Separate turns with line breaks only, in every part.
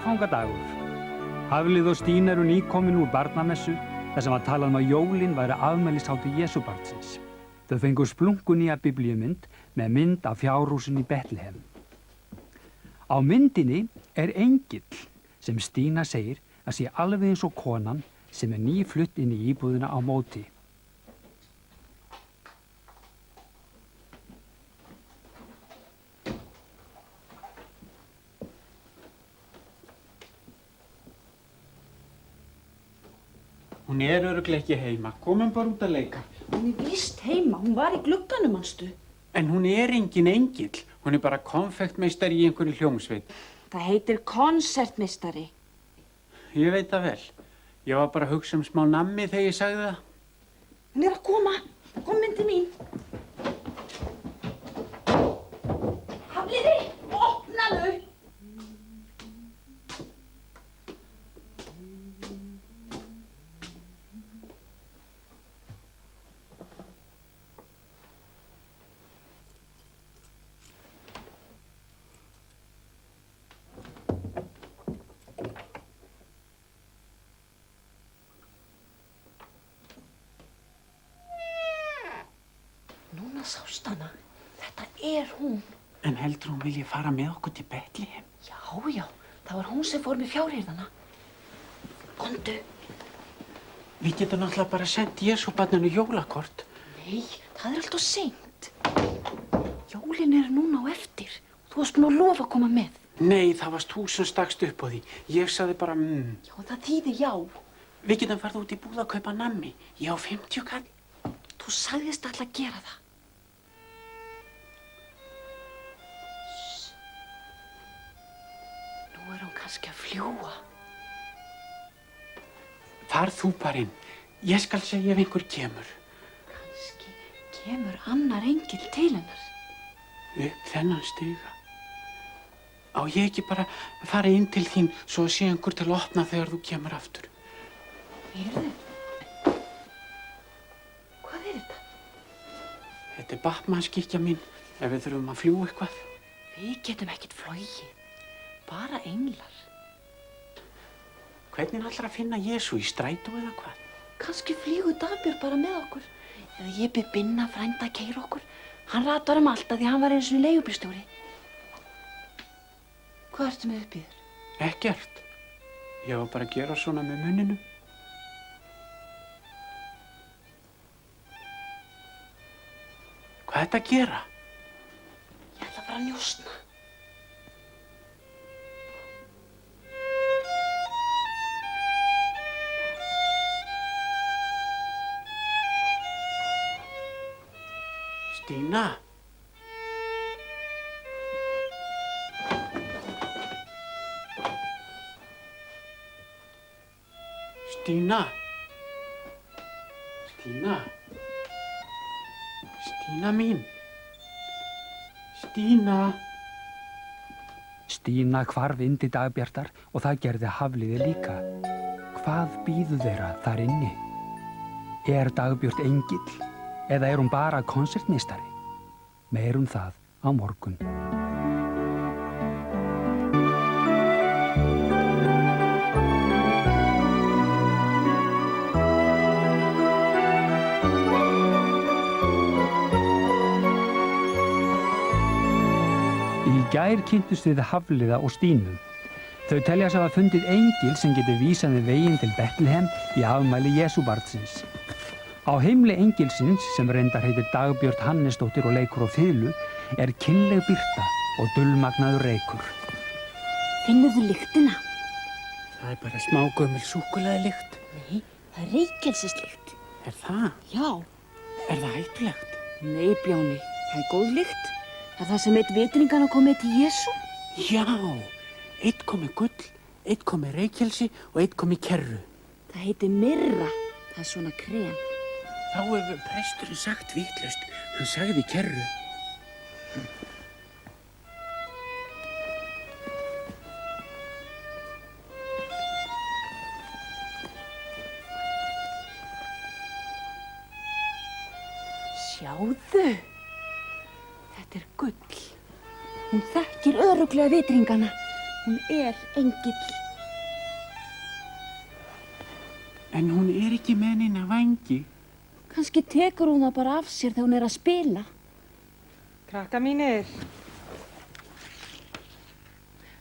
aðfangadagur. Hafliði og Stína eru nýkomin úr barnamessu þar sem að tala að jólin væri afmælishátíð Jesúbarnsins. Þau fengu splunkunýja biblíumynd með mynd af fjárhúsinu í Betlehem. Á myndinni er engill sem Stína segir að sé alveg eins og konan sem er nýflutt inn í íbúðina á móti.
Hún er örugglega ekki heima. Komum bara út að leika.
Hún er víst heima. Hún var í glugganum, manstu.
En hún er engin engill. Hún er bara konfektmeistari í einhverju hljómsveit.
Það heitir konsertmeistari.
Ég veit það vel. Ég var bara að hugsa smá nammi þegar ég sagði það.
Hún er að koma. Kom myndi mín. Hafliði, opnaðu! Núna sást hana. Þetta er hún.
En heldur hún vilja fara með okkur til Betlehem?
Já, já. Það var hún sem fór með fjárhirðana. Komdu.
Við getum náttúrulega bara sendt Jesúbarninu jólakort.
Nei, það er allt of seint. Jólin eru núna á eftir. Þú varst búin að lofa að koma með.
Nei, það varst þú sem stakst upp á því. Ég sagði bara
Já, það þýðir já.
Við getum farið út í búð að kaupa nammi. Ég á 50 kall.
Þú sagðist alltaf að gera það. Nú er hún kannski að fljúga.
Far þú bara inn. Ég skal segja ef einhver kemur.
Kannski kemur annar engill til hennar.
Upp þennan stiga. Á ég ekki bara fara inn til þín svo að sé einhver til að opna þegar þú kemur aftur?
Heyrðu. Hvað er þetta?
Þetta er Batman-skikkja mín ef við þurfum að fljúga eitthvað.
Við getum ekkert flogið. Bara englar.
Hvernig er allra að finna Jesú í strætó eða hvað?
Kannski flýgur Dagbjörn bara með okkur. Eða ég bið Binna frænda að keyra okkur. Hann ratar alltaf því hann var einu sinni leigubílstjóri. Hvað ertu með upp í þér?
Ekkert. Ég var bara að gera svona með munninum. Hvað er þetta að gera?
Ég ætla bara að njósna.
Stína? Stína? Stína? Stína mín? Stína?
Stína hvarf inn til Dagbjartar og það gerði Hafliði líka. Hvað bíður þeirra þar inni? Er Dagbjört engill eða er hún bara konsertmeistari? Meir það á morgun. Í gær kynntust við Hafliða og Stínu. Þau telja sig að hafa fundið engil sem getur vísað við veginn til Betlehem í afmæli Jesúbarnsins. Á heimli engilsins, sem reyndar heitir Dagbjört Hannesdóttir og leikur á fiðlu, er kynleg birta og dulmagnaður reykur.
Finnurðu lyktina?
Það er bara smágömmul súkkulaðilykt.
Nei, það er reykelsislykt.
Er það?
Já.
Er það hættulegt?
Nei, Bjáni, það er góð lykt. Það er það sem eitt vitringana komið til Jesú.
Já, eitt kom með gull, eitt kom með reykelsi og eitt kom með kerru.
Það heitir myrra. Það er svona krem.
Þá hefur presturinn sagt vitlaust. Hann sagði kerru.
Sjáðu. Þetta er gull. Hún þekkir örugglega vitringana. Hún engill.
En hún ekki með neina vængi.
Kannski tekur hún það bara af sér þegar hún að spila.
Krakka mínir.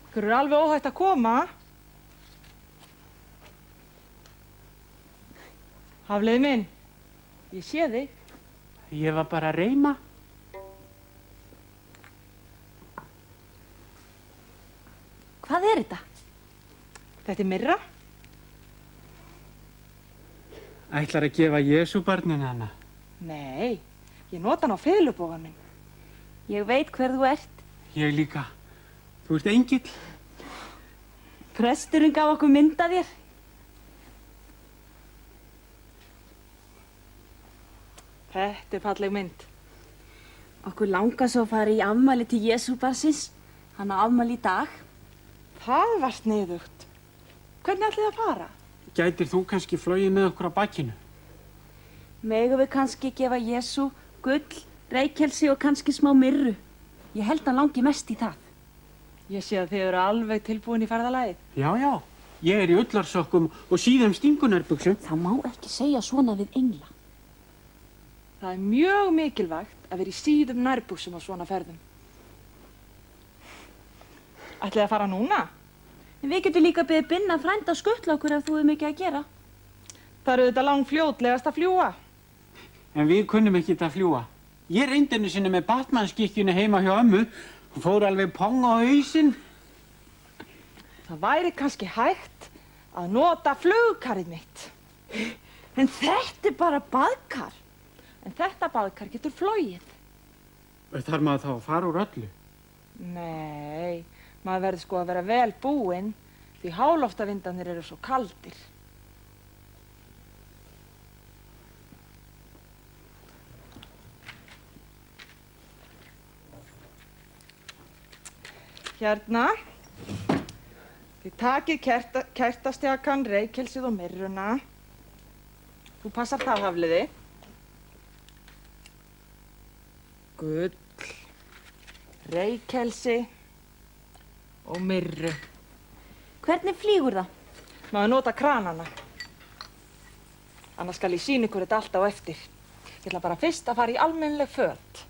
Ykkur alveg óhætt að koma. Hafliði minn, ég sé þig.
Ég var bara að reyma.
Hvað þetta?
Þetta Mirra.
Ætlar að gefa Jesúbarninu hana?
Nei, ég nota hann á fiðlubógan minn.
Ég veit hver þú ert.
Ég líka. Þú ert engill.
Presturinn gaf okkur mynd af þér.
Þetta falleg mynd.
Okkur langar svo að fara í afmæli til Jesúbarsins. Hann á afmæli í dag.
Það var sniðugt. Hvernig ætlið að fara?
Gætir þú kannski flogið með okkur á bakinu?
Megum við kannski gefa Jesú gull, reykelsi og kannski smá myrru. Ég held hann langi mest í það.
Ég sé að þið eru alveg tilbúin í ferðalagið.
Já, já. Ég í ullarsokkum og síðum stingunarbuxum.
Það má ekki segja svona við engla.
Það er mjög mikilvægt að vera í síðum nærbuxum á svona ferðum. Ætlið að fara núna?
En við getum líka beðið Binna frænda að skuttla okkur ef þú mikið að gera.
Það eru þetta langfljótlegast að fljúga.
En við kunnum ekki að fljúga. Ég reyndi einu sinni með Batman-skikkjunni heima hjá ömmu. Hún fór alveg pong á hausinn.
Það væri kannski hægt að nota flugkarið mitt.
En þetta bara baðkar.
En þetta baðkar getur flogið.
Þarf maður þá að fara úr öllu?
Nei, maður verður sko að vera vel búinn því háloftavindarnir eru svo kaldir. Hérna, þið takið kertastjakan, reykelsið og myrruna. Þú passar það, Hafliði. Gull, reykelsi og myrru.
Hvernig flýgur það?
Maður nota kranana. Annars skal ég sýna ykkur þetta allt á eftir. Ég ætla bara fyrst að fara í almennileg föt.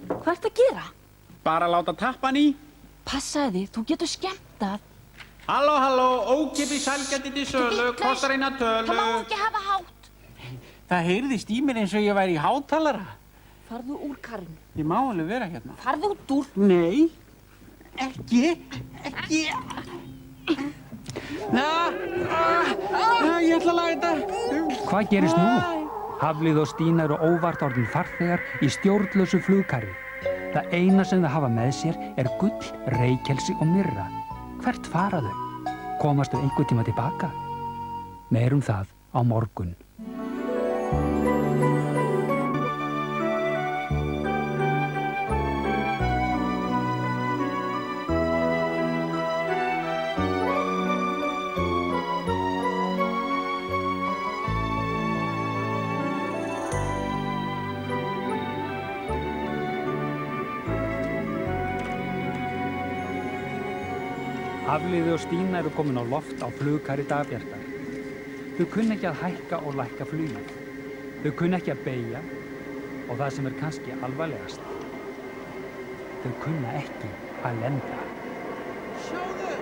Hvað ertu að gera?
Bara láta tappan í.
Passaði þig, þú getur skemmt það.
Halló, halló, ókeypis sælgæti til sölu, kostar eina tölu.
Það má ekki hafa hátt.
Það heyrðist í mér eins og ég væri í hátalara.
Farðu úr karinu.
Ég má alveg vera hérna.
Farðu út úr.
Nei, ekki. Ég ætla að laga þetta.
Hvað gerist nú? Hafliði og Stína eru óvart orðin farþegar í stjórnlausu flugkari. Það eina sem þau hafa með sér er gull, reykelsi og myrra. Hvert fara þau? Komast þau einhvern tíma tilbaka? Meirum það á morgun. Hafliði og Stína eru komin á loft á flugkari Dagbjartar. Þau kunna ekki að hækka og lækka flugið. Þau kunna ekki að beygja og það sem er kannski alvarlegast. Þau kunna ekki að lenda.
Sjáðu!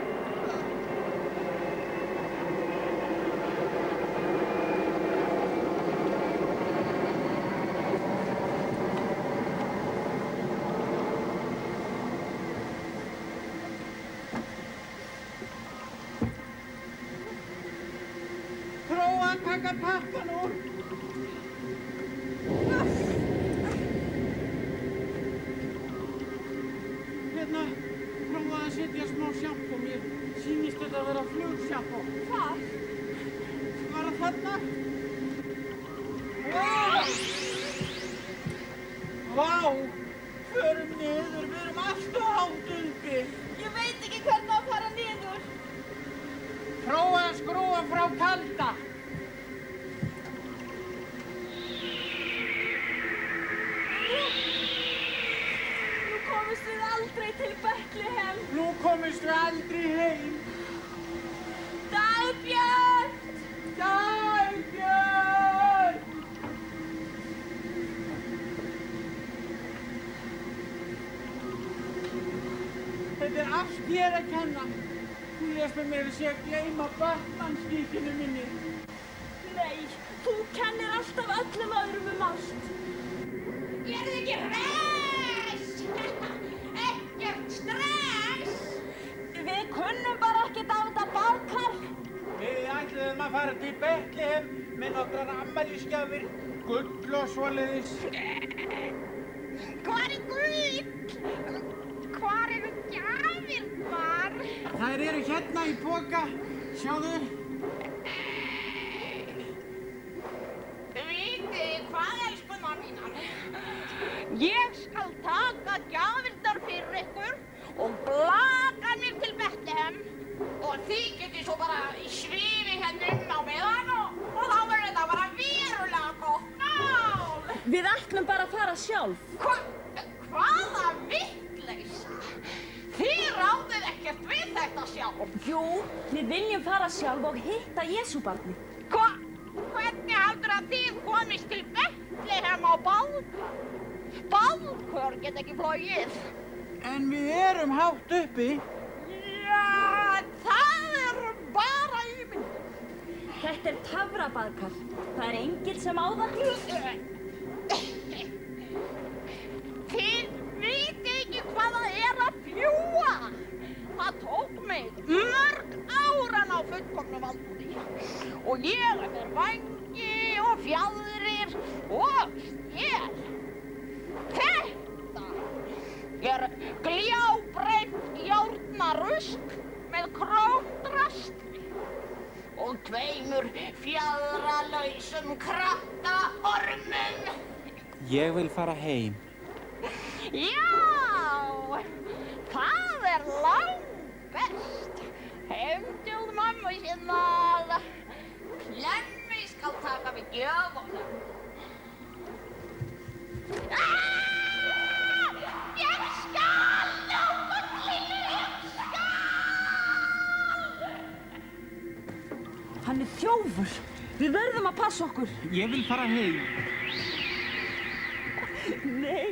Prófa að taka tappan úr. Hérna, prófa að setja smá sjampó. Mér sýnist þetta að vera flugsjampó.
Hvar?
Var það þarna? Vá! Förum niður, við erum allt og hátt uppi.
Ég veit ekki hvernig að fara niður.
Prófa að skrúfa frá kalda.
við aldrei til Betlehem.
Nú komumst við aldrei heim.
Dagbjörn!
Dagbjörn! Þetta allt þér að kenna. Þú lést með mér að segja að gleyma Batman-skíkinu minni.
Nei, þú kennir alltaf öllum öðrum allt.
Ég ekki hress! Ekkert stress!
Við kunnum bara ekkert á þetta baðkar.
Við ætluðum að fara til Betlehem með nokkrar afmælisgjafir, gull og svoleiðis.
Hvar gull? Hvar eru gjafirnar?
Þær eru hérna í poka, sjáðu.
Vitið hvað, elskunar mínar? Ég skal taka gjafirnar fyrir ykkur og blaka mér til Betlehem og þið getið svo bara svifið hérna á meðan og þá verður þetta bara verulega gott mál.
Við ætlum bara að fara sjálf.
Hvaða vitleysa? Þið ráðið ekkert við þetta sjálf.
Jú, við viljum fara sjálf og hitta Jesúbarni.
Hvernig heldur að þið komist til Betlehem á bálkur? Bálkur get ekki flogið.
En við erum hátt uppi.
Já, það er bara ímynd.
Þetta er töfrabaðkar. Það er engill sem á það.
Þið vitið ekki hvað það er að fljúga. Það tók mig mörg ár að ná fullkomnu valdúði. Og ég er með vængi og fjaðrir og stél. Þetta er gljábreitt járnarusk með krókdrastri og tveimur fjaðralausum krakkahormum.
Ég vil fara heim.
Já, það er langbest. Heimtil mömmu sinnar. Klemmi skal taka við gjöfunum. Ég skal! Gullinu, ég skal!
Hann er þjófur. Við verðum að passa okkur.
Ég vil fara heim.
Nei,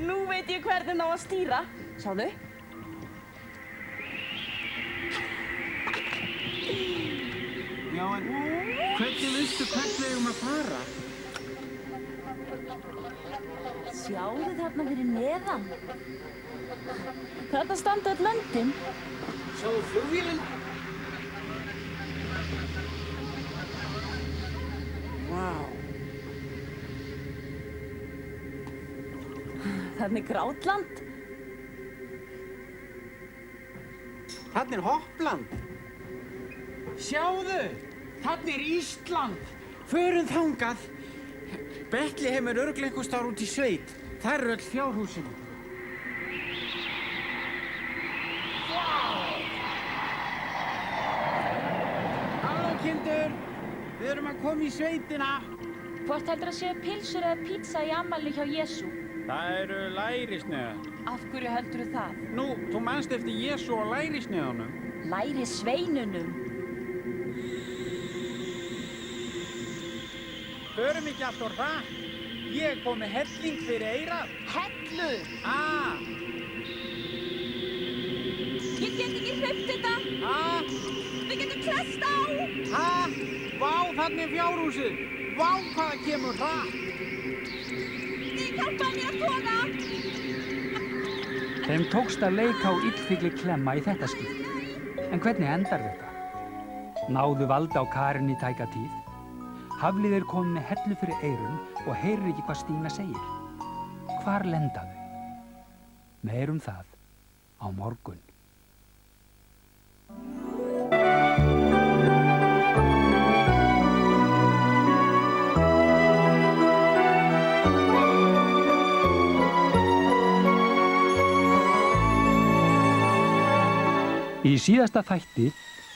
nú veit ég hvernig á að stýra. Sjáðu.
Já, en hvernig veistu hvert við eigum að fara?
Sjáðu þarna fyrir neðan. Þarna standa öll löndin.
Sjáðu flugvélin? Vá.
Þarna er Grátland.
Þarna er Hoppland. Sjáðu, þarna er Ísland. Förum þangað. Betlehem er örugglega einhvers staðar út í sveit. Þar eru öll fjárhúsin. Halló, kindur. Við erum að koma í sveitina.
Hvort heldur að séu pilsur eða pizza í afmæli hjá Jesú?
Það eru lærisneiðar.
Af hverju heldurðu það?
Nú, þú manst eftir Jesú og lærisneiðunum.
Læri sveinunum.
Förum ekki allt og hratt. Ég kom með helling fyrir eyrað.
Hellu! Ég get ekki hleypt þetta. Við getum klest á.
Vá, þarna er fjárhúsið. Vá, hvað það kemur hratt.
Þið hjálpaði mér að toga.
Þeim tókst að leika á illþykli klemma í þetta skipti. En hvernig endar þetta? Náðu valda á Karen í tæka tíð. Hafliði er komið með hellu fyrir eyrun og heyrir ekki hvað Stína segir. Hvar lenda þau? Meir það á morgun. Í síðasta þætti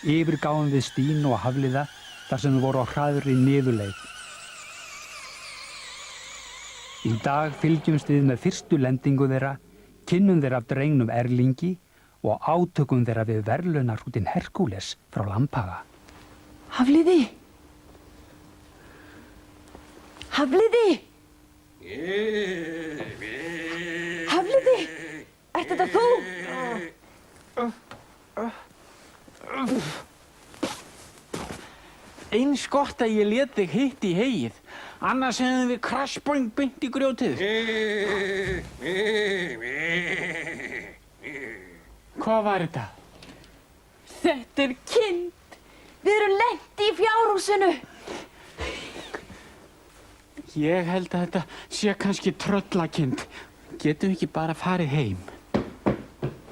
yfirgáfum við Stínu og Hafliða þar sem þau voru á hraðri niðurleið. Í dag fylgjumst við með fyrstu lendingu þeirra kynnum þeirra af drengnum Erlingi og átökum þeirra við verðlaunarhrútinn Herkúles frá Lampaga.
Hafliði! Hafliði! Hafliði! Ert þetta þú?
Eins gott að ég lét þig hitt í heyið, annars hefðum við krassböng beint í grjótið. Hvað var þetta?
Þetta kind. Við erum lent í fjárhúsinu.
Ég held að þetta sé kannski tröllakind. Getum við ekki bara farið heim?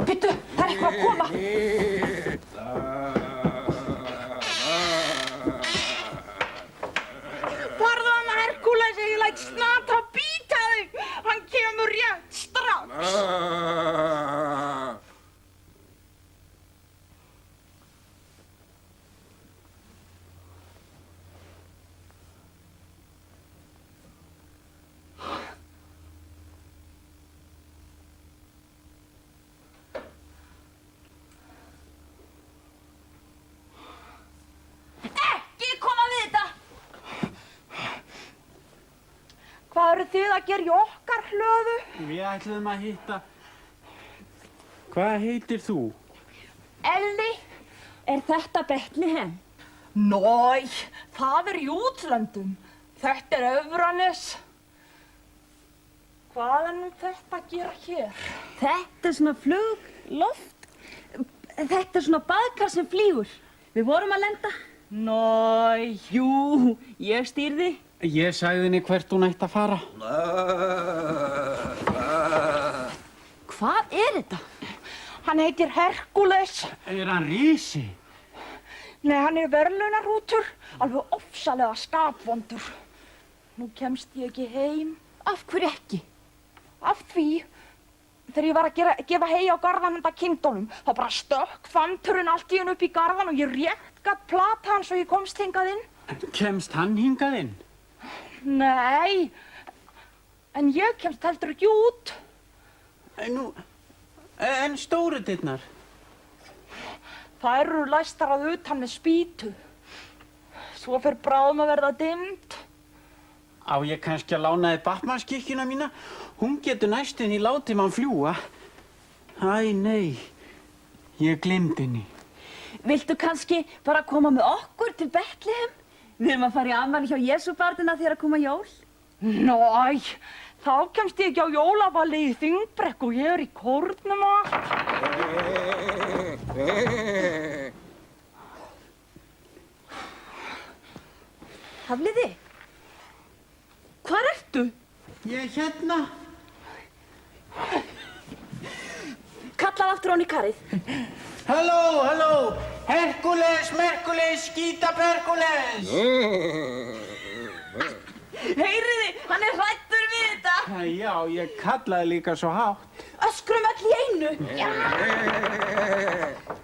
Bíddu, það eitthvað að koma.
Farðu hana, Herkúles, ég læt Snata bíta þig. Hann kemur rétt strax.
Hvað eru þið að gera í okkar hlöðu?
Við ætluðum að hitta... Hvað heitir þú?
Elli, er þetta Betlehem? Nói, það er í útlöndum. Þetta er Öfranes. Hvað er nú þetta að gera hér?
Þetta er svona flugloft. Þetta er svona baðkar sem flýgur. Við vorum að lenda.
Nói,
Jú, ég stýrði.
Ég sagði henni hvert hún ætti að fara.
Hvað er þetta?
hann heitir Herkúles.
Er hann rísi?
Nei, hann er verðlaunarhrútur, alveg ofsalega skapvondur. Nú kemst ég ekki heim.
Af hverju ekki?
Af því, þegar ég var að gefa hey á garðan handa kindunum, þá bara stökk fanturinn allt í hennu upp í garðan og ég rétt gat plata hann svo ég komst hingað inn.
Kemst hann hingað inn?
Nei, en ég kemst heldur ekki út.
En stóru dyrnar?
Það eru læstar að utan með spýtu. Svo fer bráðum að verða dimmt.
Á ég kannski að lána þér Batmanskirkjuna mína? Hún getur næstunni látið mann fljúga. Æ, nei, ég gleymdi henni.
Viltu kannski bara koma með okkur til Betlehem? Við erum að fara í afmæli hjá Jesúbarnina þegar að koma jól.
Næ, þá kemst ég ekki á jólaballi í Þingbrekku og ég er í kórnum og allt.
Hafliði, hvar ertu?
Ég hérna.
Kallaðu aftur hon í karið.
Halló, halló! Herkúles, Merkúles, Skítaperkúles!
Heyriði, hann er hræddur við þetta.
Já, ég kallaði líka svo hátt.
Öskrum öll í einu.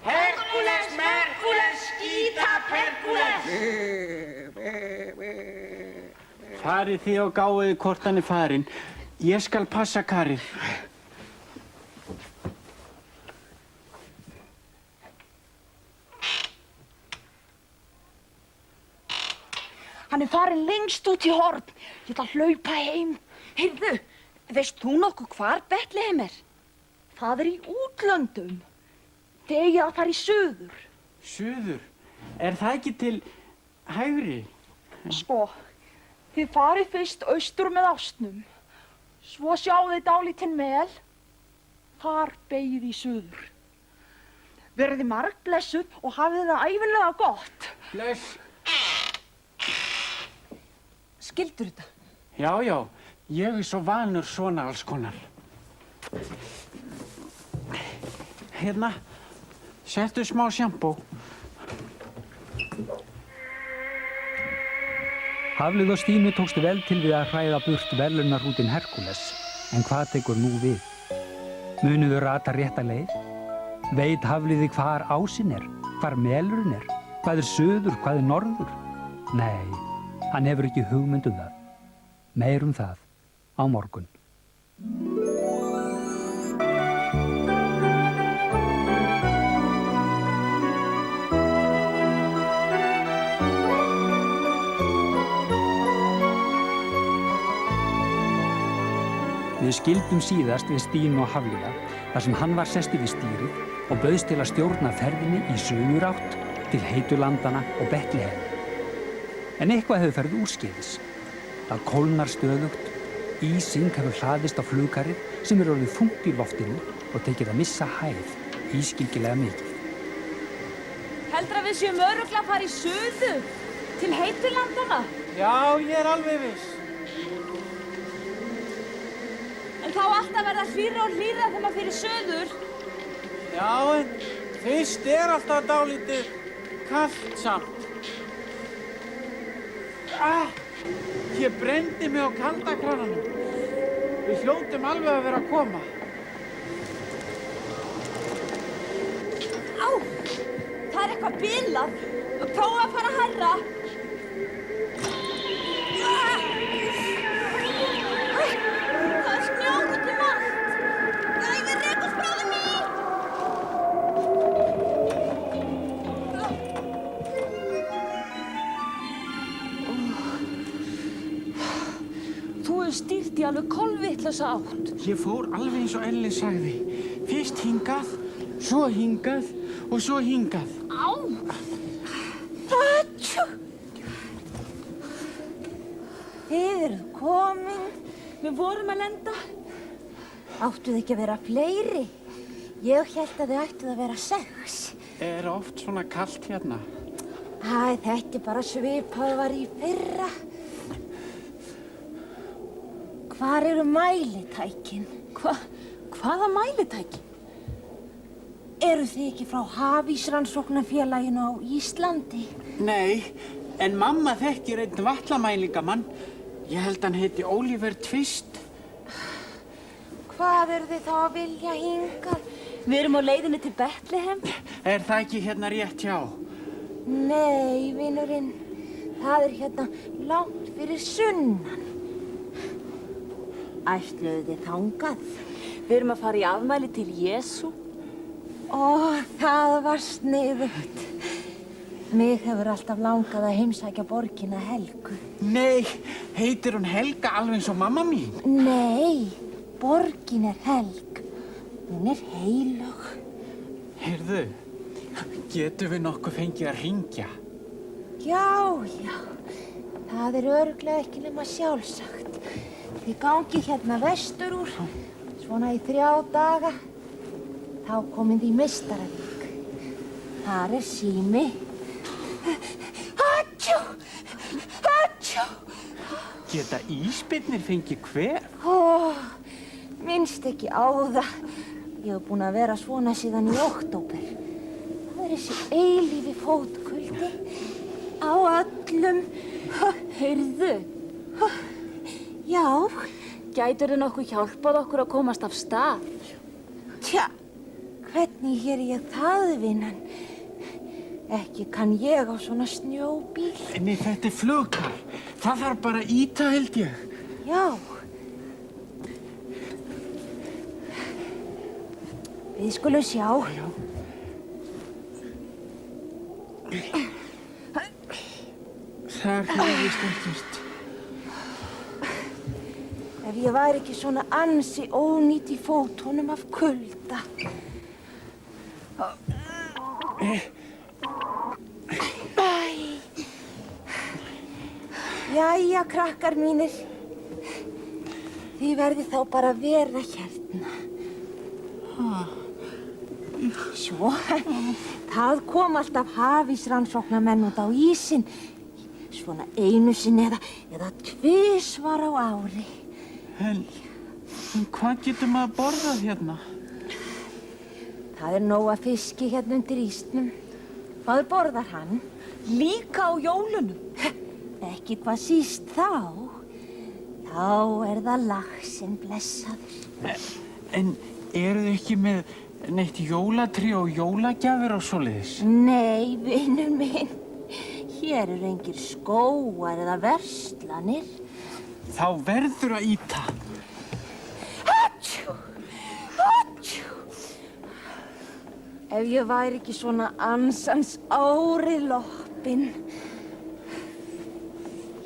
Herkúles, Merkúles, Skítaperkúles!
Farið þið og gáið hvort hann er farinn. Ég skal passa karið.
Hann er farin lengst út í horn. Ég ætla að hlaupa heim.
Heyrðu, veist þú nokkuð hvar Betlehem er?
Það er í útlöndum. Þið eigið að fara í suður.
Suður? Er það ekki til hægri?
Sko, þið farið fyrst austur með ásnum. Svo sjáðu þið dálítinn mel. Þar beygið í suður. Verðið margblessuð og hafið það ævinlega gott.
Bless.
Skildur þetta?
Já, ég er svo vanur svona alls konar. Hérna, settu smá sjampó.
Hafliði og Stínu tókstu vel til við að hræða burt verðlaunarhrútinn Herkúles. En hvað tekur nú við? Munu þau rata rétta leið? Veit Hafliði hvar ásinn er? Hvar melurinn er? Hvað er suður? Hvað er norður? Nei, hann hefur ekki hugmynd um það. Meir um það á morgun. Við skildum síðast við Stínu og Hafliða þar sem hann var sestur við stýrið og bauðst til að stjórna ferðinni í suðurátt til Heitulandana og Betlehem. En eitthvað hefur farið úrskeiðis. Það kólnar stöðugt, ísing hefur hlaðist á flugkarið sem orðið þungt í loftinu og tekið að missa hæð, ískilgilega mikið.
Heldurðu að við séum örugglega að fara í suður, til Heitulandana?
Já, ég alveg viss.
En þá alltaf verða hlýrra og hlýrra þegar maður fyrir suður.
Já, en fyrst alltaf dálítið kalt samt. Ég brendi mig á kaldakrananum. Við hljótum alveg að vera að koma.
Á, það eitthvað bilað. Prófa að fara hærra. Það snjór út allt. Við rekum bráðum í. Þú hefur stýrt í alveg kolvitlausa átt.
Ég fór alveg eins og Elli sagði. Fyrst hingað, svo hingað og svo hingað.
Á! Atjú! Þið eruð komin. Við vorum að lenda. Áttuð ekki að vera fleiri? Ég hélt að þið ættuð að vera 6.
Er oft svona kalt hérna?
Æ, þetta er bara svipað var í fyrra. Hvar eru mælitækin? Hvaða mælitækin? Eru þið ekki frá Hafísrannsóknarfélaginu á Íslandi?
Nei, en mamma þekkir einn vatnamælingamann. Ég held hann heiti Oliver Twist.
Hvað eru þið þá að vilja hingað? Við erum á leiðinni til Betlehem.
Er það ekki hérna rétt hjá?
Nei, vinurinn. Það er hérna langt fyrir sunnan. Ætluðu þið þangað? Við erum að fara í afmæli til Jesú. Ó, það var sniðugt. Mig hefur alltaf langað að heimsækja borgina Helgu.
Nei, heitir hún Helga alveg eins og mamma mín?
Nei, borgin er Helg. Hún er heilög.
Heyrðu, getum við nokkuð fengið að hringja?
Já. Það er örugglega ekki nema sjálfsagt. Þið gangið hérna vestur úr, svona í 3 daga. Þá komið í Meistaravík. Þar er sími. Atjú!
Geta ísbirnir fengið hver?
Ó, minnst ekki á það. Ég hef búin að vera svona síðan í október. Það er þessi eilífi fótkuldi á öllum. Heyrðu. Já. Gætirðu nokkuð hjálpað okkur að komast af stað? Tja, hvernig hér ég það, vinnan? Ekki kann ég á svona snjóbíl.
Nei, þetta er flugkar. Það þarf bara að ýta, held ég.
Já. Við skulum sjá.
Já. Það hreyfist ekkert.
Ef ég væri ekki svona ansi ónýt í fótunum af kulda. Jæja, krakkar mínir. Þið verðið þá bara að vera hérna. Svo, það kom alltaf hafísrannsóknarmenn út á ísinn. Svona einu sinni eða 2 á ári.
En hvað getur maður borðað hérna?
Það er nóg að fiski hérna undir ísnum. Hvað borðar hann? Líka á jólunum. Ekki hvað síst þá. Þá er það laxinn blessaður.
En eru þið ekki með neitt jólatrí og jólagjafir og svoleiðis?
Nei, vinur minn. Hér eru engir skógar eða verslanir.
Þá verður að ýta.
Atjú! Ef ég væri ekki svona ansans áriloppin.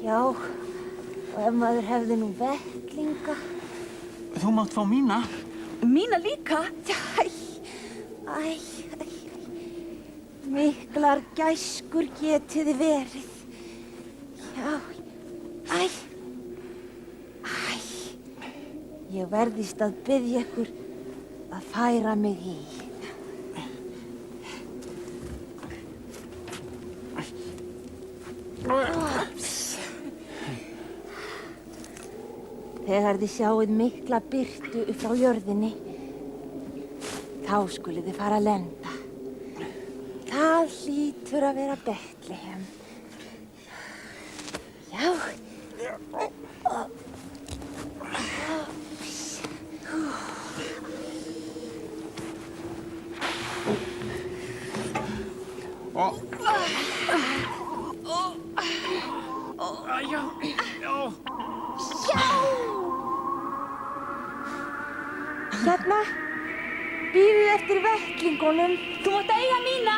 Já, og ef maður hefði nú vettlinga.
Þú mátt fá mína.
Mína líka? Æ. Miklar gæskur getið verið. Já, æ. Ég verðist að biðja ykkur að færa mig í. Þegar þið sjáið mikla birtu upp frá jörðinni, þá skulið þið fara að lenda. Það hlýtur að vera Betlehem. Já. Hérna, bíðið eftir vettlingunum.
Þú mátt eiga mína.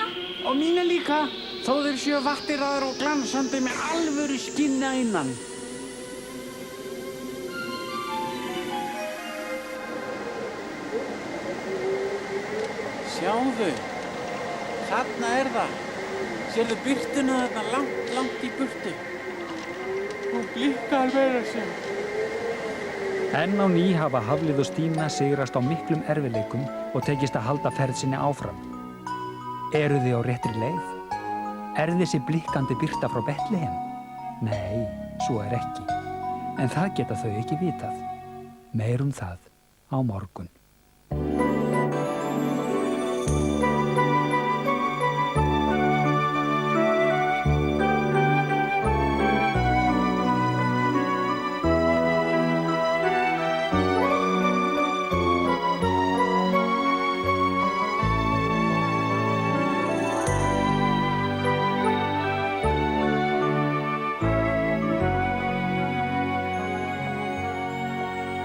Og mína líka, þó þeir séu vattiraðar og glansandi með alvöru skinni að innan. Sjáðu, þarna það. Sérðu birtuna þarna langt í burtu. Og blikkar meira sér.
Enn á ný hafa Hafliði og Stína sigrast á miklum erfiðleikum og tekist að halda ferð sinni áfram. Eru þið á réttri leið? Er þessi blikkandi birta frá Betlehem? Nei, svo er ekki. En það geta þau ekki vitað. Meir það á morgun.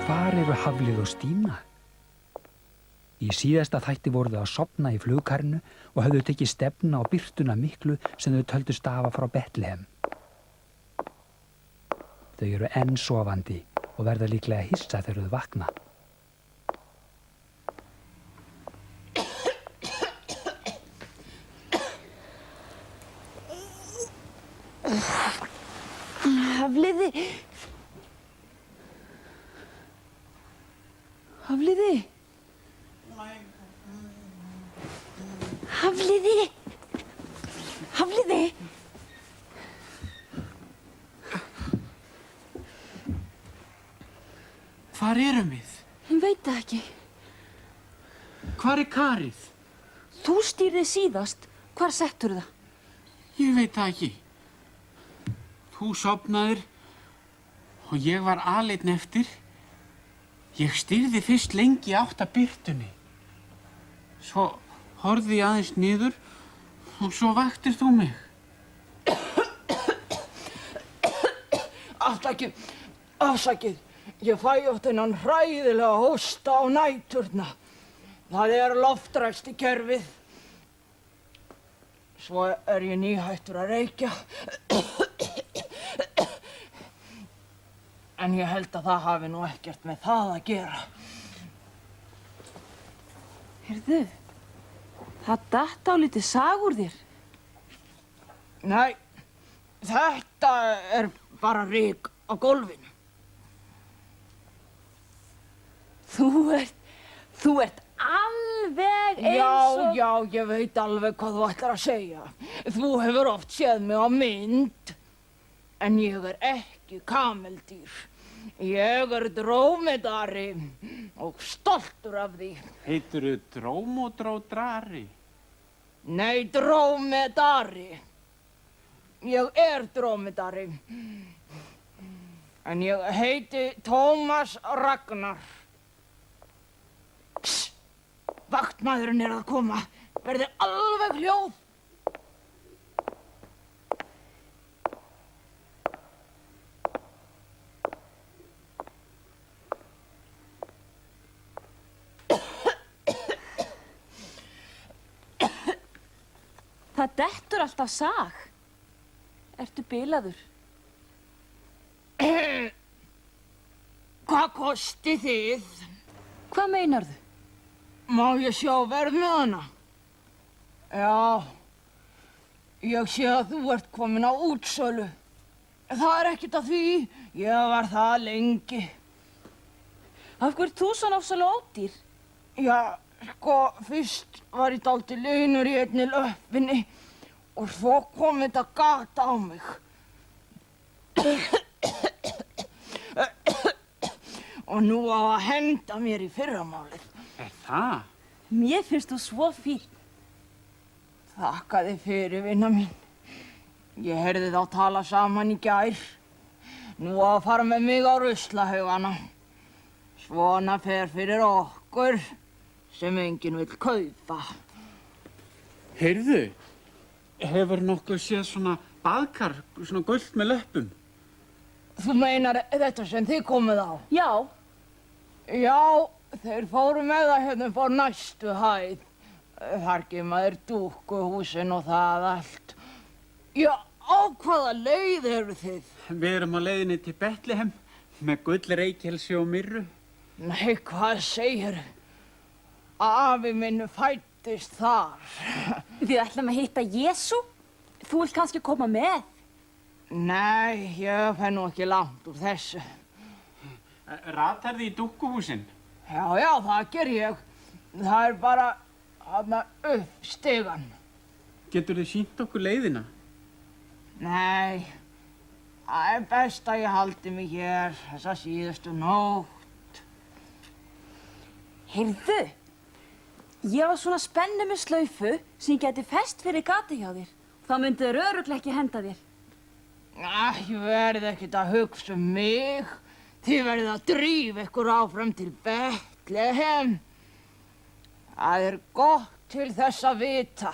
Hvar eru Hafliði og Stína? Í síðasta þætti voru þau að sofna í flugkarinu og höfðu tekið stefnu á birtuna miklu sem þau töldu stafa frá Betlehem. Þau eru enn sofandi og verða líklega hissa þegar þau vakna.
Hafliði. Hafliði. Hafliði. Hafliði.
Hvar erum við?
Ég veit það ekki.
Hvar er Karið?
Þú stýrði síðast. Hvar settur það?
Ég veit það ekki. Þú sofnaðir og ég var aleinn eftir. Ég stýrði fyrst lengi átt að birtunni. Svo horfði ég aðeins niður og svo vaktir þú mig.
Afsakið, ég fæ oft þennan hræðilega hósta á næturna. Það er loftræstikerfið. Svo er ég nýhættur að reykja. En ég held að það hafi nú ekkert með það að gera.
Heyrðu, það datt á lítið sag úr þér.
Nei, þetta er bara ryk á gólfinu.
Þú ert alveg eins og...
Já, ég veit alveg hvað þú ætlar að segja. Þú hefur oft séð mig á mynd. En ég er ekki kameldýr. Ég er drómedari og stoltur af því.
Heitirðu drómodródrari?
Nei, drómedari. Ég er drómedari. En ég heiti Tómas Ragnar. Vaktmaðurinn er að koma. Verði alveg hljóð.
Það dettur alltaf sag. Ertu bilaður?
Hvað kosti þið?
Hvað meinarðu?
Má ég sjá verðmiðana? Já, ég sé að þú ert komin á útsölu. Það er ekkert að því, ég var það lengi.
Af hverju ert þú svona ofsalega ódýr?
Já, sko, fyrst var ég dálítið linur í einni löppinni og svo kom þetta gat á mig. Og nú á að henda mér í fyrramálið.
Það?
Mér finnst þú svo fín.
Þakka þið fyrir, vinna mín. Ég heyrði þá tala saman í gær. Nú á að fara með mig á ruslahaugana. Svona fer fyrir okkur sem enginn vill kaupa.
Heyrðu, hefur nokkuð séð svona baðkar, svona gult með löppum?
Þú meinar þetta sem þið komið á?
Já.
Já, þeir fóru með það hérna upp á næstu hæð. Þar gema þeir dúkkuhúsin og það allt. Já, á hvaða leið eru þið?
Við erum á leiðinni til Betlehem með gull, reykelsi og myrru.
Nei, hvað segir? Afi minn fæddist þar.
Við ætlum að hitta Jesú. Þú vilt kannski koma með?
Nei, ég fer nú ekki langt úr þessu.
Ratar þið í dúkkuhúsin?
Já, það ger ég. Það er bara þarna upp stigann.
Getur þið sýnt okkur leiðina?
Nei, það er best að ég haldi mig hér þessa síðustu nótt.
Heyrðu, ég var svona spennu með slaufu sem ég geti fest fyrir gati hjá þér. Þá myndi þér örugglega ekki henda þér.
Ég verð ekkert að hugsa um mig. Þið verðið að drífa ykkur áfram til Betlehem. Það er gott til þess að vita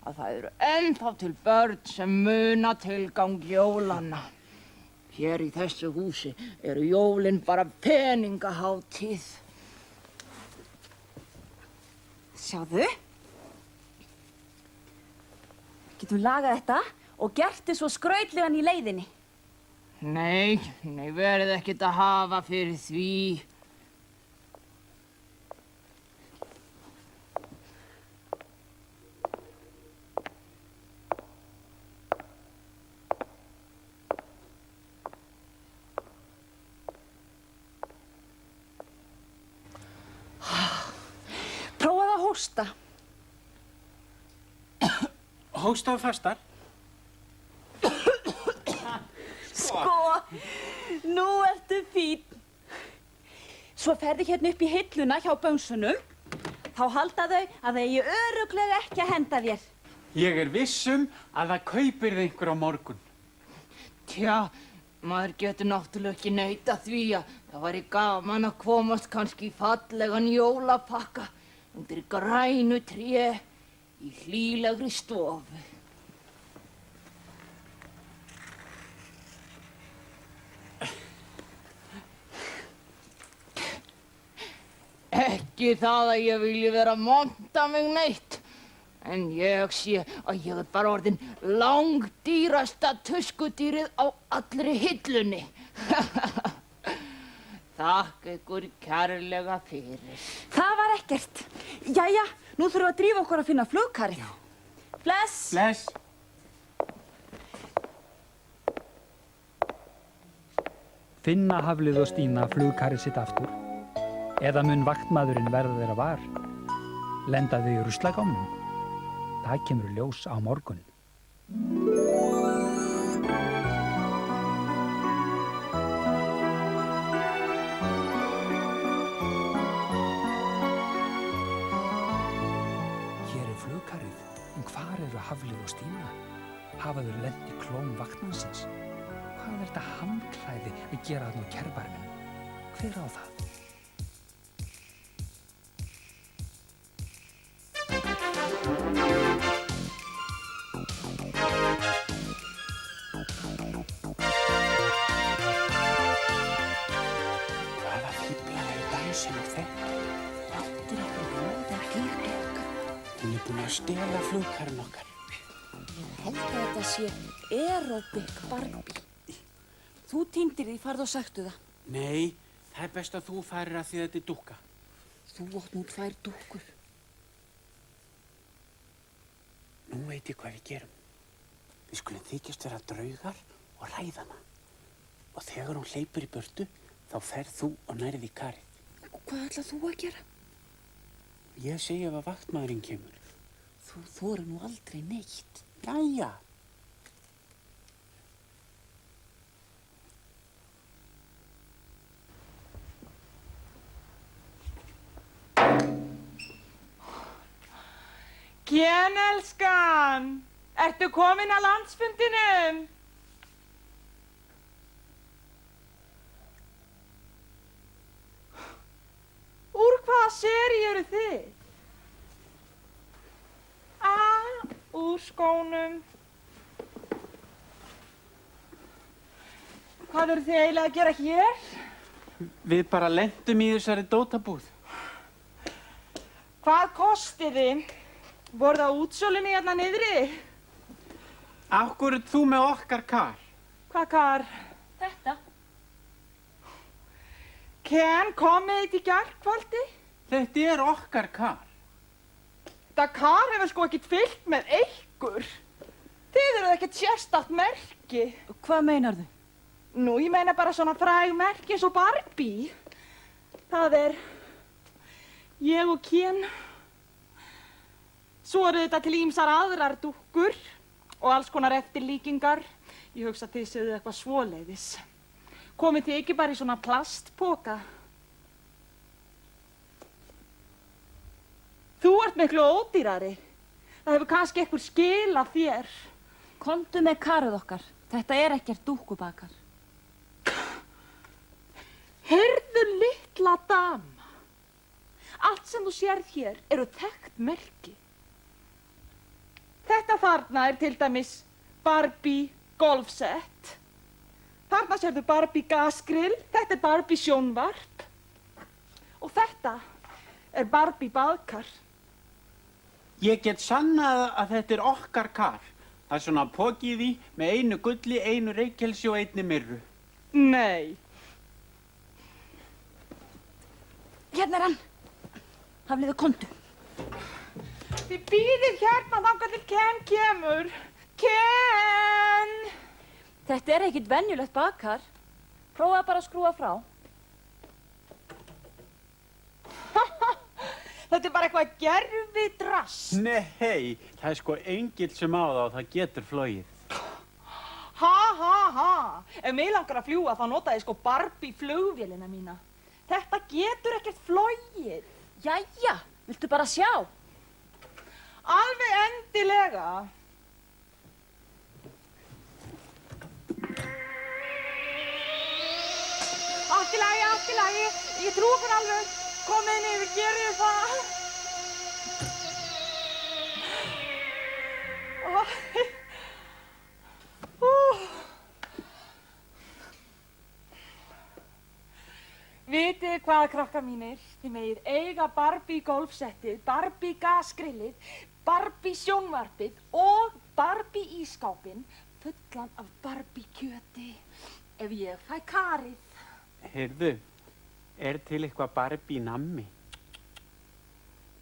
að það eru ennþá til börn sem muna tilgang jólanna. Hér í þessu húsi eru jólin bara peningahátíð.
Sjáðu. Getum lagað þetta og gert þið svo skrautlegan í leiðinni.
Nei, verðið ekkert að hafa fyrir því.
Prófaðu að hósta.
Hóstaðu fastar.
Sko, nú ertu fín. Svo ferðu hérna upp í hilluna hjá bönsunum. Þá halda þau að þau eigi örugglega ekki að henda þér.
Ég er viss að það kaupir þið einhver á morgun.
Tja, maður getur náttúrulega ekki neitað því að það væri gaman að komast kannski í fallegan jólapakka undir grænu tré í hlýlegri stofu. Ekki það að ég vilji vera að monta mig neitt, en ég sé að ég er bara orðin langdýrasta tuskudýrið á allri hillunni. Þakka ykkur kærlega fyrir.
Það var ekkert. Jæja, nú þurfum við að drífa okkur að finna flugkarið. Bless.
Bless.
Finna Hafliði og Stína flugkarið sitt aftur. Eða mun vaktmaðurinn verða þeirra var. Lenda þau í ruslagámnum. Það kemur í ljós á morgun. Hér er flugkarið, en hvar eru Hafliði og Stína? Hafa þau lent í klóm vaktmannsins? Hvað er þetta handklæði að gera þarna á Kærbarminum? Hver á það?
Hvaða fíflar dansinn á þetta?
Þetta er eitthvað voða dýrglögg.
Hún er búin að stela flugkarinn okkar.
Ég held að þetta sé aeróbik Barbie. Þú týndir því, farðu og söktu það.
Nei, Það er best að þú farir að því þetta er dúkka.
Þú átt nú 2 dúkkur.
Nú veit ég hvað við gerum. Við skulum þykjast vera draugar og ræða hana. Og þegar hún hleypur í burtu, þá ferð þú og nærið í karið.
Og hvað ætlað þú að gera?
Ég segi ef að vaktmaðurinn kemur.
Þú þorir nú aldrei neitt.
Jæja.
Ken, elskan, ertu komin að landsfundinum? Úr hvaða seríu eru þið? Úr skónum. Hvað eru þið eiginlega að gera hér?
Við bara lentum í þessari dótabúð.
Hvað kostið þið? Voru það útsölunni hérna niðri?
Af hverju ert þú með okkar kar?
Hvað kar?
Þetta?
Ken, komið þið í gærkvöldi?
Þetta er okkar kar.
Þetta kar hefur sko ekkert fylgt með ykkur. Þið eruð ekkert sérstakt merki.
Hvað meinarðu?
Nú, ég meina bara svona fræg merki eins og Barbie. Það er ég og Ken. Svo eru þetta til ýmsar aðrar dúkkur og alls konar eftirlíkingar. Ég hugsa að þið séuð eitthvað svoleiðis. Komið þið ekki bara í svona plastpoka? Þú ert miklu ódýrari. Það hefur kannski einhver skilað þér.
Komdu með karið okkar. Þetta er ekkert dúkkubakar.
Heyrðu, litla dama. Allt sem þú sérð hér eru þekkt merki. Þetta þarna er til dæmis Barbie golfsett. Þarna sérðu Barbie gasgrill, þetta er Barbie sjónvarp. Og þetta er Barbie baðkar.
Ég get sannað að þetta er okkar kar. Það er svona poki í því með einu gulli, einu reykelsi og einni mirru.
Nei.
Hérna er hann. Hafliði, komdu.
Þið bíðið hérna þangað til Ken kemur. Ken!
Þetta er ekkert venjulegt bakar. Prófaðu bara að skrúa frá.
Þetta er bara eitthvað gervidrass.
Nei, það er sko engill sem á það og það getur flogið.
Ha. Ef mig langar að fljúga þá nota ég sko Barbie flugvélina mína. Þetta getur ekkert flogið.
Jæja, viltu bara sjá?
Alveg endilega. Allt í lagi. Ég trúi okkur alveg. Komið niður, gerið það. Vitið hvað, krakkar mínir? Þið megið eiga Barbie golfsettið, Barbie gasgrillið, Barbie sjónvarpið og Barbie ísskápinn fullan af Barbie kjöti ef ég fæ karið.
Heyrðu, er til eitthvað Barbie nammi?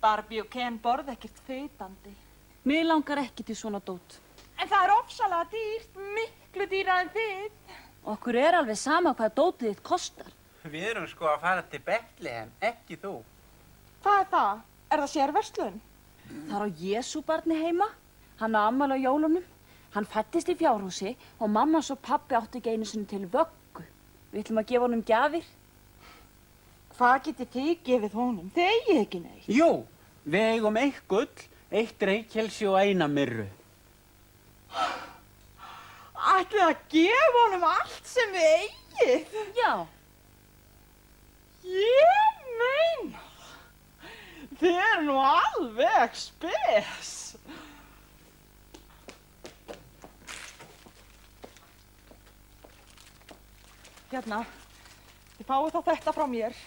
Barbie og Ken borða ekkert feitandi.
Mig langar ekki til svona dót.
En það er ofsalega dýrt, miklu dýrara en þið.
Okkur er alveg sama hvað dótið þitt kostar.
Við erum sko að fara til Betlehem, ekki þú.
Hvað er það? Er það sérverslun?
Það er á Jesúbarni heima. Hann á afmæli á jólunum. Hann fæddist í fjárhúsi og mamma og pabbi áttu ekki einu sinni til vöggu. Við ætlum að gefa honum gjafir.
Hvað getið þið gefið honum? Þið eigið ekki neitt.
Jú, við eigum 1 gull, 1 reykelsi og 1 mirru.
Ætlið að gefa honum allt sem þið eigið?
Já.
Ég meina, þið eru nú alveg spes. Hérna, þið fáið þá þetta frá mér.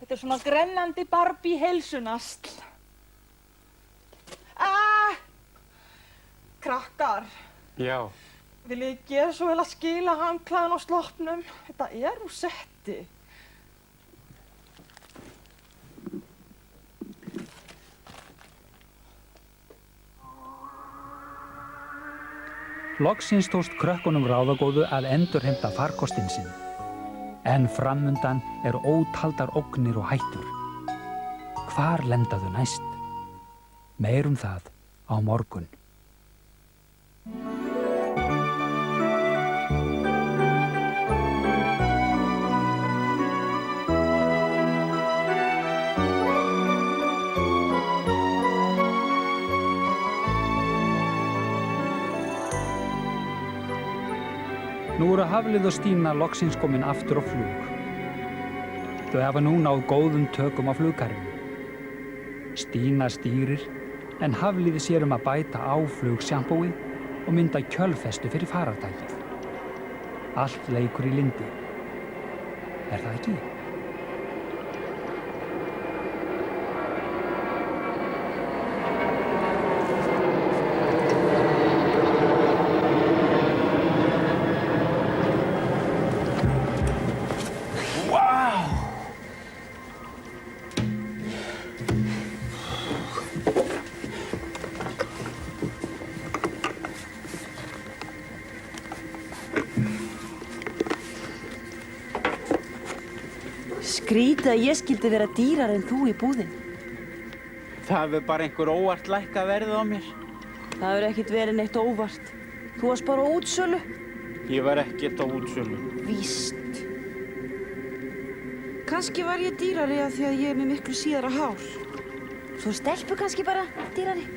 Þetta er svona grennandi Barbie heilsunasl. Krakkar,
Já.
viljið þið gera svo vel að skila handklæðan á sloppnum? Þetta er úr setti.
Loksins tókst krökkunum ráðagóðu að endurheimta farkostinn sinn. En framundan ótaldar ógnir og hættur. Hvar lenda þau næst? Meir það á morgun. Nú eru Hafliði og Stína loksins komin aftur á flug. Þau hafa nú náð góðum tökum á flugkarinu. Stína stýrir, en Hafliði sér að bæta á flugsjampói og mynda kjölfestu fyrir farartækið. Allt leikur í lyndi. Það ekki?
Skrítið að ég skyldi vera dýrar en þú í búðin.
Það hefur bara einhver óvart lækkað verðið á mér.
Það hefur ekkert verið neitt óvart. Þú varst bara á útsölu.
Ég var ekkert á útsölu.
Víst. Kannski var ég dýrari af því að ég er með miklu síðara hár. Svo stelpu kannski bara dýrari.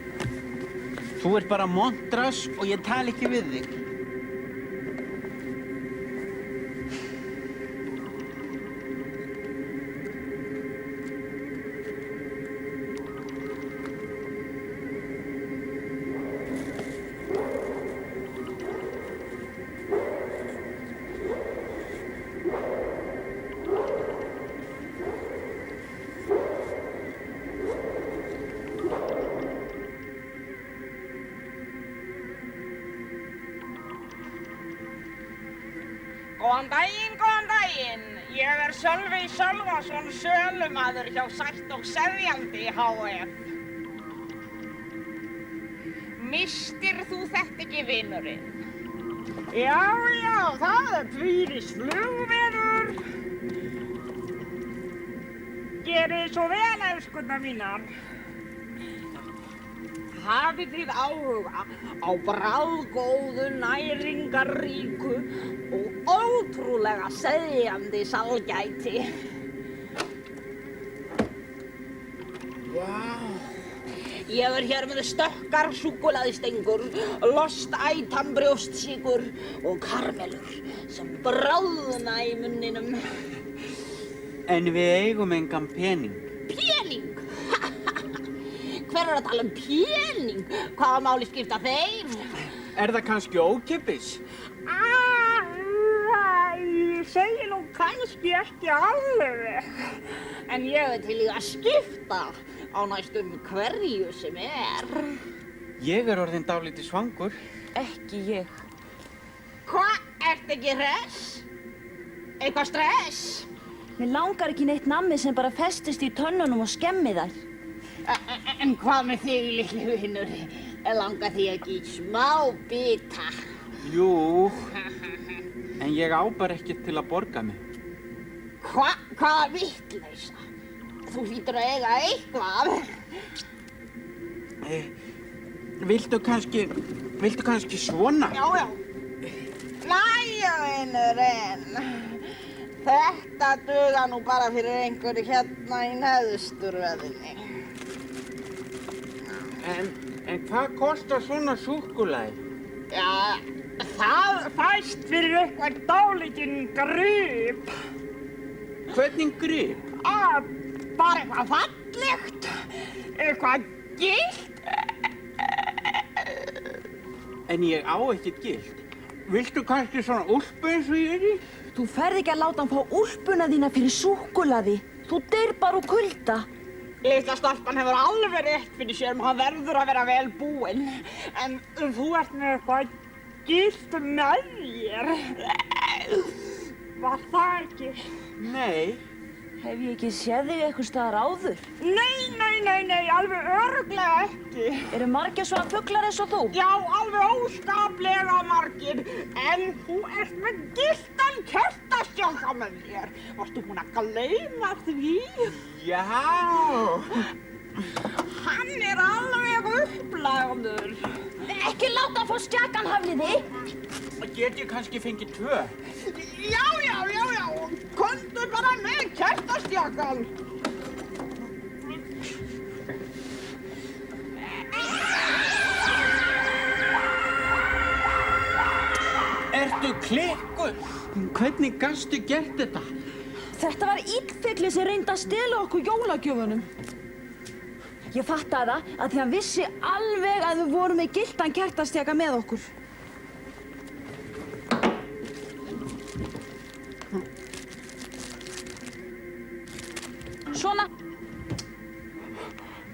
Þú ert bara montras og ég tala ekki við þig.
Góðan daginn. Ég er Sölvi Sölvason, sölumaður hjá Sætt og Seðjandi HF. Misstir þú þetta ekki, vinurinn? Já, það er Tvírís flugveður. Gerið svo vel, elskurnar mínar. Hafið þið áhuga á bragðgóðu, næringarríku og ótrúlega seðjandi sælgæti? Ég er hér með stökkar súkkulaðistengur, lost ætan brjóstsíkur og karmelur sem bráðna í munninum.
En við eigum engan pening.
Pening? Hver er að tala um pening? Hvaða máli skipta þeim?
Er það kannski ókeypis?
Ég segi nú kannski ekki alveg. En ég er til í að skipta á næstum hverju sem er.
Ég er orðinn dálítið svangur.
Ekki ég.
Hvað, ert ekki hress? Eitthvað stress?
Mér langar ekki neitt nammi sem bara festist í tönnunum og skemmi þær.
En hvað með þig, litli vinur? Langar þig ekki í smá bita?
Jú, en ég á bara ekkert til að borga mig.
Hvaða vitleysa? Þú hlýtur að eiga eitthvað.
Viltu kannski svona?
Já. Næja, vinurinn. Þetta duga nú bara fyrir einhverju hérna í neðsturröðinni.
En hvað kostar svona súkkulaði?
Já, það fæst fyrir eitthvað dálítinn grip.
Hvernig grip?
Bara eitthvað fallegt. Eitthvað gilt.
En ég á ekkert gilt. Viltu kannski svona úlpu eins og ég er í?
Þú ferð ekki að láta hann fá úlpuna þína fyrir súkkulaði. Þú deyr bara úr kulda.
Litla stelpan hefur alveg rétt fyrir sér, hann verður að vera vel búinn. En þú ert með eitthvað gilt með þér. Var það ekki?
Nei.
Hef ég ekki séð þig eitthvað staðar áður?
Nei, alveg örugglega ekki.
Eru margir svona fuglar eins og þú?
Já, alveg óskaplega engin, en þú ert með gylltan kertastjaka með þér. Varstu búin að gleyma því?
Já.
Hann er alveg upplagður.
Ekki láta að fá stjakan, Hafliði.
Get ég kannski fengið 2?
Já. Komdu bara með kertastjakan.
Ertu klikkuð? Hvernig gastu gert þetta?
Þetta var illfugli sem reyndi að stela okkur jólagjöfunum. Ég fattaði það að því hann vissi alveg að við vorum með gylltan kertastjaka með okkur. Svona.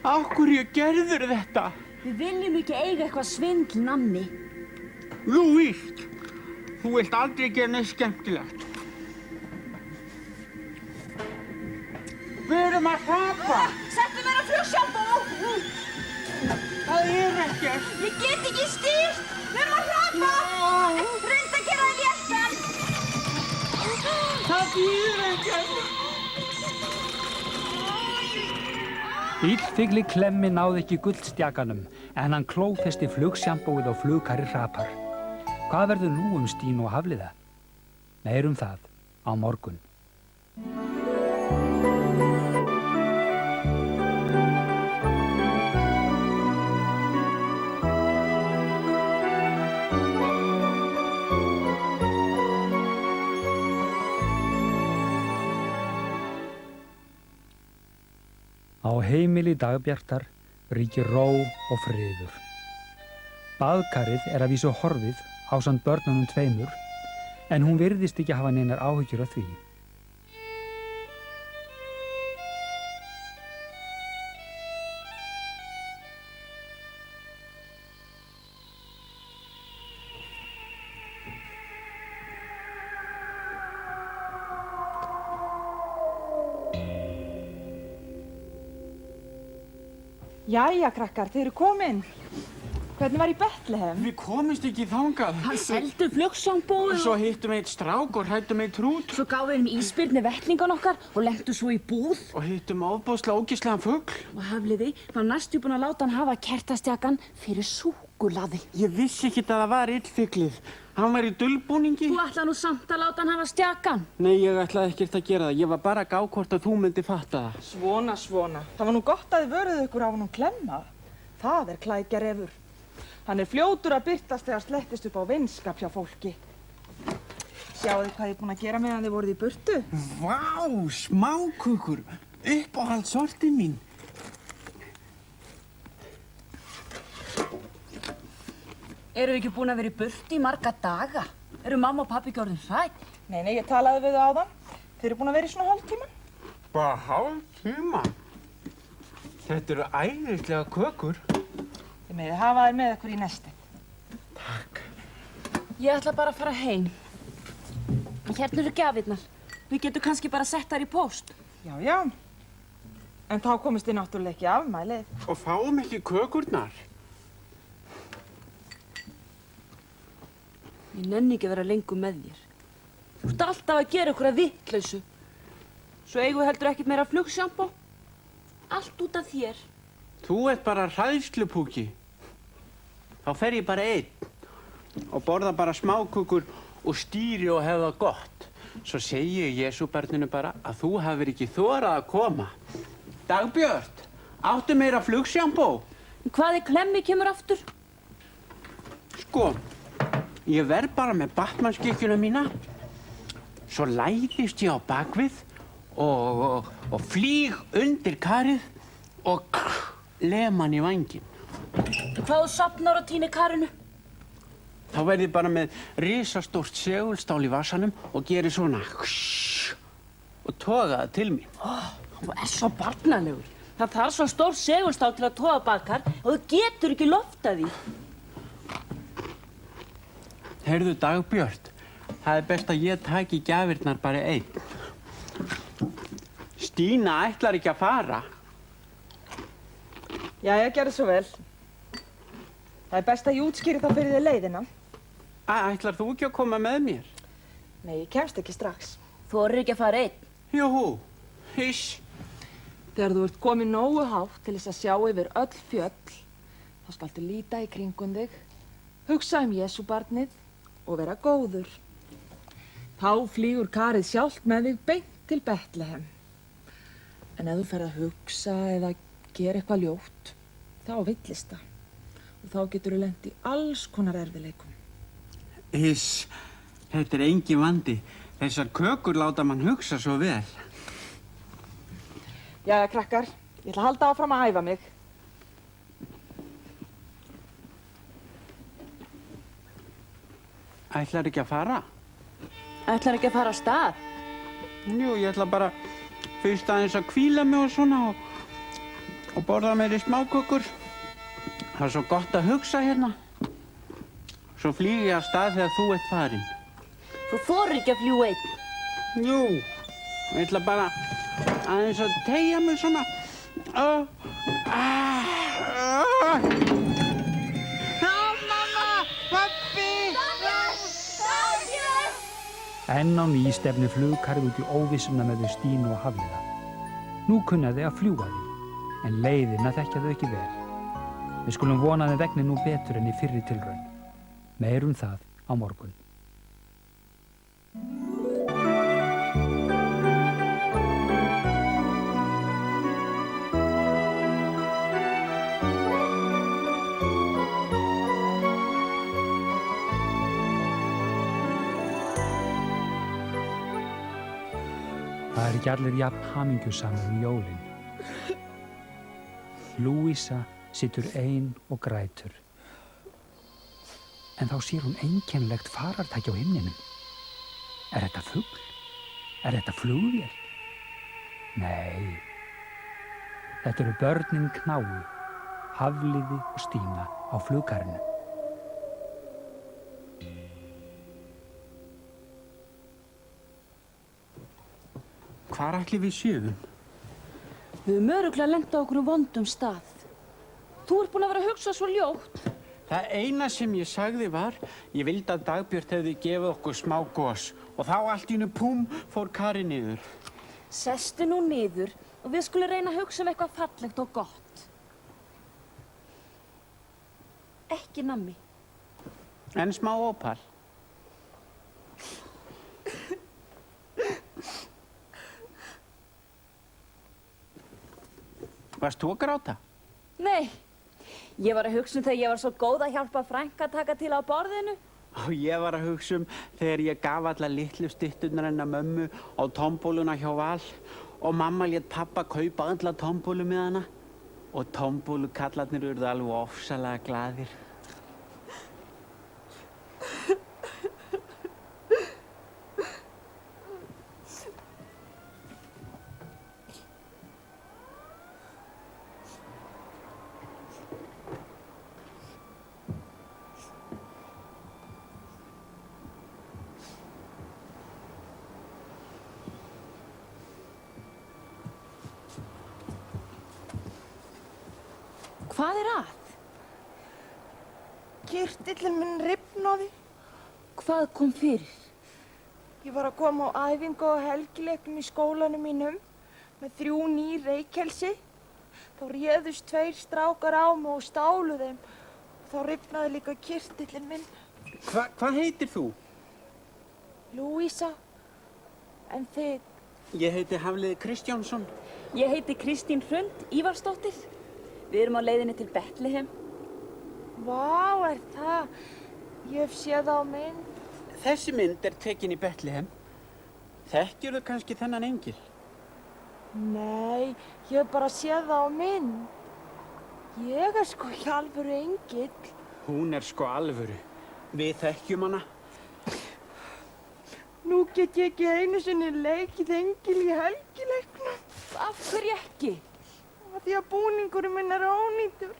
Af hverju gerðir þetta?
Við viljum ekki eiga eitthvað svindl, nammi.
Jú, víst. Þú vilt aldrei gera neitt skemmtilegt. Við erum að hrapa.
Settu mér að flugsjampó!
Það er ekkert.
Ég get ekki stýrt! Við erum að hrapa! Reyndu að gera það léttan!
Það er ekkert.
Illfugli Klemmi náði ekki gullstjakanum en hann klófesti flugsjampóið á flugkari Hrapar. Hvað verður nú um Stínu og Hafliða? Meir um það á morgun. Á heimili Dagbjartar ríkir ró og friður. Baðkarið er að vísu horfið ásamt börnunum 2, en hún virðist ekki hafa neinar áhyggjur af því.
Jæja, krakkar, þið eru komin. Hvernig var í Betlehem?
Við komumst ekki þangað.
Hann seldu flugsjampóið
Svo hittum við eitt strák og hrættum eitt hrút.
Svo gáðum við um ísbirni vettlingan okkar og lentum svo í búð.
Og hittum ofboðslega ógeðslegan fugl.
Og Hafliði var næstu búinn að láta hann hafa kertastjakan fyrir súkkulaði.
Ég vissi ekki að það var illfuglið. Hann var í dulbúningi.
Þú ætlaði nú samt að láta hann hafa stjakan.
Nei, ég ætlaði ekkert að gera það. Ég var bara að gá hvort að þú myndi fatta það.
Svona. Það var nú gott að þið vöruðu ykkur á honum Klemma. Það er klækjarefur. Hann er fljótur að birtast þegar slettist upp á vinskap hjá fólki. Sjáu þið hvað ég er búin að gera meðan þið voruð í burtu?
Vá, smákukur. Uppáhaldsortin mín.
Eru við ekki búin að vera í burtu í marga daga? Eru mamma og pabbi ekki orðin hrædd?
Nei, ég talaði við þau áðan. Þið eru búin að vera í svona hálftíma.
Bara hálftíma? Þetta eru æðislega kökur.
Þið megið hafa þær með ykkur í nesti.
Takk.
Ég ætla bara að fara heim. Hérna eru gjafirnar. Við getum kannski bara sett þær í póst.
Já. En þá komist þið náttúrulega ekki afmælið.
Og fáum ekki kökurnar.
Ég nenni ekki að vera lengur með þér. Þú ert alltaf að gera ykkur að vitlausu. Svo eigum við heldur ekkert meira flugsjampó. Allt út af þér.
Þú ert bara hræðslupúki. Þá fer ég bara einn og borða bara smákukur og stýri og hef það gott. Svo segi ég Jesúbarninu bara að þú hafir ekki þorað að koma. Dagbjört, áttu meira flugsjampó?
Hvað Klemmi kemur aftur?
Sko, ég verð bara með Batman-skikkjuna mína. Svo læðist ég á bakvið og flýg undir karið og lem hann í vænginn.
Hvað þú safnar á tíni karinu?
Þá verð ég bara með risastórt segulstál í vasanum og gerir svona og toga það til mín.
Þú er svo barnalegur. Það þarf svo stór segulstál til að toga bakar og þú getur ekki loftað því.
Heyrðu Dagbjört, það er best að ég taki gjafirnar bara einn. Stína ætlar ekki að fara.
Jæja, gerðu svo vel. Það er best að ég útskýri það fyrir þig leiðina.
Ætlar þú ekki að koma með mér?
Nei, ég kemst ekki strax.
Þorir ekki að fara einn.
Jú, hiss.
Þegar þú ert komið nógu hátt til þess að sjá yfir öll fjöll, þá skaltu líta í kringum þig, hugsa Jesúbarnið og vera góður. Þá flýgur karið sjálft með þig beint til Betlehem. En ef þú ferð að hugsa eða gera eitthvað ljótt, þá villist það. Og þá getur þú lent í alls konar erfiðleikum.
Hiss, þetta engin vandi. Þessar kökur láta mann hugsa svo vel.
Jæja, krakkar, ég ætla að halda áfram að æfa mig.
Ætlar ekki að fara?
Ætlar ekki að fara á stað?
Jú, ég ætla bara fyrst aðeins að hvíla mig og svona og borða meiri smákökur. Það svo gott að hugsa hérna. Svo flýg ég af stað þegar þú ert farin.
Þú þorir ekki að fljúga einn.
Jú, ég ætla bara aðeins að teygja mig svona. Mamma, pappi!
Enn á ný stefnir flugkarið út í óvissuna með þau Stínu og Hafliða. Nú kunna þau að fljúga því, en leiðina þekkja þau ekki vel. Við skulum vona að þau vegni nú betur enn í fyrri tilraun. Meir það á morgun. Það ekki allir jafn hamingjusamir jólin. Lúísa situr ein og grætur. En þá sér hún einkennilegt farartæki á himninum. Þetta fugl? Þetta flugvél? Nei. Þetta eru börnin Knái, Hafliði og Stína á flugkarinu.
Hvar ætli við séum?
Við höfum örugglega lent á okkur vondum stað. Þú ert búin að vera að hugsa svo ljótt.
Það eina sem ég sagði var, ég vildi að Dagbjört hefði gefið okkur smá gos og þá allt í einu púm fór karið niður.
Sestu nú niður og við skulum reyna að hugsa eitthvað fallegt og gott. Ekki nammi.
En smá ópal. Varst þú að gráta?
Nei. Ég var að hugsa þegar ég var svo góð að hjálpa frænka að taka til á borðinu.
Og ég var að hugsa þegar ég gaf alla litlu stytturnar hennar mömmu á tombóluna hjá Val og mamma lét pappa kaupa alla tombólu með hana og tombólukallarnir urðu alveg ofsalega glaðir.
Hvað er að?
Kirtillinn minn rifnaði.
Hvað kom fyrir?
Ég var að koma á æfingu og helgileikum í skólanum mínum með 3 ný reykjelsi. Þá réðust 2 strákar á mig og stálu þeim. Þá rifnaði líka kirtillinn minn.
Hvað heitir þú?
Lúísa. En þið?
Ég heiti Hafliði Kristjánsson.
Ég heiti Kristín Hrund Ívarsdóttir. Við erum á leiðinni til Betlehem.
Vá, er það? Ég hef séð það á mynd.
Þessi mynd er tekin í Betlehem. Þekkirðu kannski þennan engil?
Nei, ég hef bara séð það á mynd. Ég er sko ekki alvöru engill.
Hún er sko alvöru. Við þekkjum hana.
Nú get ég ekki einu sinni leikið engil í helgileiknum.
Af hverju ekki?
Því að búningurinn minn er ónýtur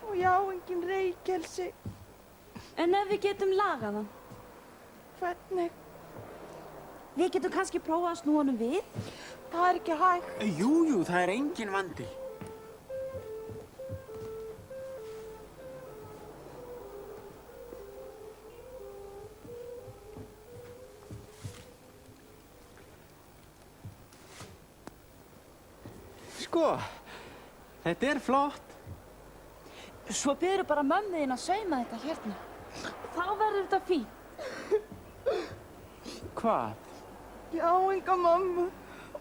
og ég á engin reykjelsi.
En ef við getum lagað hann?
Hvernig?
Við getum kannski prófað að snúa honum við?
Það er ekki hægt.
Jú, það er engin vandi. sko, þetta flott.
Svo byrðu bara mömmu þín að sauma þetta hérna. Þá verður þetta fínt.
Hvað?
Ég á enga mömmu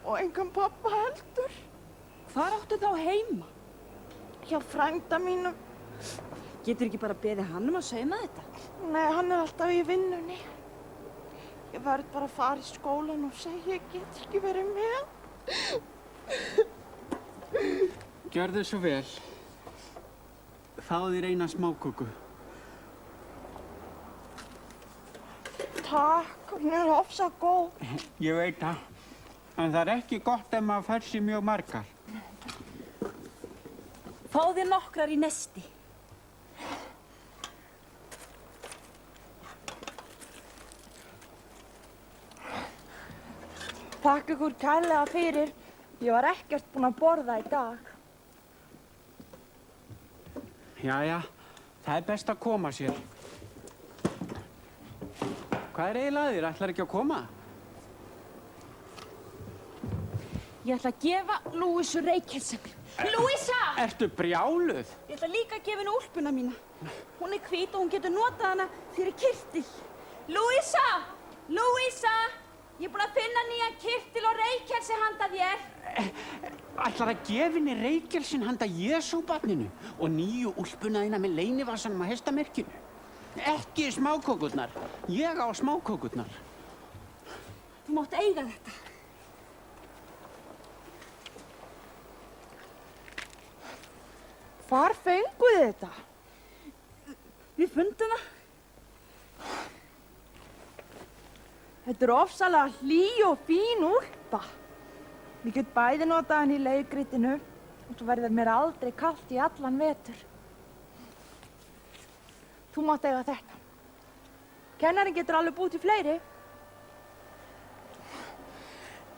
og engan pappa heldur.
Hvar áttu þá heima?
Hjá frænda mínum.
Getur ekki bara beðið hann að sauma þetta?
Nei, hann alltaf í vinnunni. Ég verð bara að fara í skólan og segja ég get ekki verið með.
Gjörðu svo vel. Fáðu þér eina smáköku.
Takk, hún ofsa góð.
Ég veit það. En það ekki gott ef maður fær sér mjög margar.
Fá þér nokkrar í nesti.
Takk ykkur kærlega fyrir. Ég var ekkert búin að borða í dag.
Jæja, það best að koma sér. Hvað eiginlega að þér? Ætlar ekki að koma?
Ég ætla að gefa Lúísu Reykjelsen. Lúísa!
Ertu brjáluð?
Ég ætla líka að gefa henni úlpuna mína. Hún hvít og hún getur notað hana fyrir kyrtil. Lúísa! Lúísa! Ég búin að finna nýjan kyrtil og Reykjelsen handa þér.
Ætlar að gefa henni Reykjelsen handa Jesúbarninu og nýju úlpuna þína með leynivasanum á hestamerkinu. Ekki smákökurnar. Ég á smákökurnar.
Þú mátt eiga þetta.
Hvar fenguð þið þetta?
Við fundum það.
Þetta ofsalega hlý og fín úlpa. Ég get bæði notað hann í leikritinu og svo verður mér aldrei kalt í allan vetur. Þú mátt eiga þetta. Kennarinn getur alveg búið til fleiri.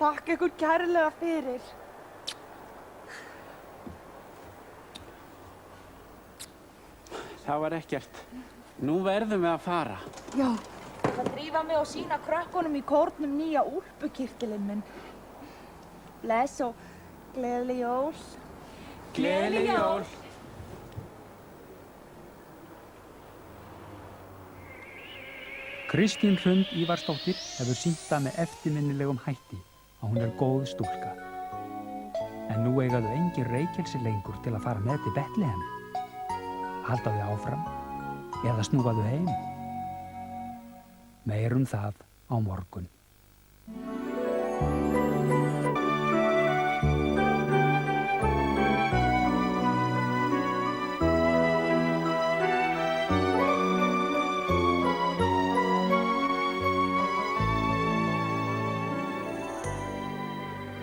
Takk ykkur kærlega fyrir.
Það var ekkert. Nú verðum við að fara.
Já. Ég ætla að drífa mig og sýna krökkunum í kórnum nýja úlpukyrtilinn minn. Bless og gleðileg jól.
Gleðileg jól.
Kristín Hrund Ívarsdóttir hefur sýnt það með eftirminnilegum hætti að hún góð stúlka. En nú eiga þau engin Reykjelsi lengur til að fara með til Betlehem. Halda þau áfram eða snúa þau heim. Meir það á morgun.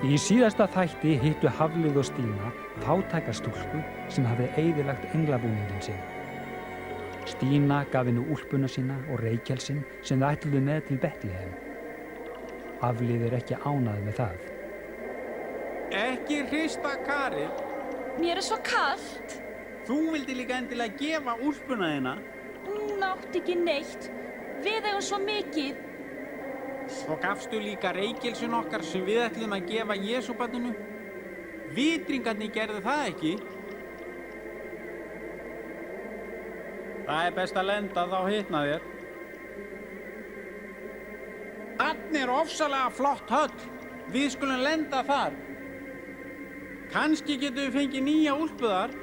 Í síðasta þætti hittu Hafliði og Stína fátæka stúlku sem hafði eyðilagt englabúninginn sinn. Stína gaf henni úlpuna sína og Reykjelsin sem þau ætluðu með til Betlehem. Hafliði ekki ánægður með það.
Ekki hrista Kari.
Mér svo kalt.
Þú vildi líka endilega gefa úlpuna þína.
Hún átti ekki neitt. Við eigum svo mikið.
Svo gafstu líka Reykjelsin okkar sem við ætlum að gefa Jesúbarninu. Vitringarnir gerðu það ekki. Það best að lenda, þá hitna þér. Þarna ofsalega flott höll. Við skulum lenda þar. Kannski getum við fengið nýja úlpu þar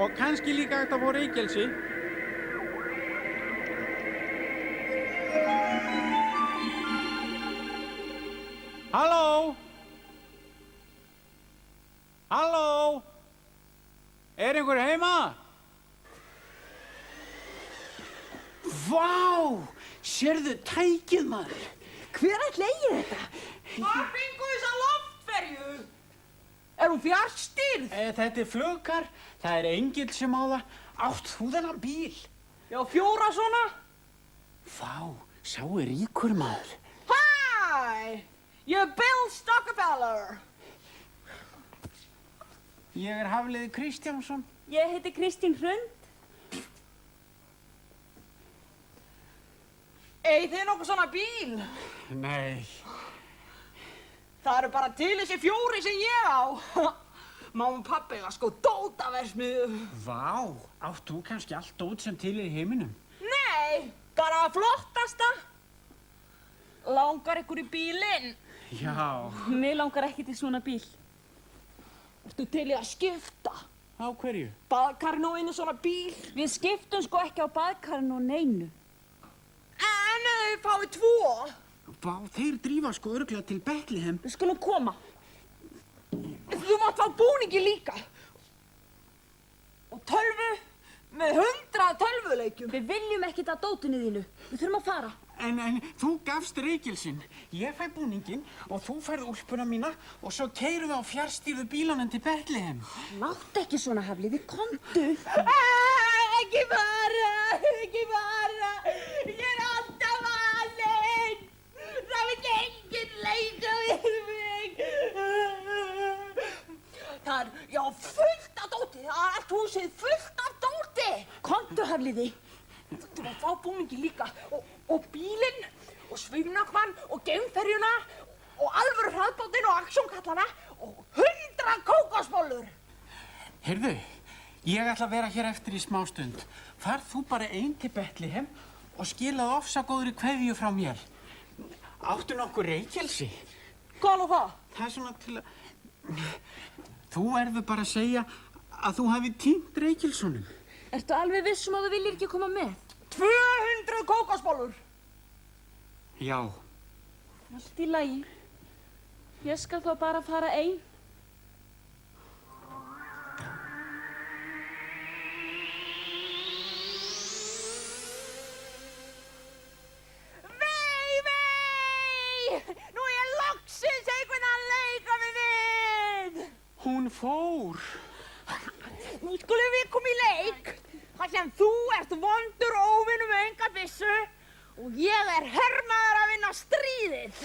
og kannski líka hægt að fá Reykjelsi. Halló? Halló? Einhver heima? Vá! Sérðu tækið, maður?
Hver ætli eigi þetta?
Hvað fengu þessa loftferju? Hún fjarstýrð?
Þetta flugkar. Það engill sem á það. Átt þú þennan bíl?
Já, 4 svona.
Vá, sá ríkur maður.
Hæ! Ég Bill Stockefeller.
Ég Hafliði Kristjánsson.
Ég heiti Kristín Hrund.
Eigið þið nokkuð svona bíl?
Nei.
Það eru bara til þessi 4 sem ég á. Mamma og pappi eiga sko dótaverksmiðju.
Vá, átt þú kannski allt dót sem til í heiminum?
Nei, bara flottasta. Langar ykkur í bílinn?
Já.
Mig langar ekki til svona bíl.
Ertu til í að skipta?
Á hverju?
Baðkarinn og einu svona bíl.
Við skiptum sko ekki á baðkarinu og neinu.
En þau fáið 2.
Vá, þeir drífa sko örugglega til Bethlehem.
Við skulum koma.
Þú mátt fá búningi líka. Og tölvu með 100 tölvuleikjum.
Við viljum ekkert að dótinu þínu. Við þurfum að fara.
En þú gafst reykilsinn. Ég fæ búninginn og þú færð úlpuna mína og svo keyrum við á fjarstýrðu bílunum til Bethlehem.
Láttu ekki svona, Hafliði, komdu.
Ekki fara, ekki fara. Ég er alltaf alein. Það vil enginn leika við mig. Það er, já, fullt af dóti. Það er allt húsið fullt af dóti.
Komdu, Hafliði.
Þú mátt fá búningi líka og bílinn og svifnakmann og geimferjuna og alvöru hraðbátinn og aksjónkallana og 100 kókosbollur.
Heyrðu, ég ætla að vera hér eftir í smástund. Farð þú bara ein til Bethlehem og skilaðu ofsagóðri kveðju frá mér. Áttu nokkur reykelsi?
Hvað er það?
Það er svona til að... Þú verður bara að segja að þú hafi týnt reykelsunum.
Ertu alveg vissum að þú viljir ekki koma með?
200 kókosbollur.
Já.
Allt í lagi. Ég skal þá bara fara ein.
Vei, vei! Nú er loksins einhvern að leika við mig.
Hún fór.
Nú skulum við koma í leik. Þar sem þú ert vondur óvinur með enga byssu og ég er hermaður að vinna stríðið.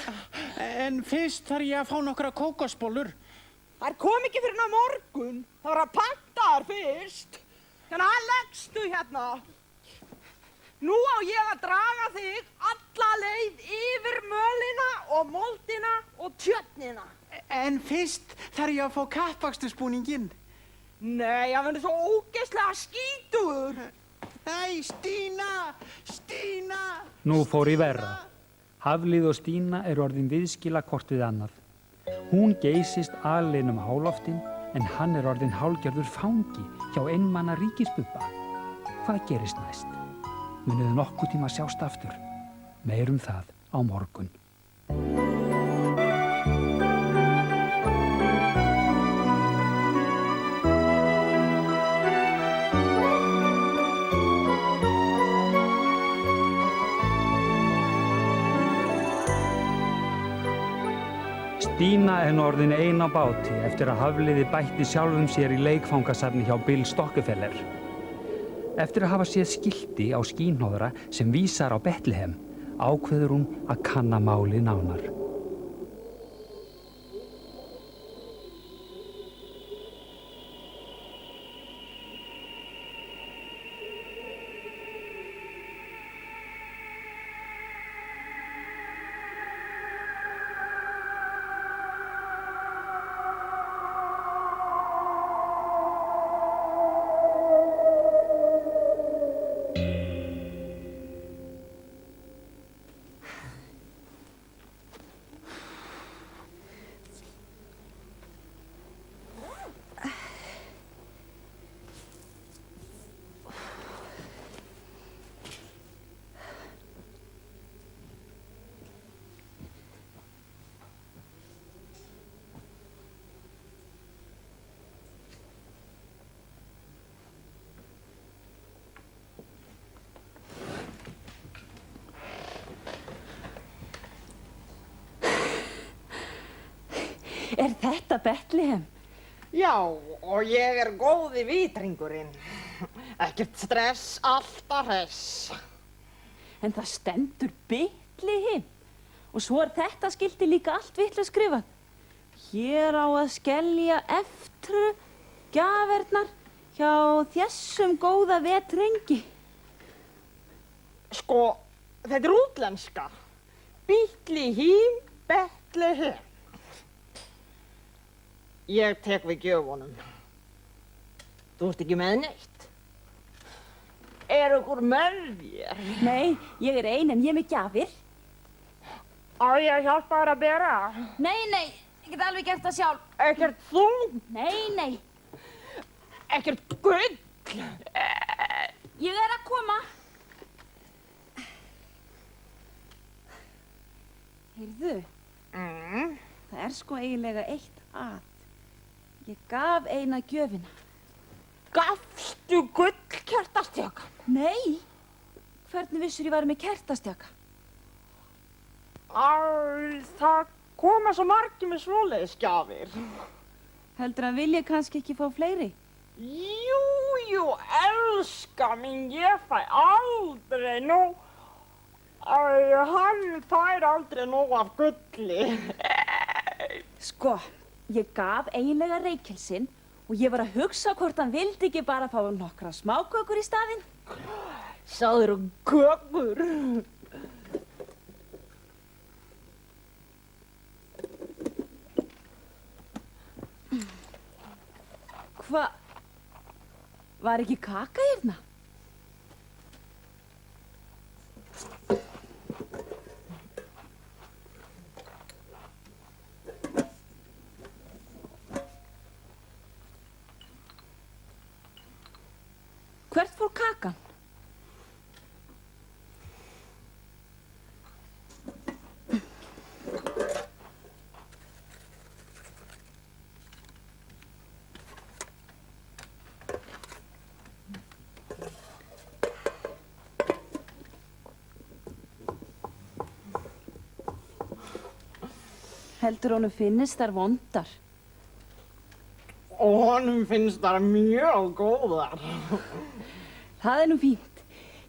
En fyrst þarf ég að fá nokkra kókosbollur.
Það kom ekki fyrir á morgun. Það var að panta þar fyrst. Þannig að leggstu hérna. Nú á ég að draga þig alla leið yfir mölina og moldina og tjörnina.
En fyrst þarf ég að fá kappakstursbúninginn.
Nei, það verður svo ógeðslega skítugur.
Nei, Stína! Stína!
Nú fór í verra. Hafliði og Stína eru orðin viðskila hvort við annað. Hún geysist alein háloftin en hann er orðin hálfgerður fangi hjá einmanna ríkisbubba. Hvað gerist næst? Muniði nokkuð tíma sjást aftur. Meirum það á morgun. Stína er nú orðin ein á báti eftir að Hafliði bætti sjálfum sér í leikfangasafni hjá Bill Stockefeller. Eftir að hafa séð skilti á skínhóðra sem vísar á Bethlehem, ákveður hún að kanna málið nánar.
Er þetta Bethlehem?
Já, og ég er góði vitringurinn. Ekkert stress, alltaf hress.
En það stendur Bethlehem. Og svo er þetta skilti líka allt vitlaust skrifað. Hér á að skelja eftir gjafirnar hjá þessum góða vetrengi.
Sko, þetta er útlenska. Bethlehem, Bethlehem.
Ég tek við gjöfunum. Þú ert ekki með neitt. Ykkur með þér?
Nei, ég er ein en ég er með gjafir.
Á ég að hjálpa þér að bera?
Nei, ég get alveg gert það sjálf.
Ekkert þú?
Nei.
Ekkert gull?
Ég er að koma. Heyrðu, það er sko eiginlega eitt að. Ég gaf eina gjöfina.
Gafstu gullkertastjakann?
Nei, hvernig vissur ég væri með kertastjaka?
Það koma svo margir með svoleiðis gjafir.
Heldur hann vilja kannski ekki fá fleiri?
Jú, elska mín, ég fæ aldrei nóg. Hann fær aldrei nóg af gulli.
Sko, ég gaf eiginlega reykelsinn og ég var að hugsa hvort hann vildi ekki bara fá nokkra smákökur í staðinn.
Sagðirðu kökur?
Hva? Var ekki kaka hérna? Hvert fór kakan? Heldur honum finnist þær vondar?
Og honum finnst þær mjög góðar.
Það er nú fínt.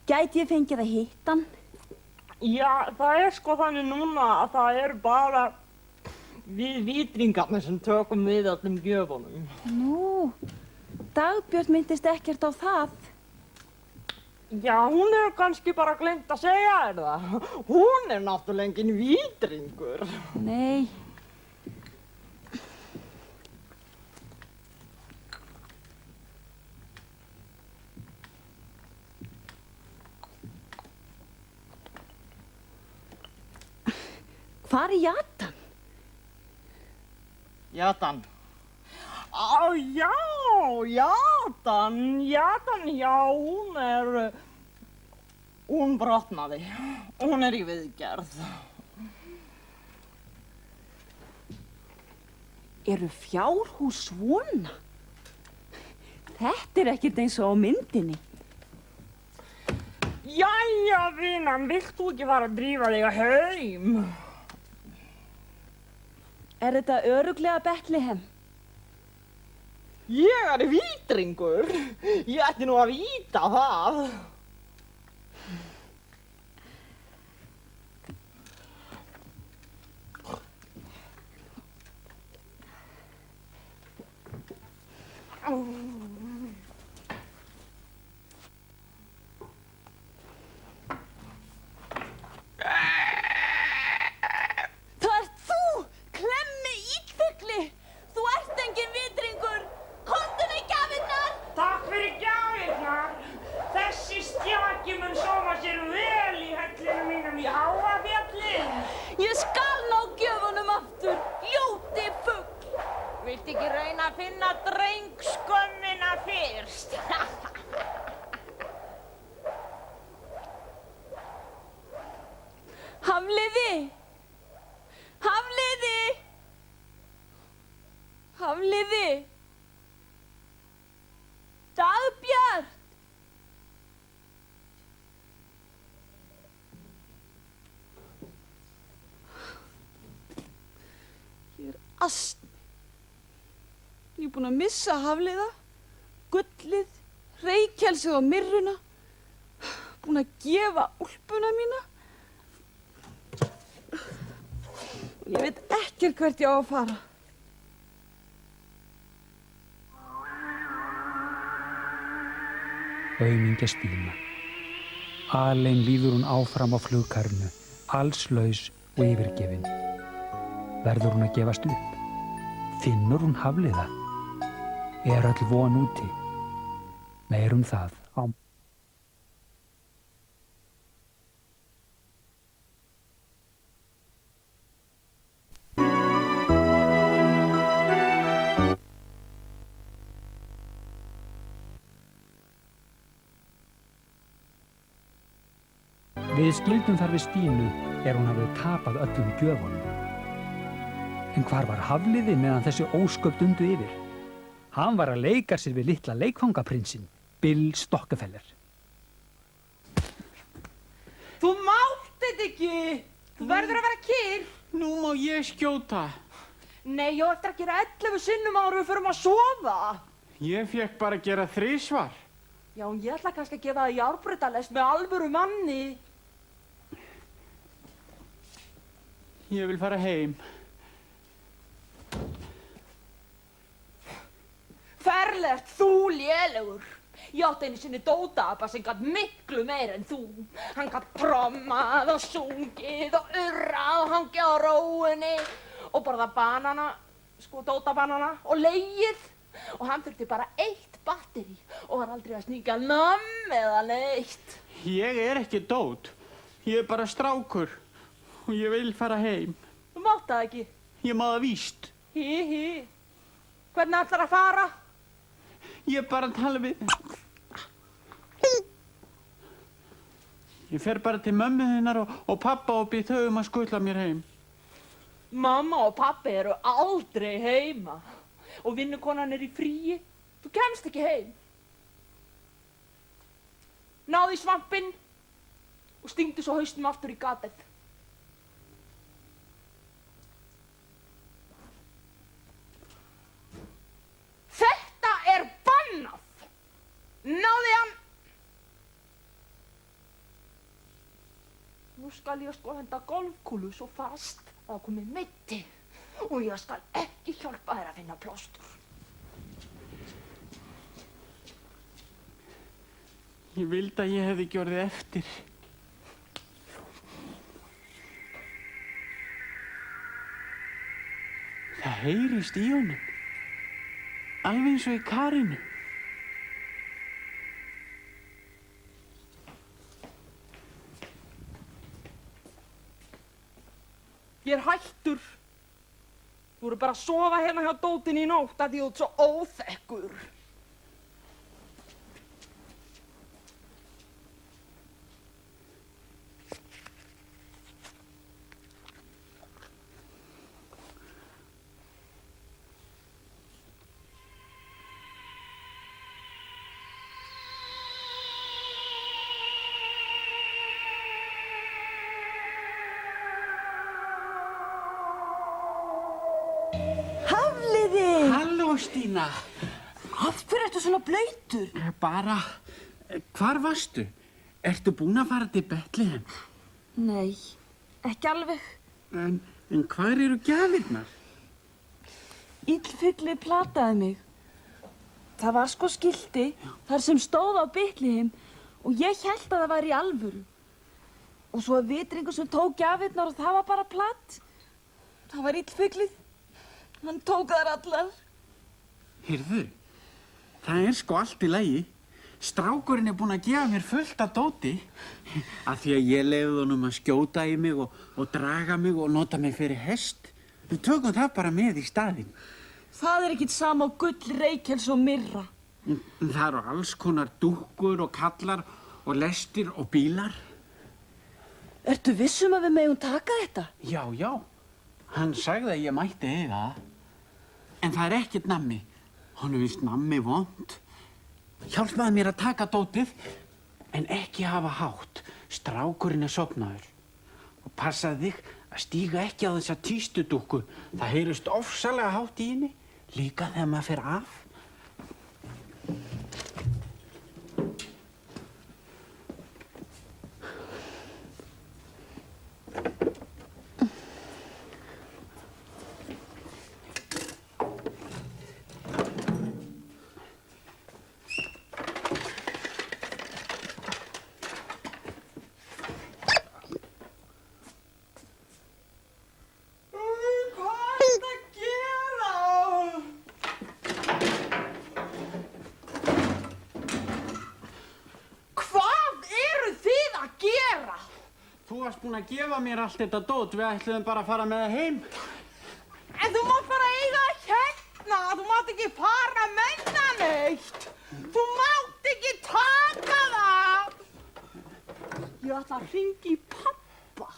Gæti ég fengið að hitta hann?
Já, það er sko þannig núna að það er bara við vitringarnir sem tökum við öllum gjöfunum.
Nú, Dagbjörn myndist ekkert á það.
Já, hún hefur kannski bara gleymt að segja þér það. Hún er náttúrulega engin vitringur.
Nei. Hvar er Jatan?
Jatan. Já, Jatan, já, hún brotnaði. Hún er í viðgerð.
Eru fjárhús svona? Þetta er ekkert eins og á myndinni.
Jæja, vinan, vilt þú ekki fara að drífa þig að heim?
Er þetta örugglega Betlehem?
Ég er vitringur. Ég ætti nú að vita það.
Það ert þú, Klemmi Íllfugli. Þú ert engin vitringur. Komdu með gjafirnar.
Takk fyrir gjafirnar. Þessi stjaki mun sóma sér vel í hellinu mínum í Háafjalli.
Ég skal ná gjöfunum aftur, ljóti fugl.
Viltu ekki reyna að finna drengskömmina fyrst?
Hafliði! Hafliði! Hafliði! Dagbjörn! Ég er asn. Ég er búin að missa Hafliða, gullið, reykjelsið og myrruna. Búin að gefa úlpuna mína. Ég veit ekkert hvert ég á að fara.
Aumingja Stína. Alein líður hún áfram á flugkarnu, allslaus og yfirgefin. Verður hún að gefast upp? Finnur hún Hafliða? Er öll von úti? Meir það á. Við skildum þar við Stínu hún hafði tapað öllum gjöfunum. En hvar var Hafliði meðan þessi ósköp dundu yfir? Hann var að leika sér við litla leikfangaprinsinn, Bill Stockefeller.
Þú mátt þetta ekki! Þú verður að vera kyrr!
Nú má ég skjóta.
Nei, ég á eftir að gera 11 sinnum áður við förum að sofa.
Ég fékk bara að gera 3 svar.
Já, en ég ætla kannski að gefa það járnbrautarlest með alvöru manni.
Ég vil fara heim.
Ferlegt, þú lélegur. Ég átti einu sinni dótaapa sem gat miklu meir en þú. Hann gat prommað og sungið og urrað og hangið á róunni og borðað banana, sko dótabanana og legið. Og hann þurfti bara 1 batteri og var aldrei að sníkja namm eða neitt.
Ég er ekki dót. Ég er bara strákur og ég vil fara heim.
Þú mátt það ekki.
Ég má það víst.
Hi. Hvernig ætlar að fara?
Ég er bara að tala við... Ég fer bara til mömmu þinnar og pappa og býð þau að skutla mér heim.
Mamma og pappi eru aldrei heima og vinnukonan er í fríi. Þú kemst ekki heim. Náðu í svampinn og stingdu svo hausnum aftur í gatið. Þetta er bannað! Náðu í hann! Nú skal ég sko henda golfkúlu svo fast að það komi meiddi og ég skal ekki hjálpa þér að finna plástur.
Ég vildi að ég hefði ekki orðið eftir. Það heyrist í honum. Alveg eins og í Karínu.
Ég er hættur. Þú voru bara að sofa hérna hjá dótinni í nótt að því þú ert svo óþekkur.
Halló, Stína.
Af hverju ertu svona blautur?
Bara, hvar varstu? Ertu búin að fara til Betlehem?
Nei, ekki alveg.
En hvar eru gjafirnar?
Illfyglið plataði mig. Það var sko skilti þar sem stóð á Betlehem og ég hélt að það væri í alvöru. Og svo var vitringur sem tók gjafirnar og það var bara platt. Það var illfyglið. Hann tók þær allar.
Heyrðu, það er sko allt í lagi. Strákurinn er búinn að gefa mér fullt af dóti af því að ég leyfði honum að skjóta í mig og draga mig og nota mig fyrir hest. Við tökum það bara með í staðinn.
Það er ekkit sama á gull, reykels og myrra.
Það eru alls konar dúkkur og kallar og lestir og bílar.
Ertu vissum að við megum taka þetta?
Já, já. Hann sagði að ég mætti eiga það. En það er ekkert nammi. Honum finnst nammi vont. Hjálpaði mér að taka dótið, en ekki hafa hátt. Strákurinn er sofnaður. Og passaði þig að stíga ekki á þessa tístudúkku. Það heyrist ofsalega hátt í henni, líka þegar maður fer af. að gefa mér allt þetta dót. Við ætluðum bara að fara með það heim.
En þú mátt bara eiga það hérna. Þú mátt ekki fara með það neitt. Þú mátt ekki taka það. Ég ætla að hringi í pabba.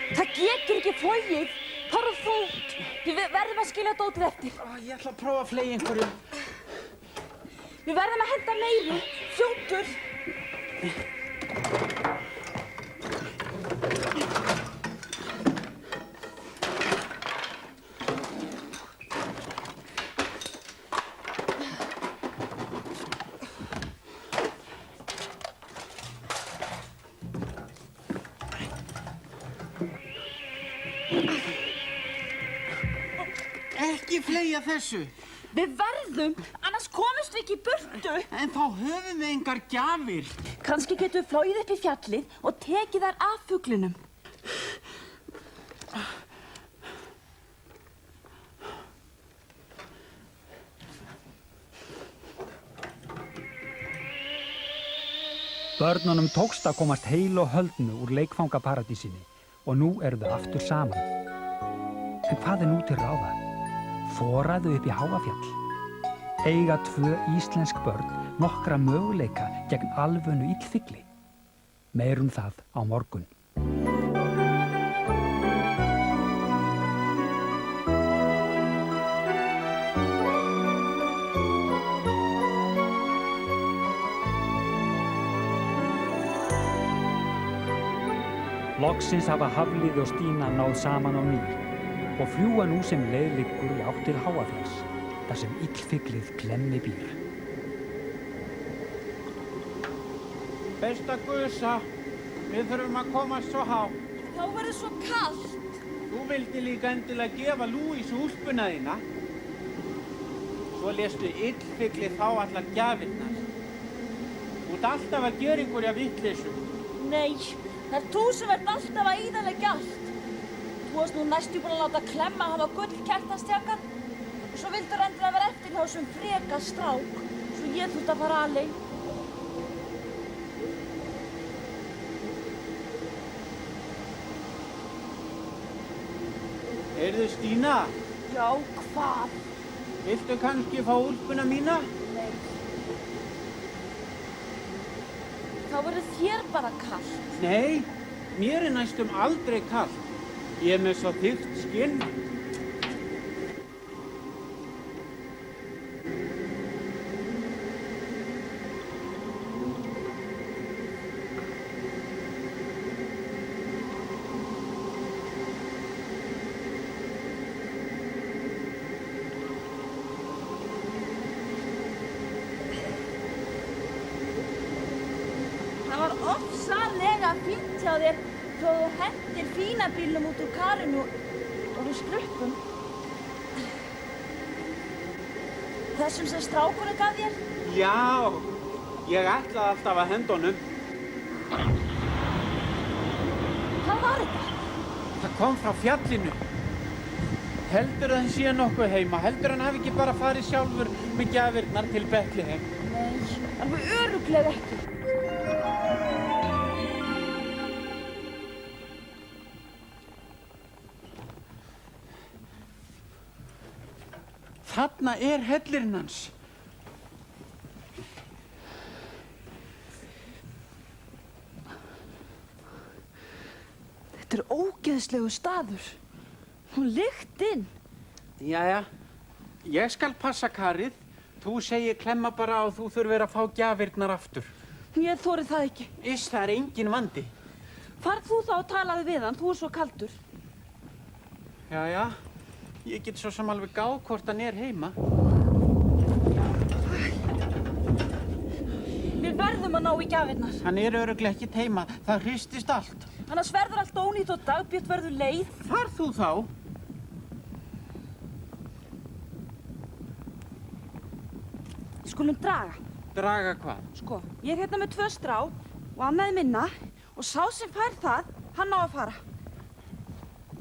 Það getur ekki flogið. Fara þungt. Við verðum að skilja dótið eftir.
Ég ætla að prófa að fleygja einhverju.
Við verðum að henda meiri. Fljótur.
Ekki fleygja þessu.
Við verðum, annars komumst við ekki í burtu.
En þá höfum við engar gjafir.
Kannski getum við flogið upp í fjallið og tekið þær af fuglinum.
Börnunum tókst að komast heil og höldnu úr leikfangaparadísinni og nú eru þau aftur saman. En hvað nú til ráða? Foraðu upp í Háafjall? Eiga 2 íslensk börn nokkra möguleika gegn alvönu illfygli? Meir það á morgun. Loksins hafa Hafliði og Stína náð saman á ný og fljúga nú sem leið liggur í átt til Háafjalls, þar sem illfyglið Klemmi býr.
Besta Gusa, við þurfum að komast svo hátt.
Þá verður svo kalt.
Þú vildi líka endilega gefa Lúísu úlpuna þína. Svo léstu illfyglið fá allar gjafirnar. Þú ert alltaf að gera einhverja vitleysu.
Nei, það er þú sem verður alltaf að eyðileggja allt. Þú varst nú næstu búin að láta Klemma hafa gullkertastjakann og svo vildur endilega vera eftir hjá þessum freka strák, svo ég þurfti að fara alein.
Heyrðu Stína,
Já, hvað?
viltu kannski fá úlpuna mína?
Nei. Þá verður þér bara kalt.
Nei, mér er næstum aldrei kalt. Ég er með svo þykkt skinn.
Það var ofsalega fínt hjá þér þó þú hendir fína bílnum út úr karinu og við skruppum. Þessum sem strákurinn gaf þér?
Já, ég ætlaði alltaf að henda honum.
Hvað var þetta?
Það kom frá fjallinu. Heldur hann sé nokkuð heima? Heldur hann hafi ekki bara farið sjálfur með gjafirnar til Betlehem?
Nei, alveg örugglega ekki.
Þarna er hellirinn hans.
Þetta er ógeðslegu staður. Hún lyktin.
Jæja, ég skal passa karið. Þú segir Klemma bara og þú þurfir að fá gjafirnar aftur.
Ég þori það ekki.
Það er engin vandi.
Farð þú þá og talaði við hann, þú er svo kaldur.
Jæja, ég get svo sem alveg gáð hvort hann er heima.
Við verðum að ná í gjafirnar.
Hann er örugglega ekkert heima. Það hristist allt.
Annars verður allt ónýtt og Dagbjört verður leið.
Far þú þá.
Skulum draga.
Draga hvað?
Sko, ég er hérna með 2 strá og annað er minna og sá sem fær það, hann á að fara.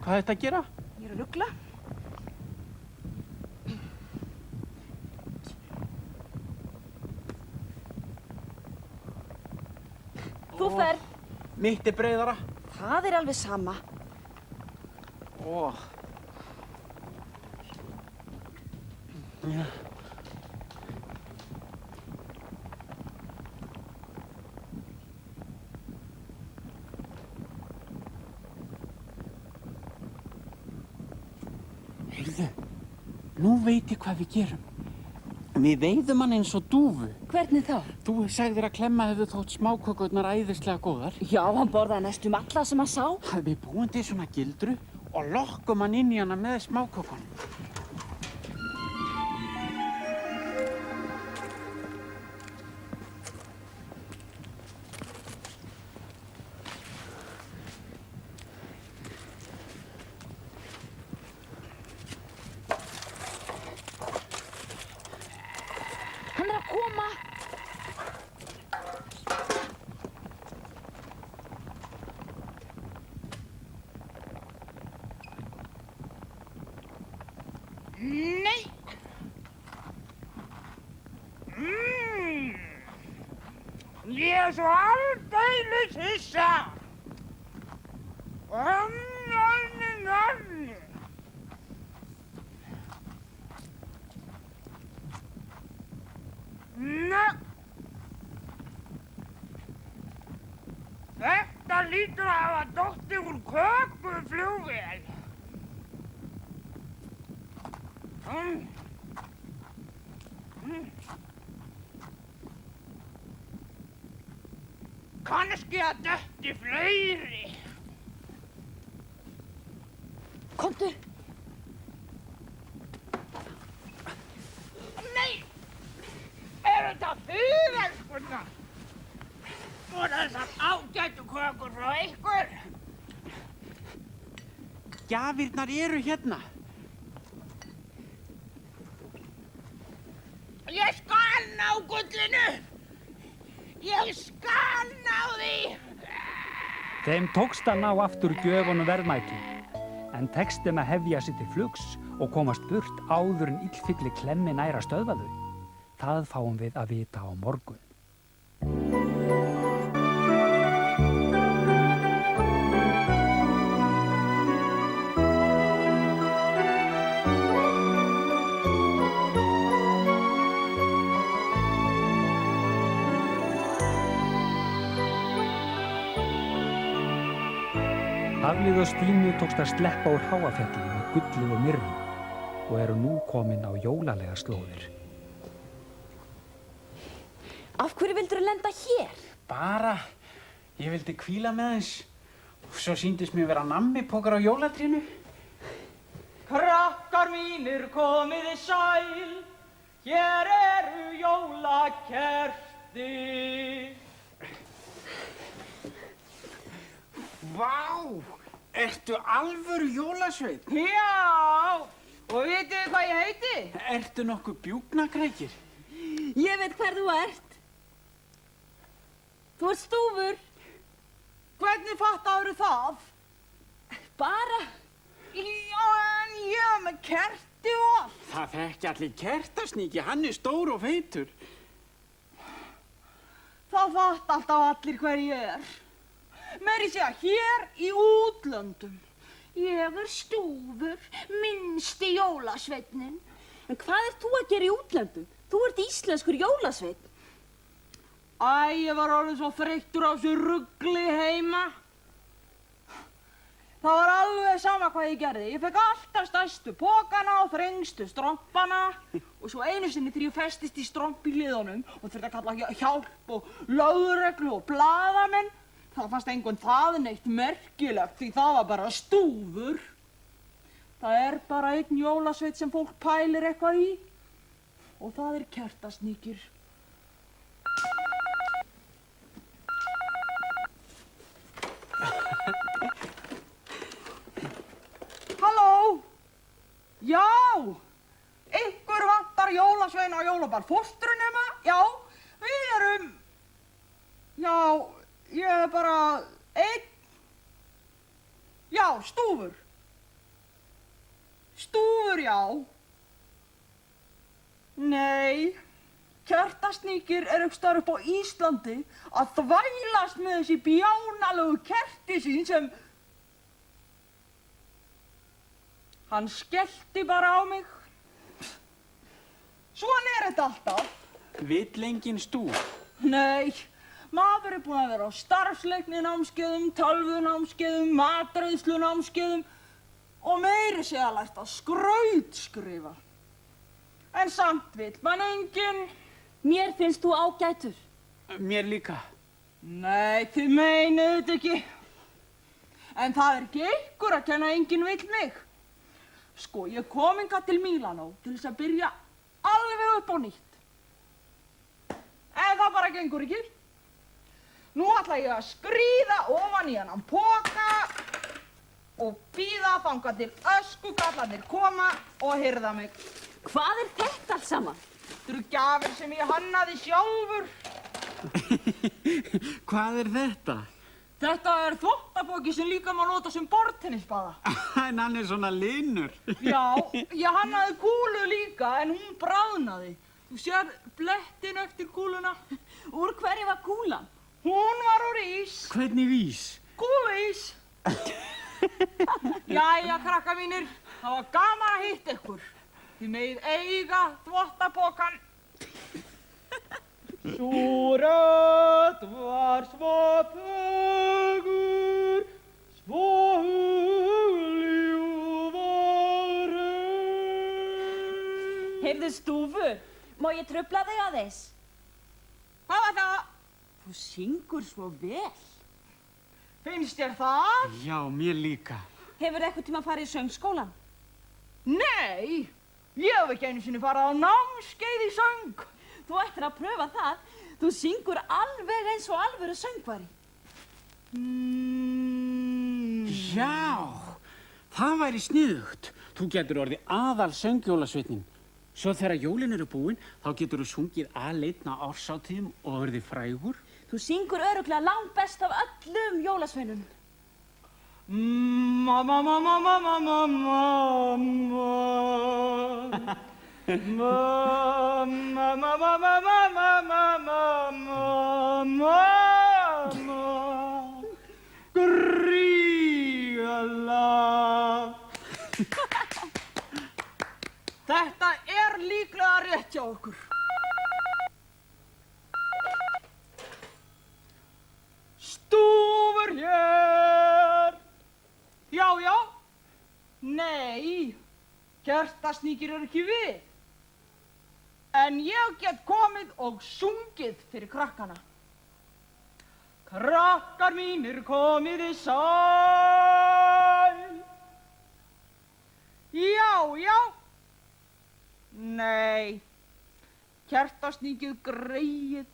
Hvað er þetta að gera?
Ég er að rugla. þú ferð.
Mitt er breiðara.
Það er alveg sama.
Ó. Já. Heyrðu, nú veit ég hvað við gerum. Við veiðum hann eins og dúfu.
Hvernig þá?
Þú sagðir að Klemma hefði þótt smákökurnar æðislega góðar.
Já, hann borðaði næstum alla sem hann sá.
Við búum til svona gildru og lokkum hann inn í hana með smákökunum.
Hann er að koma.
Nei. Ég er svo aldeilis hissa. Þetta lítur að hafa dottið úr kökuflugvél. Kannski að detti fleiri.
Komdu.
Nei, eru þetta fyrirverkskunnar? Og þessar ágætu kökur frá ykkur?
Gjafirnar eru hérna.
Ég skal ná gullinu! Ég skal ná því!
Þeim tókst að ná aftur gjöfunum verðmætum, en tekst þeim að hefja sig til flugs og komast burt áður en illfylli Klemmi nær að stöðva þau. Það fáum við að vita á morgun. Hafliði og Stínu tókst að sleppa úr Háafjalli með gulli og myrru og eru nú komin á jólalega slóðir.
Af hverju vildur þú lenda hér?
Bara, ég vildi hvíla með eins. Svo sýndist mér vera nammipokar á jólatrínu.
Krakkar mínir komiði sæl, hér eru jólakerti.
Vá, ertu alvöru jólasveinn?
Já, og vitið þið hvað ég heiti?
Ertu nokkuð bjúknakrækir?
Ég veit hver þú ert. Þú ert stúfur.
Hvernig fattaðu það?
Bara.
Já, en ég er með kerti og allt.
Það þekki allir Kertasníki, hann er stór og feitur.
Það fatta alltaf allir hver ég er. Meiri segja hér í útlöndum. Ég er stúfur, minnsti jólasveitnin.
En hvað ert þú að gera í útlöndum? Þú ert íslenskur jólasveinn.
Æ, ég var orðinn svo þreyttur á þessu rugli heima. Það var alveg sama hvað ég gerði. Ég fekk alltaf stærstu pokana og þrengstu strompana. Og svo einu sinni þegar ég festist í stromp í hliðunum og þurfti að kalla hjálp og lögreglu og blaðamenn, það fannst einhvern það neitt merkilegt því það var bara stúfur. Það er bara einn jólasveit sem fólk pælir eitthvað í og það er Kertasníkir. Halló? Já, ykkur vantar jólasvein á jólabar fóstrunema? Já, við erum... Já, ég er bara einn... Já, stúfur. Stúfur, já. Nei, Kertasníkir einhvers staðar upp á Íslandi að þvælast með þessi bjánalegu kerti sín sem... Hann skellti bara á mig. Svona þetta alltaf.
Vill enginn stúr?
Nei, maður búinn að vera á starfsleikninámskeiðum, tölvunámskeiðum, matreiðslunámskeiðum og meiri segja lært að skrautskrifa. En samt vill mann enginn.
Mér finnst þú ágætur.
Mér líka.
Nei, þið meinið þetta ekki. En það ekki ykkur að kenna enginn vill mig. Sko, ég kom hingað til Mílanó til þess að byrja alveg upp á nýtt. En það bara gengur ekki. Nú ætla ég að skríða ofan í hennan poka og bíða þangað til öskugallarnir koma og hirða mig.
Hvað er þetta alls saman?
Þetta eru gjafir sem ég hannaði sjálfur.
Hvað er þetta?
Þetta er þvottapoki sem líka má nota sem borðtennisbaða.
En hann er svona linur.
Já, ég hannaði kúlu líka en hún bráðnaði. Þú sér blettin eftir kúluna.
Úr hverju var kúlan?
Hún var úr ís.
Hvernig ís?
Kúluís. Jæja, krakka mínir, það var gaman að hitta ykkur. Þið megið eiga þvottapokan. Sú rödd var svo fögur, svo hugljúf og reyn.
Heyrðu Stúfur, má ég trufla þig aðeins?
Hvað var það?
Þú syngur svo vel.
Finnst þér það?
Já, mér líka.
Hefur eitthvað tíma farið í söngskólan?
Nei, ég hef ekki einu sinni farið á námskeið í söng.
Þú ættir að pröfa það. Þú syngur alveg eins og alvöru söngvari.
Já, það væri sniðugt. Þú getur orðið aðal söngjólasveitnin. Svo þegar jólin eru búin, þá getur þú sungið aleinn á árshátíðum og orðið frægur.
Þú syngur örugglega langt best af öllum jólasveinum.
Mamma, mamma, mamma, mamma, mamma. Mamma, mamma, mamma, mamma, mamma, mamma. Grígala. Þetta er líklega rétt hjá okkur. Stúfur hér. Já, já. Nei, kertasníkir eru ekki við. En ég get komið og sungið fyrir krakkana. Krakkar mínir komiði sæl. Já, já. Nei, kertasníkið greyið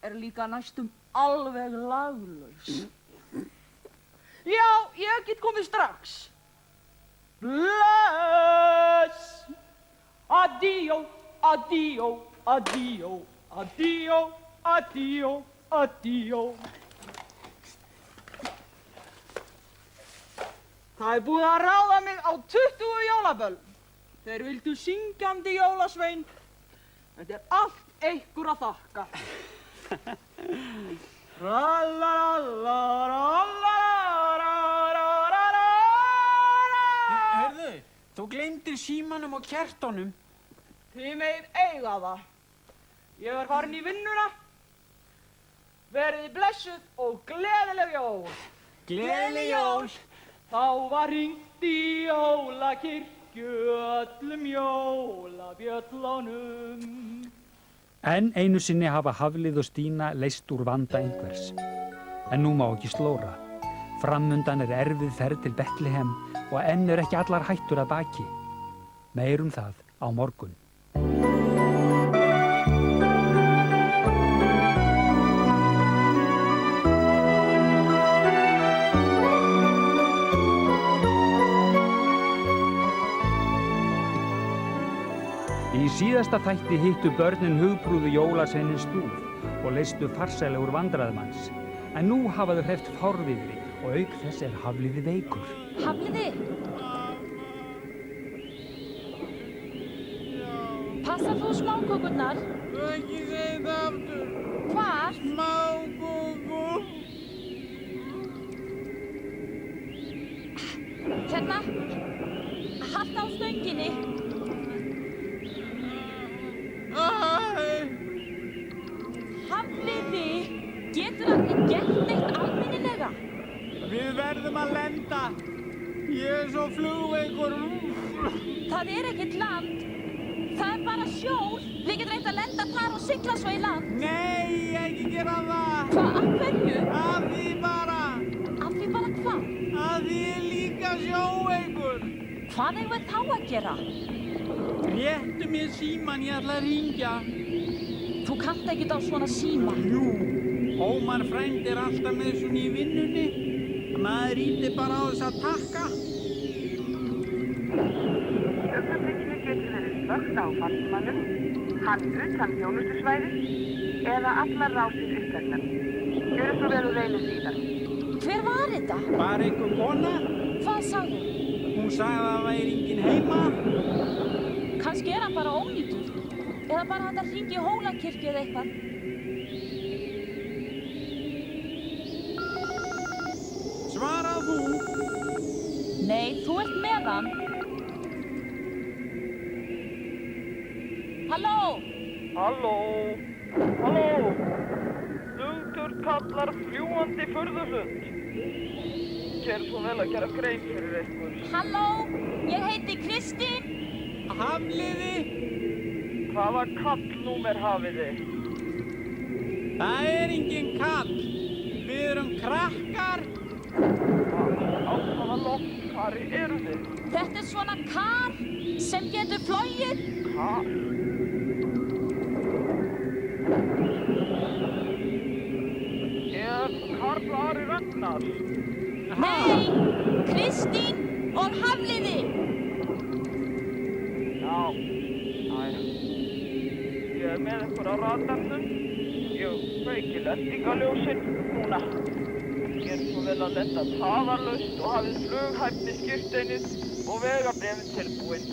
er líka næstum alveg laglaus. Já, ég get komið strax. Bless. Addio, addio, addio, addio, addio, addio. Það er búið að ráða mig á 20 jólaböll. Þeir vildu syngjandi jólasvein. Þetta er allt ykkur að þakka.
Hörðu, þú gleymdir símanum og kertunum.
Þið megið eiga það. Ég er farin í vinnuna. Verið blessuð og gleðileg jól.
Gleðileg jól.
Þá var hringt í jólakirkju öllum jólabjöllunum.
En einu sinni hafa Hafliði og Stína leyst úr vanda einhvers. En nú má ekki slóra. Framundan er erfið ferð til Betlehem og enn er ekki allar hættur að baki. Meirum það á morgun. Í síðasta þætti hittu börnin hugbrúðu jólasveinin Stúf og leystu farsælega úr vandræðum hans. En nú hafa þau hreyft fárviðri og auk þess er Hafliði veikur.
Hafliði! Passa Passar þú smákökurnar?
Ekki segja þetta aftur.
Hvar?
Smákökur.
Hérna. Haltu á stönginni. Hafliði, getur hann gert neitt almennilega?
Við verðum að lenda. Ég svo flugveikur.
Það ekkert land. Það bara sjór. Við getum reynt að lenda þar og sigla svo í land.
Nei, ekki gera það.
Hvað, af hverju?
Af því bara.
Af því bara hvað?
Af því ég líka sjóveikur.
Hvað eigum við þá að gera?
Réttu mér síman, ég ætla að hringja.
Þú kannt ekkert á svona síma.
Jú, Ómar frænd alltaf með svona í vinnunni. Maður íti bara á þess að takka.
Augnablikinu getur verið slökkt á farsímanum, hann utan þjónustusvæðis eða allar rásir uppteknar. Gjörðu svo vel og reynir síðan.
Hver var þetta?
Bara einhver kona.
Hvað sagði?
Hún sagði að það væri enginn heima.
Kannski hann bara ónýtur. Eða bara hægt að hringja í Hólakirkju eða eitthvað.
Svarað þú?
Nei, þú ert með hann. Halló?
Halló? Halló? Flugtur kallar fljúandi furðuhund. Gerðu svo vel að gera grein fyrir ykkur.
Halló? Ég heiti Kristín.
Hafliði?
Hvaða kallnúmer hafið þið?
Það enginn kall. Við erum krakkar.
Á hvaða loftfari eru þið?
Þetta svona kar sem getur flogið.
Kar? Karl Ari Ragnars?
Nei, Kristín og Hafliði.
Já, æja. Ég með ykkur á radarnum. Ég kveiki lendingaljósin núna. Gerðu svo vel að lenda tafarlaust og hafið flughæfni skírteinið og vegabréfið tilbúin.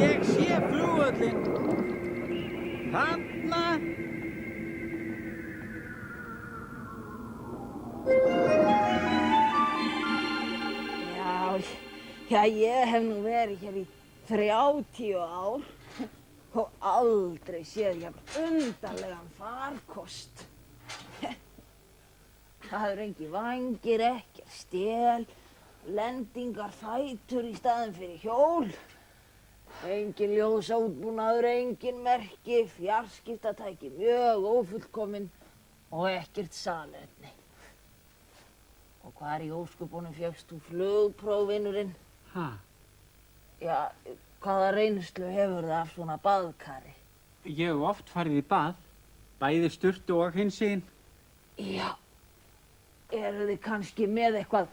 Ég sé flugvöllinn. Þarna.
Já, ég hef nú verið hér í 30 ár og aldrei séð jafn undarlegan farkost. Það eru engin vængir, ekkert stél, lendingar fætur í staðinn fyrir hjól. Engin ljósaútbúnaður, engin merki, fjarskiptatæki mjög ófullkomin og ekkert salerni. Og hvar í ósköpunum fékkst þú flugprófvinurinn?
Ha?
Já, hvaða reynslu hefur það af svona baðkari?
Ég hef oft farið í bað, bæði sturtu og hinsegin.
Já, eru þið kannski með eitthvað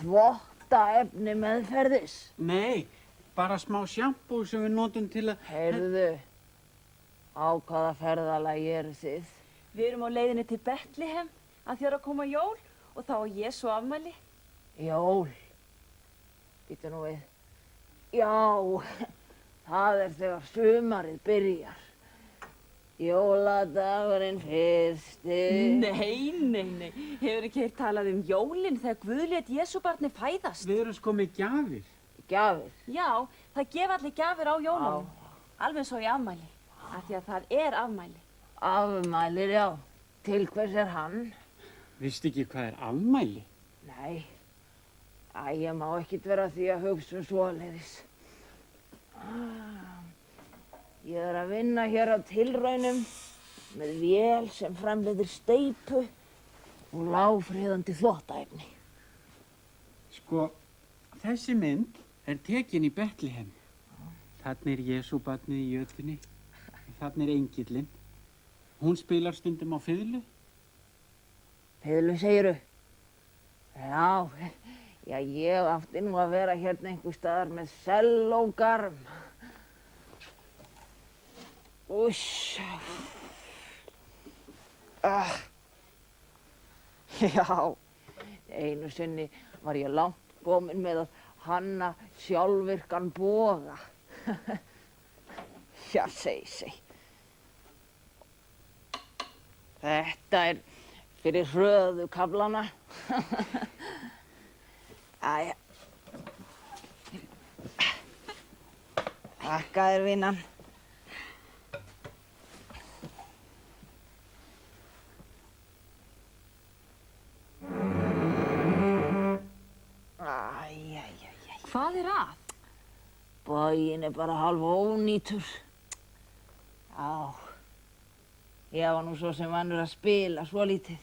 þvottaefni meðferðis?
Nei, bara smá sjampú sem við notum til að...
Heyrðu, á hvaða ferðalagi eru þið?
Við erum á leiðinni til Betlehem að því að koma jól og þá á Jesú afmæli.
Jól. Bíddu nú við. Já, það er þegar sumarið byrjar. Jóladagurinn fyrsti.
Nei. Hefur ekki heyrt talað um jólin þegar Guð lét Jesúbarni fæðast?
Við erum sko með gjafir.
Gjafir?
Já, það gefa allir gjafir á jólunum. Alveg svo í afmæli. Af því að það er afmæli.
Afmælir, já. Til hvers er hann?
Vistu ekki hvað er afmæli?
Nei. Ég má ekkert vera því að hugsa svoleiðis. Ég er að vinna hér á tilraunum með vél sem framleiðir steypu og lágfriðandi þvottaefni.
Sko, þessi mynd er tekin í Betlehem. Þarna er Jesúbarnið í jötunni. Þarna er engillinn. Hún spilar stundum á fiðlu.
Fiðlu, segiru? Já, ég átti nú að vera hérna einhver staðar með sellógarm. Úss. Já, einu sinni var ég langt komin með að hanna sjálfvirkan boga. Já, segi. Þetta er fyrir hröðu kaflana. Æja. Þakka þér, vinnan.
Hvað er að?
Boginn er bara hálf ónýtur. Já, ég var nú svo sem vanur að spila svolítið.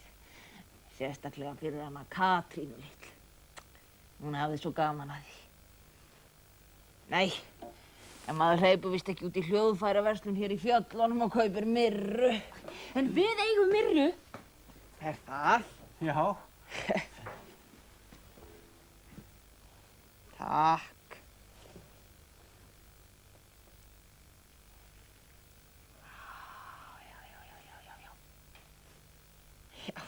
Sérstaklega fyrir hana Katrínu litlu. Hún hafði svo gaman að því. Nei, en maður hleypur víst ekki út í hljóðfæraverslun hér í fjöllunum og kaupir myrru.
En við eigum myrru.
Er það?
Já.
Takk. Já.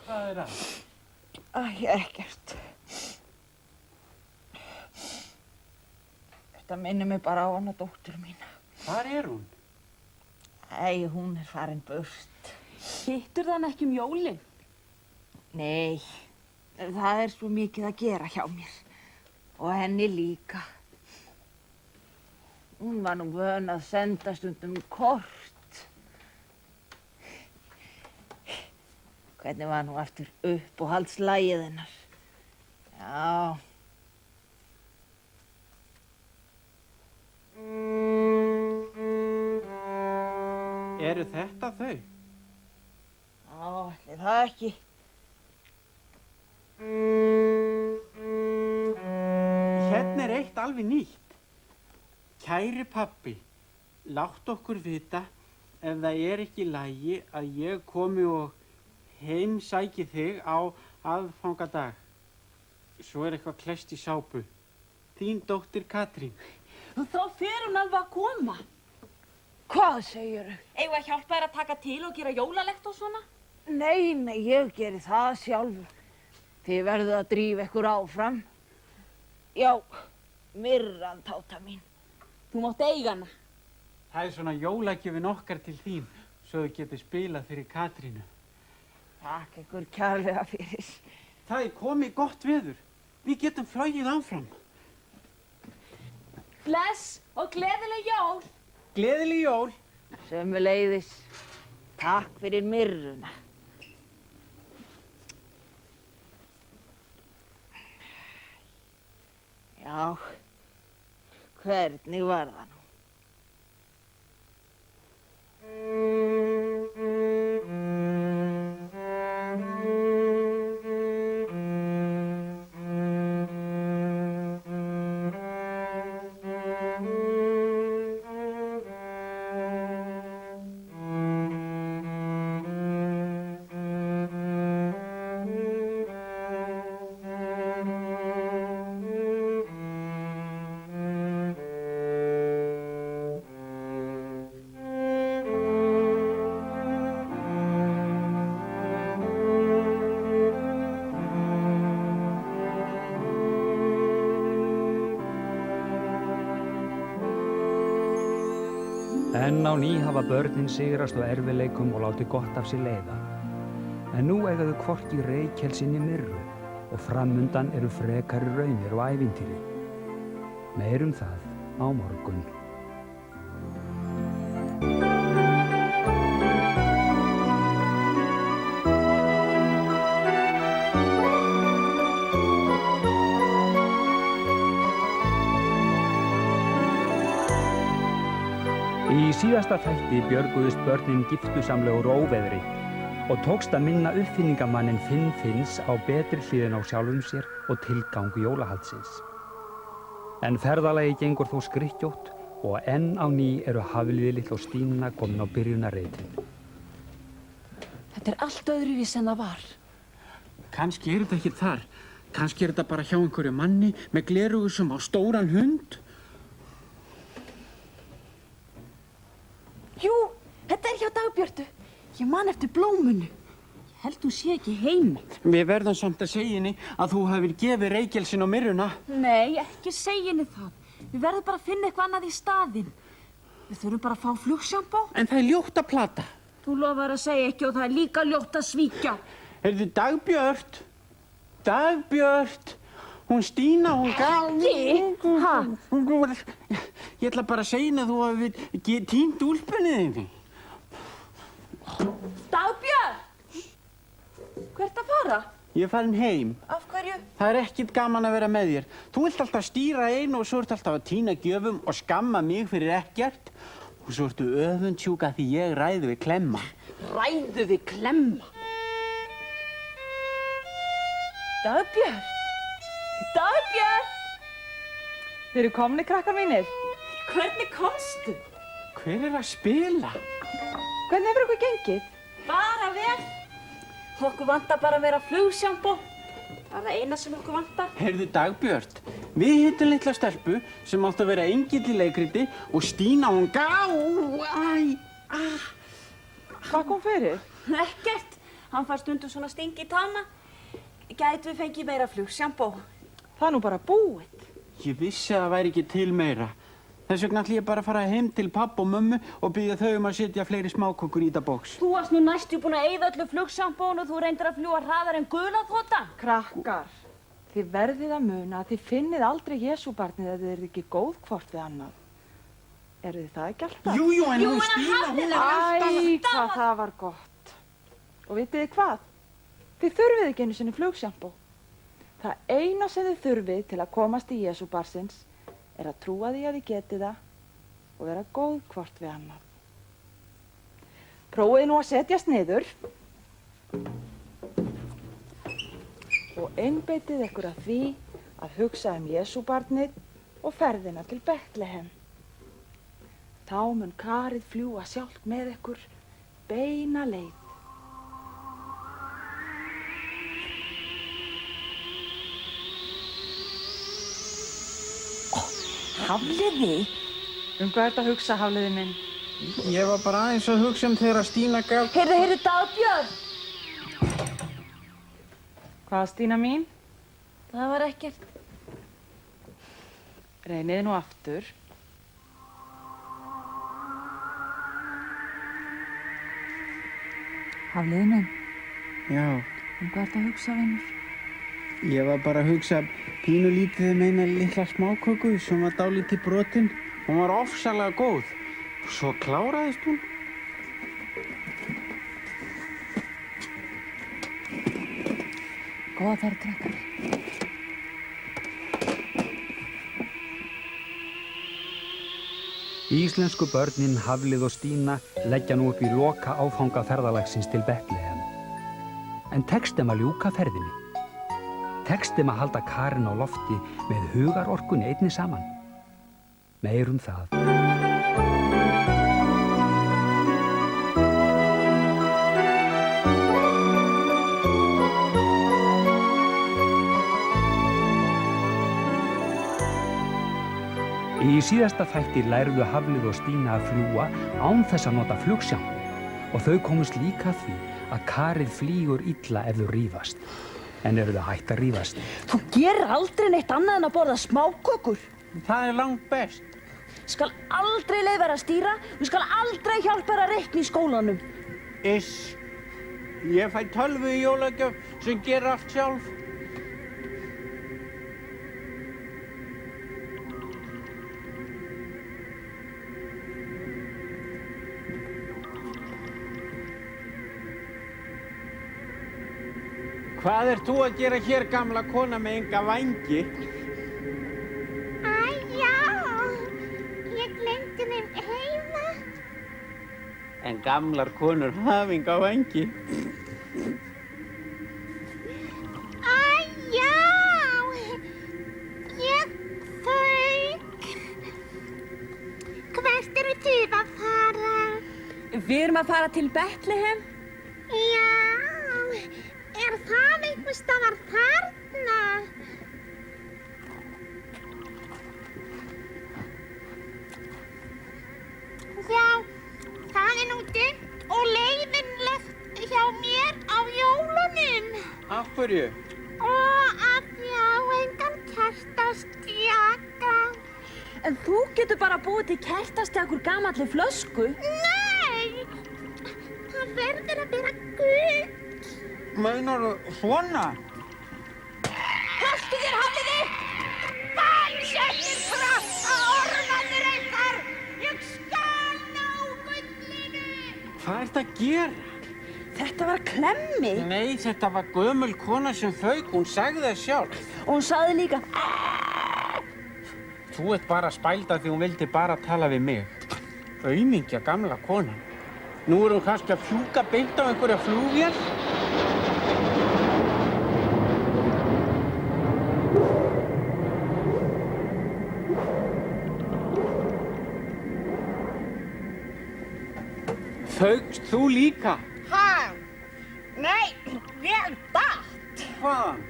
Hvað er að?
Ekkert. Þetta minnir mig bara á hana dóttur mína.
Hvar er hún?
Æ, hún er farin burt.
Hittur þann ekki jólin?
Nei, það er svo mikið að gera hjá mér. Og henni líka. Hún var nú vön að senda stundum kort. Hvernig var nú aftur uppáhaldslagið hennar? Já.
Eru þetta þau?
Já, ætli það ekki.
Hérna er eitt alveg nýtt. Kæri pabbi, láttu okkur vita ef það er ekki í lagi að ég komi og heimsæki þig á aðfangadag. Svo er eitthvað klesst í sápu. Þín dóttir Katrín.
Þá fer hún alveg að koma.
Hvað segirðu?
Eigum við að hjálpa þér að taka til og gera jólalegt og svona?
Nei, ég geri það sjálfur. Þið verðið að drífa ykkur áfram. Já, myrran, táta mín.
Þú mátt eiga hana.
Það er svona jólagjöfin okkar til þín, svo þau getur spilað fyrir Katrínu.
Takk ykkur kærlega fyrir.
Það er komið gott veður. Við getum flogið áfram.
Bless og gleðileg jól.
Gleðileg jól.
Sömuleiðis. Takk fyrir myrruna. Já, hvernig var það nú?
Enn á ný hafa börnin sigrast á erfiðleikum og látið gott af sér leiða. En nú eiga þau hvorki Reykel sinni myrru og framundan eru frekari raunir og ævintýri. Meir það á morgun. Í síðasta þætti björguðust börnin giftusamlegur óveðri og tókst að minna uppfinningamanninn Finn Finns á betri hliðin á sjálfum sér og tilgang jólahaldsins. En ferðalagi gengur þó skrykkjótt og enn á ný eru Hafliði litla og Stína komin á byrjunarreitin.
Þetta allt öðruvís en það var.
Kannski þetta ekki þar. Kannski þetta bara hjá einhverju manni með gleraugu sem á stóran hund.
Jú, þetta hjá Dagbjörtu. Ég man eftir blómunu. Ég held þú sé ekki heima.
Við verðum samt að segja henni að þú hafir gefið reykjelsin á Mirruna.
Nei, ekki segja henni það. Við verðum bara að finna eitthvað annað í staðinn. Við þurfum bara að fá flugsjampó.
En það ljótt að plata.
Þú lofar að segja ekki og það líka ljótt að svíkja.
Heyrðu, Dagbjört. Dagbjört. Hún Stína, hún gaf... Ég ætla bara að segja henni að þú hafið týnt úlpunni þinni.
Dagbjörn! Hvert að fara?
Ég er farin heim.
Af hverju?
Það er ekkert gaman að vera með þér. Þú vilt alltaf stýra einu og svo ertu alltaf að týna gjöfum og skamma mig fyrir ekkert. Og svo ertu öfundsjúk að því ég ræði við Klemma.
Ræðu við Klemma? Dagbjörn! Dagbjörn!
Þið eru komni, krakkar mínir.
Hvernig komstu?
Hver er að spila?
Hvernig hefur ykkur gengið?
Bara vel. Okkur vantar bara að vera flugsjampó. Það er það eina sem okkur vantar.
Heyrðu, Dagbjört, við hittum litla stelpu sem átti að vera engill í leikriti og Stína hún
Hvað kom fyrir?
Ekkert. Hann fær stundum svona sting í tana. Gætu við fengið meira flugsjampó?
Það er nú bara búið.
Ég vissi að það væri ekki til meira. Þess vegna ætla ég bara að fara heim til pappa og mömmu og biðja þau að setja fleiri smákökur í þetta box.
Þú varst nú næstu búin að eyða öllu flugsjampónu og þú reyndir að fljúga hraðar en gulaþotan.
Krakkar, þið verðið að muna að þið finnið aldrei Jesúbarnið ef þið eru ekki góð hvort við annað. Eru þið það ekki alltaf?
Jú, en hún Stína, hún er alltaf...
Æ, hvað það var gott. Og vitið þið hvað? Þið þurfið ekki einu sinni flugsjampó. Það eina sem þið þurfið til að komast í Jesúbarsins er að trúa því að þið getið það og vera góð hvort við annað. Prófið nú að setjast niður og einbeitið ykkur að því að hugsa Jesúbarnið og ferðina til Betlehem. Þá mun karið fljúga sjálft með ykkur beina leið.
Hafliði?
Hvað ert að hugsa, Hafliði minn?
Ég var bara aðeins að hugsa þegar Stína gaf...
Heyrðu, Dagbjörn!
Hvað, Stína mín?
Það var ekkert.
Reynið nú aftur.
Hafliði minn,
Já,
hvað ert að hugsa, vinur?
ég var bara að hugsa pínulítið eina litla smáköku sem var dálítið brotin. Hún var ofsalega góð. Svo kláraðist hún.
Góða ferð, krakkar.
Íslensku börnin Haflið og Stína leggja nú upp í loka áfanga ferðalagsins til Betlehem. En tekst þeim að ljúka ferðinni. Tekst þeim að halda Karen á lofti með hugarorkunni einni saman. Meirum það. Í síðasta þætti lærðu Haflið og Stína að fljúga án þess að nota flugsjampó og þau komust líka að því að karið flýgur illa ef þau rífast. En eru þau hætt að rífast?
Þú gerir aldrei neitt annað en að borða smákökur.
Það er langt best.
Skal aldrei leyfa þér að stýra, við skal aldrei hjálpa þér að reikna í skólanum.
Ég fæ tölvu í jólagjöf sem gerir allt sjálf. Hvað ert þú að gera hér, gamla kona með enga vængi?
Já, ég glemdi mér heima.
En gamlar konur hafa enga vængi.
Já, ég fauk. Hvert eru þið að fara?
Við erum að fara til Betlehem.
Já. var þarna. Já, það er nú dimmt og leiðinlegt hjá mér á jólunum.
Af hverju?
Og að ég á engan kertastjaka.
En þú getur bara búið til kertastjakur gamalli flösku.
Nei, það verður að vera gull.
Meinarðu svona?
Kastu þér Hafliði! Balsettir krafta orðanir ykkar! Ég skal ná gullinu!
Hvað ertu að gera?
Þetta var Klemmi.
Nei, þetta var gömul kona sem fauk, hún sagði það sjálf.
Og hún sagði líka,
Þú ert bara að spælda því hún vildi bara tala við mig. Aumingja gamla konan. Nú er hún kannski að fjúka beint á einhverja flugvél. Faukst þú líka?
Ha? Nei, ég datt.
Hvaðan?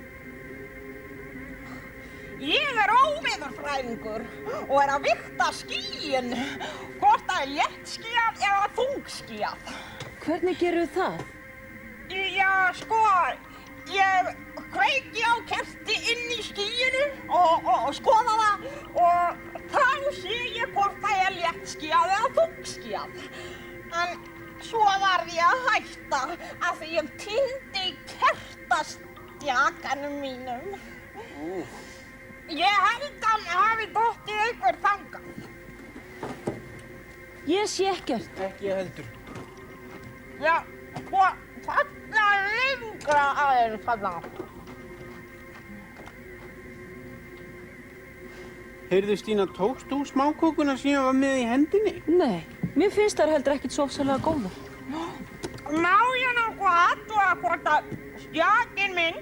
Ég er óveðurfræðingur og er að vigta skýin. Hvort það er léttskýjað eða þungskýjað.
hvernig gerðu það?
Já, sko, ég kveiki á kerti inn í skýinu og skoða það og þá sé ég hvort það er léttskýjað eða þungskýjað. En svo varð ég að hætta af því ég týndi kertastjakanum mínum. Ég held að hann hafi dottið einhver þangað.
Ég sé ekkert.
Ekki heldur.
Já, sko, þarna lengra aðeins þarna.
Heyrðu Stína, tókst þú smákökuna sem ég var með í hendinni?
Nei, mér finnst þær heldur ekkert svo ofsalega góðar.
Má ég nokkuð athuga hvort að stjakinn minn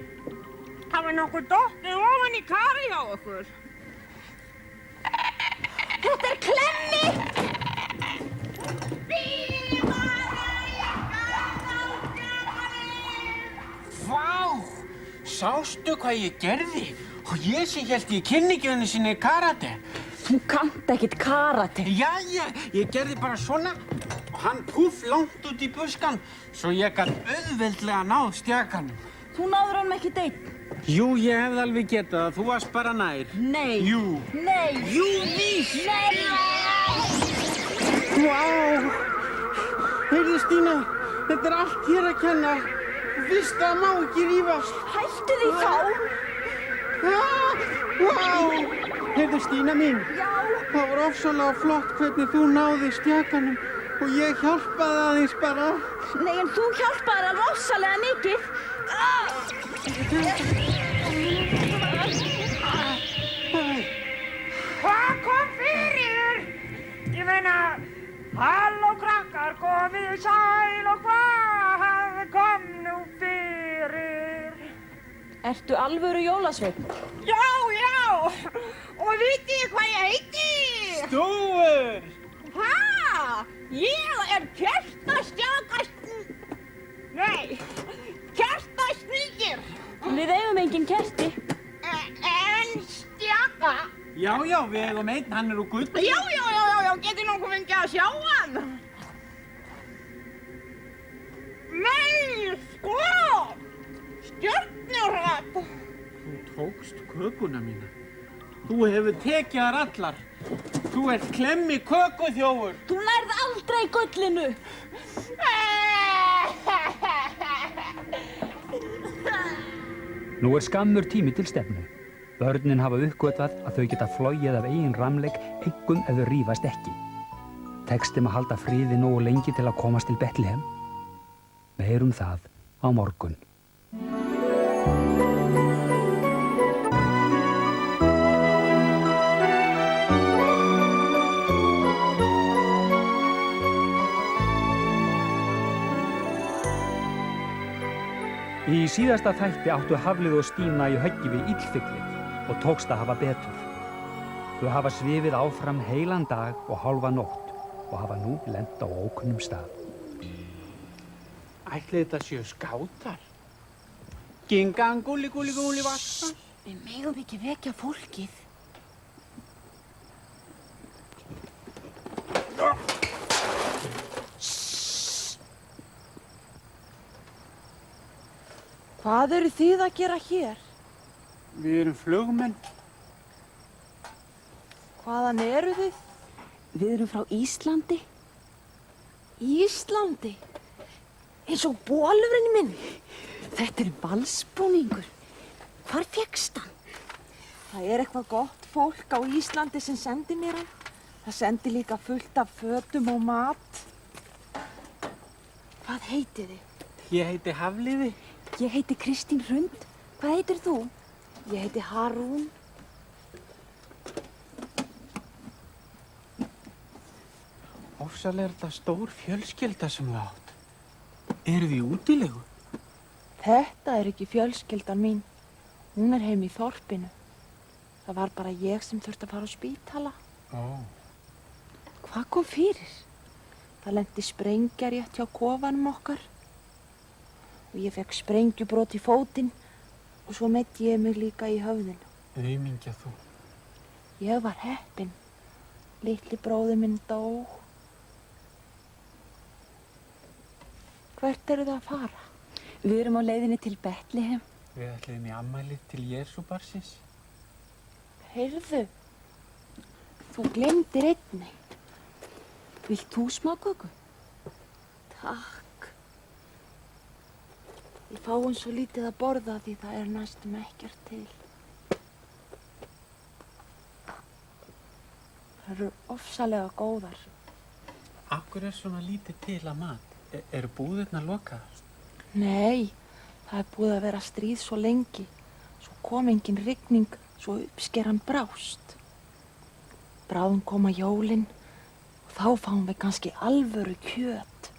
hafi nokkuð dottið ofan í kari hjá okkur?
Þetta er Klemmi!
Vá! Sástu hvað ég gerði? Og ég sem hélt ég kynni ekki henni sinni karate.
Þú kannt ekkert karate.
Jæja, ég gerði bara svona og hann puff langt út í buskan svo ég gat auðveldlega náð stjakanum.
Þú náður honum ekki einn.
Jú, ég hefði alveg getað það. Þú varst bara nær.
Nei.
Jú.
Nei.
Jú, víst.
Nei.
Vá! Heyrðu Stína, þetta er allt hér að kenna. Fyrst það má ekki rífast.
Hættu því þá.
Vá! Heyrðu Stína mín.
Já.
Það var ofsalega flott hvernig þú náði stjakanum og ég hjálpaði aðeins bara.
Nei, en þú hjálpaðir alveg ofsalega mikið.
Hvað kom fyrir? Ég meina, halló krakkar, komið sæl og hvað kom nú fyrir?
Ertu alvöru jólasveinn?
Já, já, og vitið hvað ég heiti?
Stúfur!
Hæ? Ég er kertasníkir.
Við eigum engin kerti.
En stjaka?
Já, við eigum einn, hann er úr gull.
Já, getið nokkuð fengið að sjá hann? Nei, sko! Stjörnurrapp!
Þú tókst kökuna mína. Þú hefur tekið þar allar. Þú ert Klemmi kökuþjófur.
Þú nærð aldrei gullinu.
Nú er skammur tími til stefnu. Börnin hafa uppgötvað að þau geta flogið af eigin ramleik, einkum ef þau rífast ekki. Tekst þeim að halda friði nógu lengi til að komast til Betlehem. Við heyrum það á morgun. Í síðasta þætti áttu Hafliði og Stína í höggi við illfyglið og tókst að hafa betur. Þau hafa svifið áfram heilan dag og hálfa nótt og hafa nú lent á ókunnum stað.
Ætli þetta séu skátar? Gingan gúli gúli gúli vakna.
Við megum ekki vekja fólkið.
Hvað eru þið að gera hér?
Við erum flugmenn.
Hvaðan eru þið?
Við erum frá Íslandi.
Íslandi?
Eins og bólurinn minn. Þetta er valsbúningur. Hvar fékkst hann?
Það er eitthvað gott fólk á Íslandi sem sendi mér hann. Það sendi líka fullt af fötum og mat. Hvað heitið þið?
Ég heiti Hafliði.
Ég heiti Kristín Hrund. Hvað heitir þú?
Ég heiti Harún.
Ofsalega er þetta stór fjölskylda sem þú átt. Eru þið í útilegu?
Þetta er ekki fjölskyldan mín. Hún er heim í þorpinu. Það var bara ég sem þurfti að fara á spítala.
Ó.
Hvað kom fyrir? Það lenti sprengja rétt hjá kofanum okkar. Og ég fekk sprengjubrot í fótinn og svo meitti ég mig líka í höfðinu.
Aumingja þú.
Ég var heppin. Litli bróðir minn dó. Hvert eru þið að fara?
Við erum á leiðinni til Betlehem.
Við ætliðum í ammælið til Jesúbarsins.
Heyrðu, þú glemdir einni.
Vilt þú smáköku?
Takk. Við fáum svo lítið að borða því það er næstum ekkert til. Það eru ofsalega góðar.
Akkur er svona lítið til að mat? Eru búðirnar lokaðar?
Nei, það er búið að vera stríð svo lengi. Svo kom engin rigning, svo uppskeran brást. Bráðum koma jólin og þá fáum við kannski alvöru kjöt.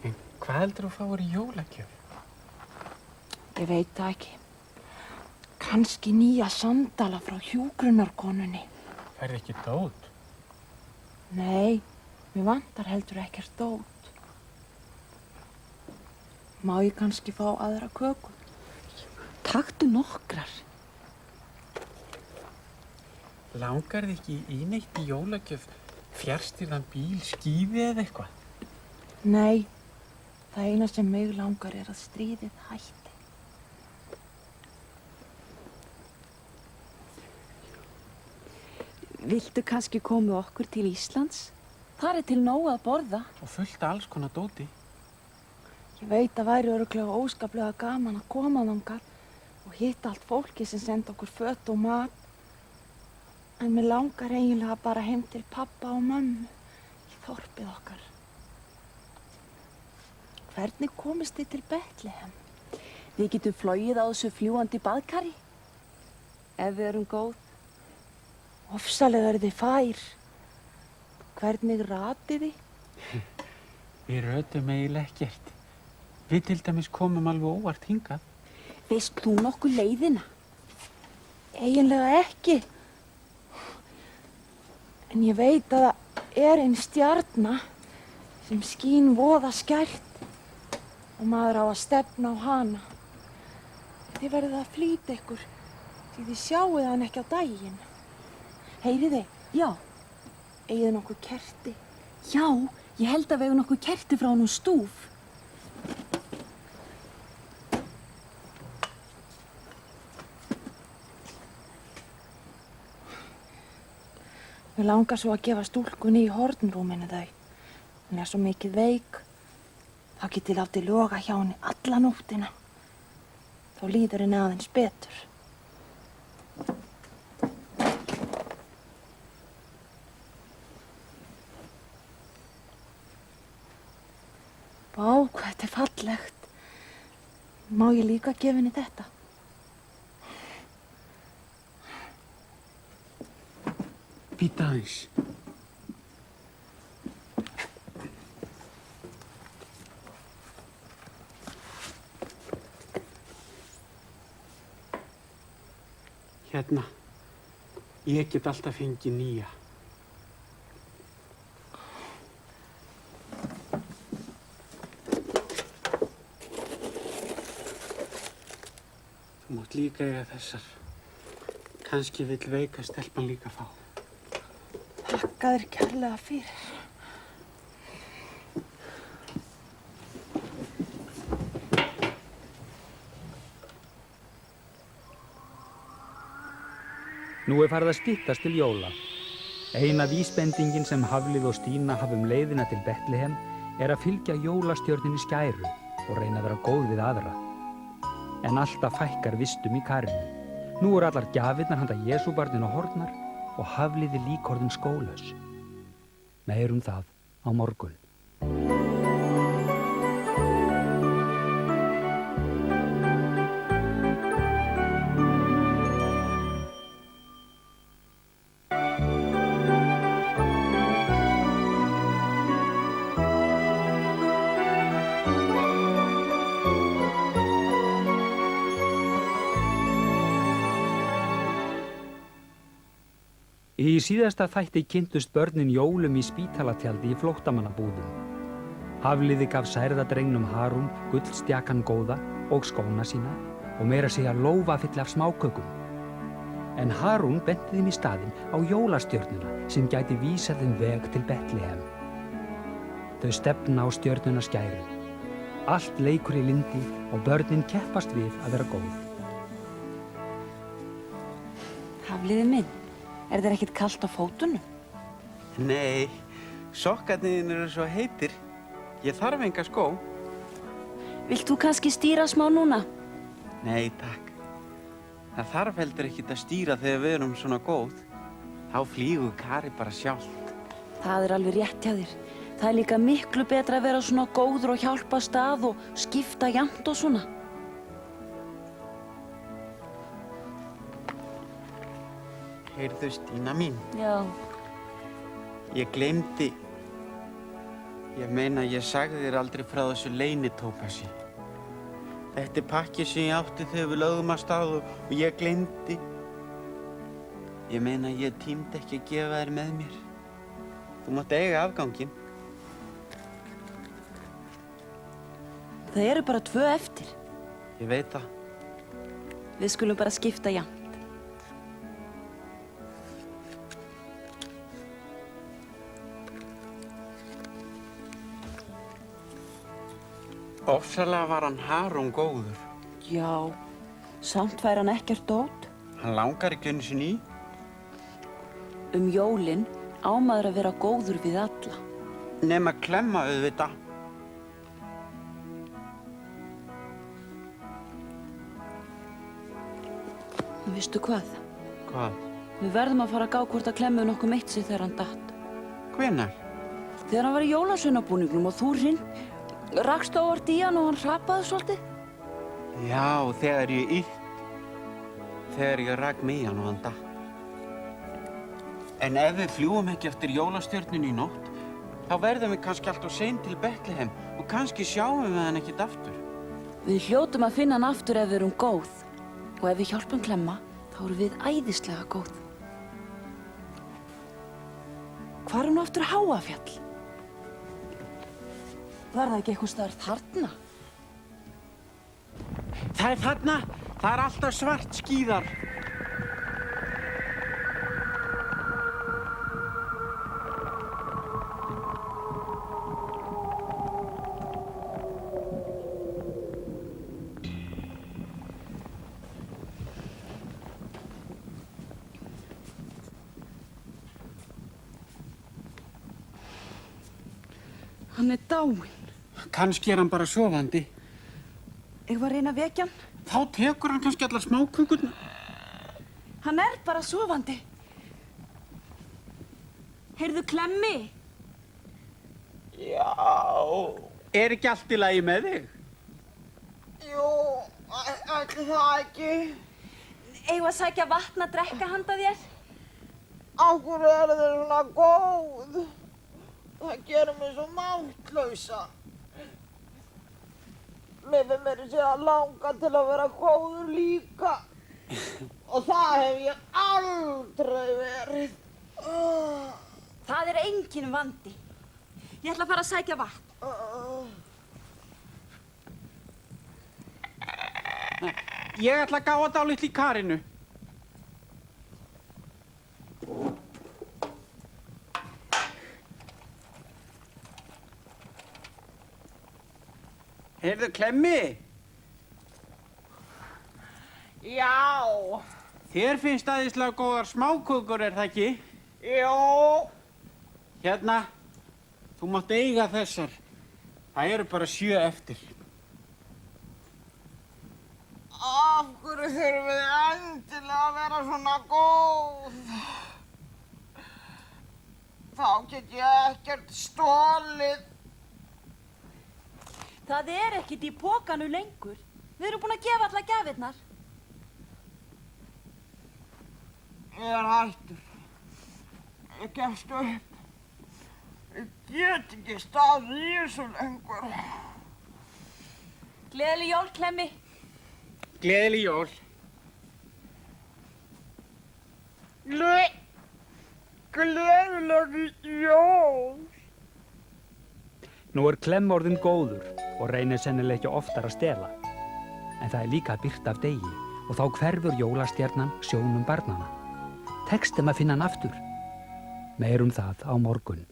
En hvað heldur þú að fá í jólagjöf?
Ég veit það ekki. Kannski nýja sandala frá hjúkrunarkonunni.
Færði ekki dót?
Nei, mér vantar heldur ekkert dót. Má ég kannski fá aðra köku?
Taktu nokkrar.
Langar þið ekki í neitt í jólagjöf? Fjarstýrðan bíl, skíði eða eitthvað?
Nei, það eina sem mig langar er að stríðið hætti.
Viltu kannski koma okkur til Íslands? Þar er til nóg að borða.
Og fullt af alls konar dóti.
Ég veit að væri örugglega óskaplega gaman að koma þangað og hitta allt fólki sem senda okkur föt og mat. En mér langar eiginlega bara heim til pappa og mömmu í þorpið okkar. Hvernig komist þið til Betlehem?
Við getum flogið á þessu fljúandi baðkari. Ef við erum góð.
Ofsalega eru þið fær. Hvernig ratið þið?
Við rötum eiginlega ekkert. Við til dæmis komum alveg óvart hingað.
Veist þú nokkuð leiðina?
Eiginlega ekki. En ég veit að það er ein stjarna sem skín voða skært og maður á að stefna á hana. Þið verðið að flýta ykkur því þið sjáuð hann ekki á daginn. Heyrið þið?
Já.
Eigið þið nokkuð kerti?
Já, ég held að við eigum nokkuð kerti frá honum Stúf.
Mér langar svo að gefa stúlkunni í hornrúminu þau. Hún er svo mikið veik. Þá get ég látið loga hjá henni alla nóttina. Þá líður henni aðeins betur. Vá, hvað þetta er fallegt. Má ég líka gefa henni þetta?
Bíddu aðeins. Hérna, ég get alltaf fengið nýja. Þú mátt líka eiga þessar. Kannski vill veika stelpan líka fá.
Þakka þér kærlega fyrir.
Nú farið að styttast til jóla. Eina vísbendingin sem Hafliði og Stína hafa leiðina til Betlehem að fylgja jólastjörninni skæru og reyna að vera góð við aðra. En alltaf fækkar vistum í karinu. Nú allar gjafirnar handa Jesúbarninu horfnar og Hafliði líkorðin skólaus. Meir það á morgun. Í síðasta þætti kynntust börnin jólum í spítalatjaldi í flóttamannabúðum. Hafliði gaf særða drengnum Harún gullstjakan góða og skóna sína og meira segja lófa fyll af smákökum. En Harún benti þeim í staðinn á jólastjörnuna sem gæti vísað þeim veg til Betlehem. Þau stefna á stjörnuna skæru. Allt leikur í lindi og börnin keppast við að vera góð.
Hafliði minn. Þér ekkert kalt á fótunum?
Nei, sokkarnir eru svo heitir. Ég þarf enga skó.
Vilt þú kannski stýra smá núna?
Nei, takk. Það þarf heldur ekkert að stýra þegar við erum svona góð. Þá flýgur Kari bara sjálft.
Það alveg rétt hjá þér. Það líka miklu betra að vera svona góður og hjálpa stað og skipta jafnt og svona.
Heyrðu, Stína mín.
Já.
Ég gleymdi. Ég meina, ég sagði þér aldrei frá þessu leynitópassi. Þetta pakki sem ég átti þegar við lögðum af stað og ég gleymdi. Ég meina, ég tímdi ekki að gefa þér með mér. Þú mátt eiga afganginn.
Það eru bara 2 eftir.
Ég veit það.
Við skulum bara skipta jafnt.
Ofsalega var hann Harún góður.
Já, samt væri hann ekkert dót.
Hann langar ekki einu sinni í.
Jólin á maður að vera góður við alla.
Nema klemma auðvitað.
Veistu hvað?
Hvað?
Við verðum að fara að gá hvort að klemmu nokkuð meitt sig þegar hann datt.
Hvenær?
Þegar hann var í jólasveinabúningnum og þú rakst ávart í hann og hann hrapaði svolítið.
Já, þegar ég rak mig í hann og hann datt. En ef við fljúum ekki eftir jólastjörnunni í nótt, þá verðum við kannski alltof sein til Betlehem og kannski sjáum við hann ekkert aftur.
Við hljótum að finna hann aftur ef við erum góð. Og ef við hjálpum klemma, þá erum við æðislega góð. Hvar nú aftur Háafjall? Var það ekki eitthvað staðar þarna?
Það þarna. Það alltaf svart skíðar.
Hann dáinn.
Kannski hann bara sofandi.
Ég var að reyna að vekja hann.
Þá tekur hann kannski allar smákökurnar.
Hann bara sofandi. Heyrðu, Klemmi?
Já. Er ekki allt í lagi með þig?
Jú, ætli það ekki.
Eigum að sækja vatn að drekka handa þér?
Af hverju eru þið svona góð? Það gerir mig svo máttlausa. Mér finnst meira að segja langa til að vera góður líka. Og það hef ég aldrei verið.
Það engin vandi. Ég ætla að fara að sækja vatn.
Ég ætla að gáa dálítið í karinu. Heyrðu, Klemmi?
Já,
Þér finnst æðislega góðar smákökur, það ekki?
jú.
Hérna, þú mátt eiga þessar. Það eru bara 7 eftir.
Af hverju þurfum við endilega að vera svona góð? Þá get ég ekkert stolið.
Það er ekkert í pókanu lengur. Við erum búin að gefa alla gjafirnar.
Ég er hættur. Ég gefst upp. Ég get ekki staðið í þessu lengur.
Gleðileg jól, Klemmi.
Gleðileg jól.
Gleðileg jól.
Nú er Klemm orðinn góður og reynir sennilega ekki oftar að stela. En það er líka birta af degi og þá hverfur jólastjarnan sjónum barnanna. Tekst að finna hann aftur. Meir það á morgun.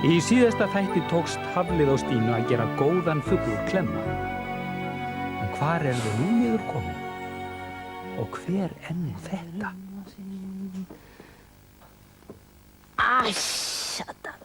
Í síðasta þætti tókst Hafliða og Stínu að gera góðan fugl úr Klemma. En hvar er þau nú niður komin? Og hver enn þetta?
Æsjata.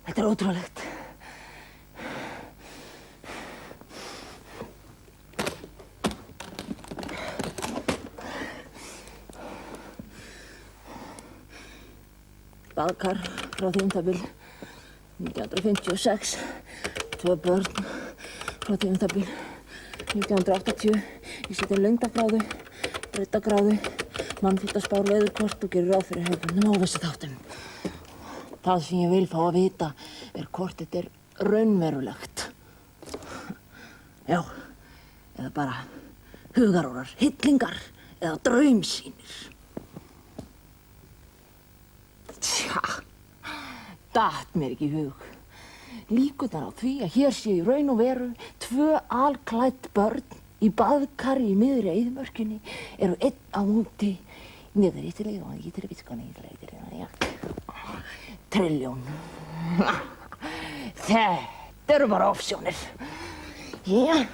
Þetta er ótrúlegt. Baðkar frá því það bil 1956. 2 börn frá því það bil 1980. Ég setja lengdagráðu, breiddargráðu, mannfjöldaspár, veðurkort og gerir ráð fyrir hefðbundnum óvissu þáttum. Það sem ég vil fá að vita er hvort þetta er raunverulegt. Já, eða bara hugarórar, hillingar eða draumsýnir. Tja, datt mér ekki í hug. Líkurnar á því að hér sé í raun og veru 2 alklædd börn í baðkari í miðri eyðimörkinni eru einn á móti niður í til og ekki til vitskoni í leitir en jakk. Trilljón. Þetta eru bara ofsjónir. Já.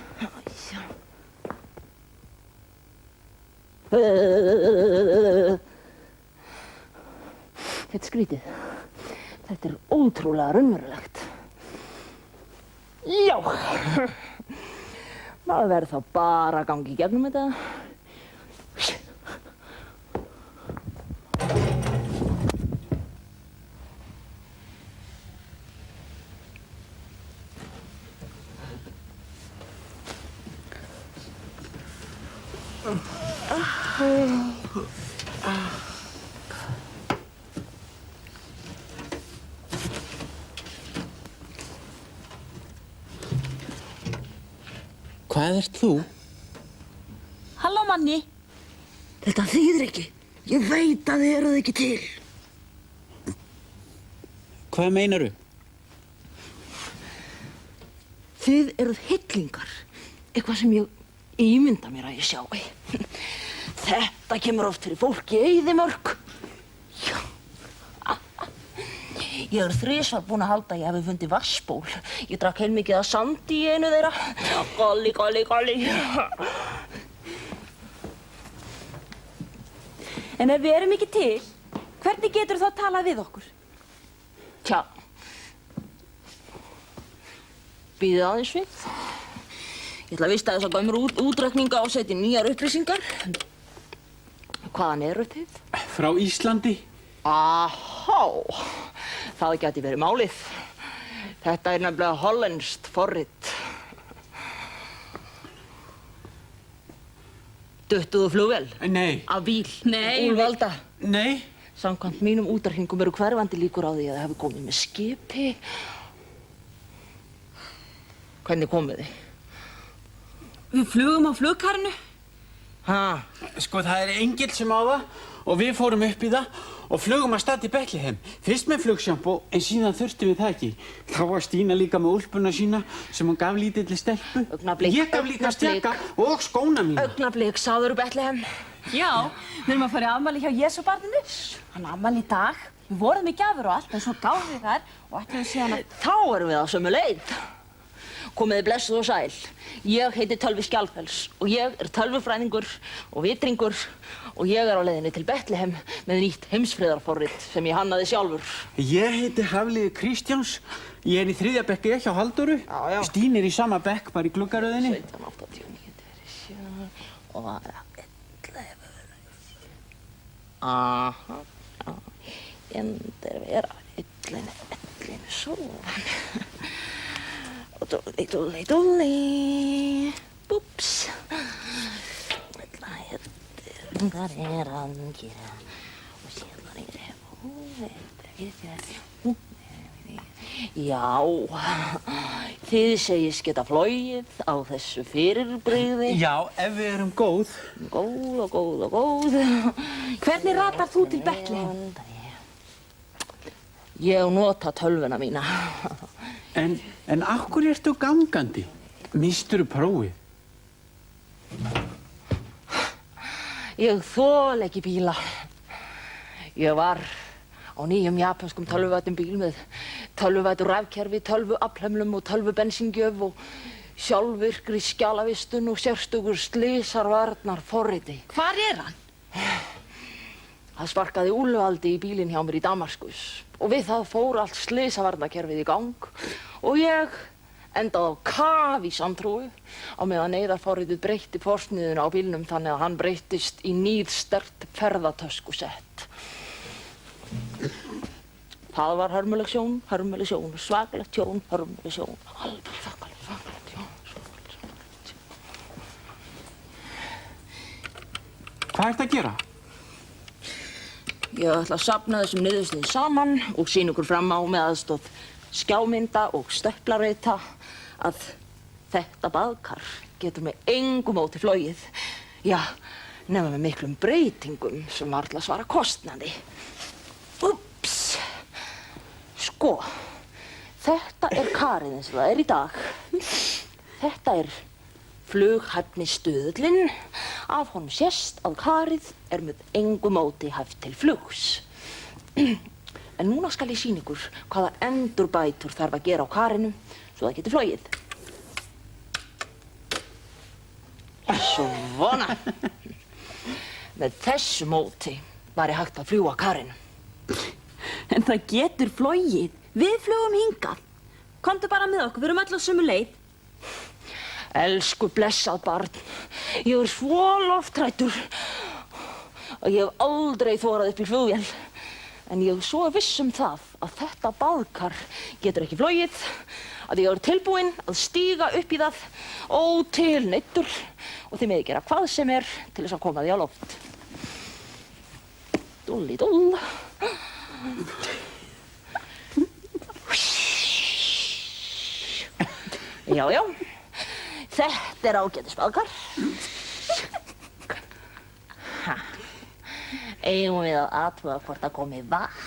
Þetta er skrítið. Þetta er ótrúlega raunverulegt. Já. Maður verður þá bara að ganga í gegnum þetta.
Hvað ert þú?
Halló, manni.
Þetta þýðir ekki. Ég veit að þið eruð ekki til.
Hvað meinaru?
Þið eruð hillingar. Eitthvað sem ég ímynda mér að ég sjái. Þetta kemur oft fyrir fólk í eyðimörk. Já. Ég er 3 búin að halda að ég hefði fundið vatnsból. Ég drakk heilmikið af sandi í einu þeirra. Golli, golli, golli.
En ef við erum ekki til, hvernig getur þá talað við okkur?
Tja. Bíðið aðeins við. Ég ætla að vista þess að gá mér útreikninga og setja nýjar upplýsingar. Hvaðan eru þið?
Frá Íslandi.
Ahá, það gæti verið málið. Þetta er nefnilega hollenskt forrit. Duttuðu flugvél?
Nei.
Af bíl?
Nei.
Úlvalda?
Nei.
Samkvæmt mínum útreikningum eru hverfandi líkur á því að það hefur komið með skipi. Hvernig komuð þið?
Við flugum á flugkarinu.
Ha?
Sko, það er engill sem á það og við fórum upp í það og flugum að stað til Betlehem. Fyrst með flugsjampó, en síðan þurftum við það ekki. Þá var Stína líka með úlpuna sína sem hún gaf lítilli stelpu.
Augnablik.
Ég gaf líka stjaka og skóna mína.
Augnablik, sáður Betlehem?
Já, við erum að fara í afmæli hjá Jesúbarninu. Hann á afmæli í dag. Við vorum í gjafir og allt, en svo gáðum við þær og ætlum við síðan að...
Þá erum við á sömu leið. Komiði blessuð og sæl. Ég heiti Tölvi Skjálfells og ég er tölvufræðingur og vitringur og ég er á leiðinni til Betlehem með nýtt heimsfriðarforrit sem ég hannaði sjálfur.
Ég heiti Hafliði Kristjáns. Ég er í 3. bekk hjá Halldóru.
Já.
Stín er í sama bekk, bara í gluggaröðinni.
1789 og var 11. Aha, já. Endur vera 11 svo. Og dólli, búps. Hvað er að gera? Og síðan Já, þið segist geta flogið á þessu fyrirbrigði.
Já, ef við erum góð.
Góð.
Hvernig ratar þú til Betlehem?
Ég nota tölvuna mína.
En af hverju ertu gangandi? Misturðu prófið?
Ég þol ekki bíla. Ég var á nýjum japanskum tölvuvætum bíl með tölvuvætu rafkerfi, tölvuaflhömlum og tölvubensíngjöf og sjálfvirkri skjalavistun og sérstökur slysarvarnar forriti.
Hvar er hann?
Það sparkaði úlvaldi í bílinn hjá mér í Damaskus og við það fór allt slysavarnakerfið í gang og ég endaði á kaf í sandhrúgu á meðan neyðarforritið breytti forsniðuna á bílnum þannig að hann breyttist í níðsterkt ferðatöskusett. Það var hörmuleg sjón, svakalegt tjón, hörmuleg sjón, alveg svakalegt tjón,
Hvað ertu að gera?
Ég ætla að safna þessum niðurstöðum saman og sýna ykkur fram á með aðstoð skjámynda og stöplarita að þetta baðkar getur með engu móti flogið. Já, nema með miklum breytingum sem varla svara kostnaði. Úps! Sko, þetta er karið eins og það er í dag. Þetta er flughæfnisstuðullinn. Af honum sést að karið er með engu móti hæft til flugs. En núna skal ég sýna ykkur hvaða endurbætur þarf að gera á karinu svo það geti flogið. Svona. Með þessu móti væri hægt að fljúga karinu.
En það getur flogið. Við flugum hingað. Komdu bara með okkur, við erum öll á sömu leið.
Elsku blessað barn, ég er svo lofthræddur og ég hef aldrei þorað upp í flugvél. En ég er svo viss það að þetta baðkar getur ekki flogið, að ég er tilbúinn að stíga upp í það ótilneyddur og þið megið gera hvað sem er til þess að koma því á loft. Dúlli dúll. Já. Þetta er ágætis baðkar.
Eigum við að athuga hvort það komi vatn.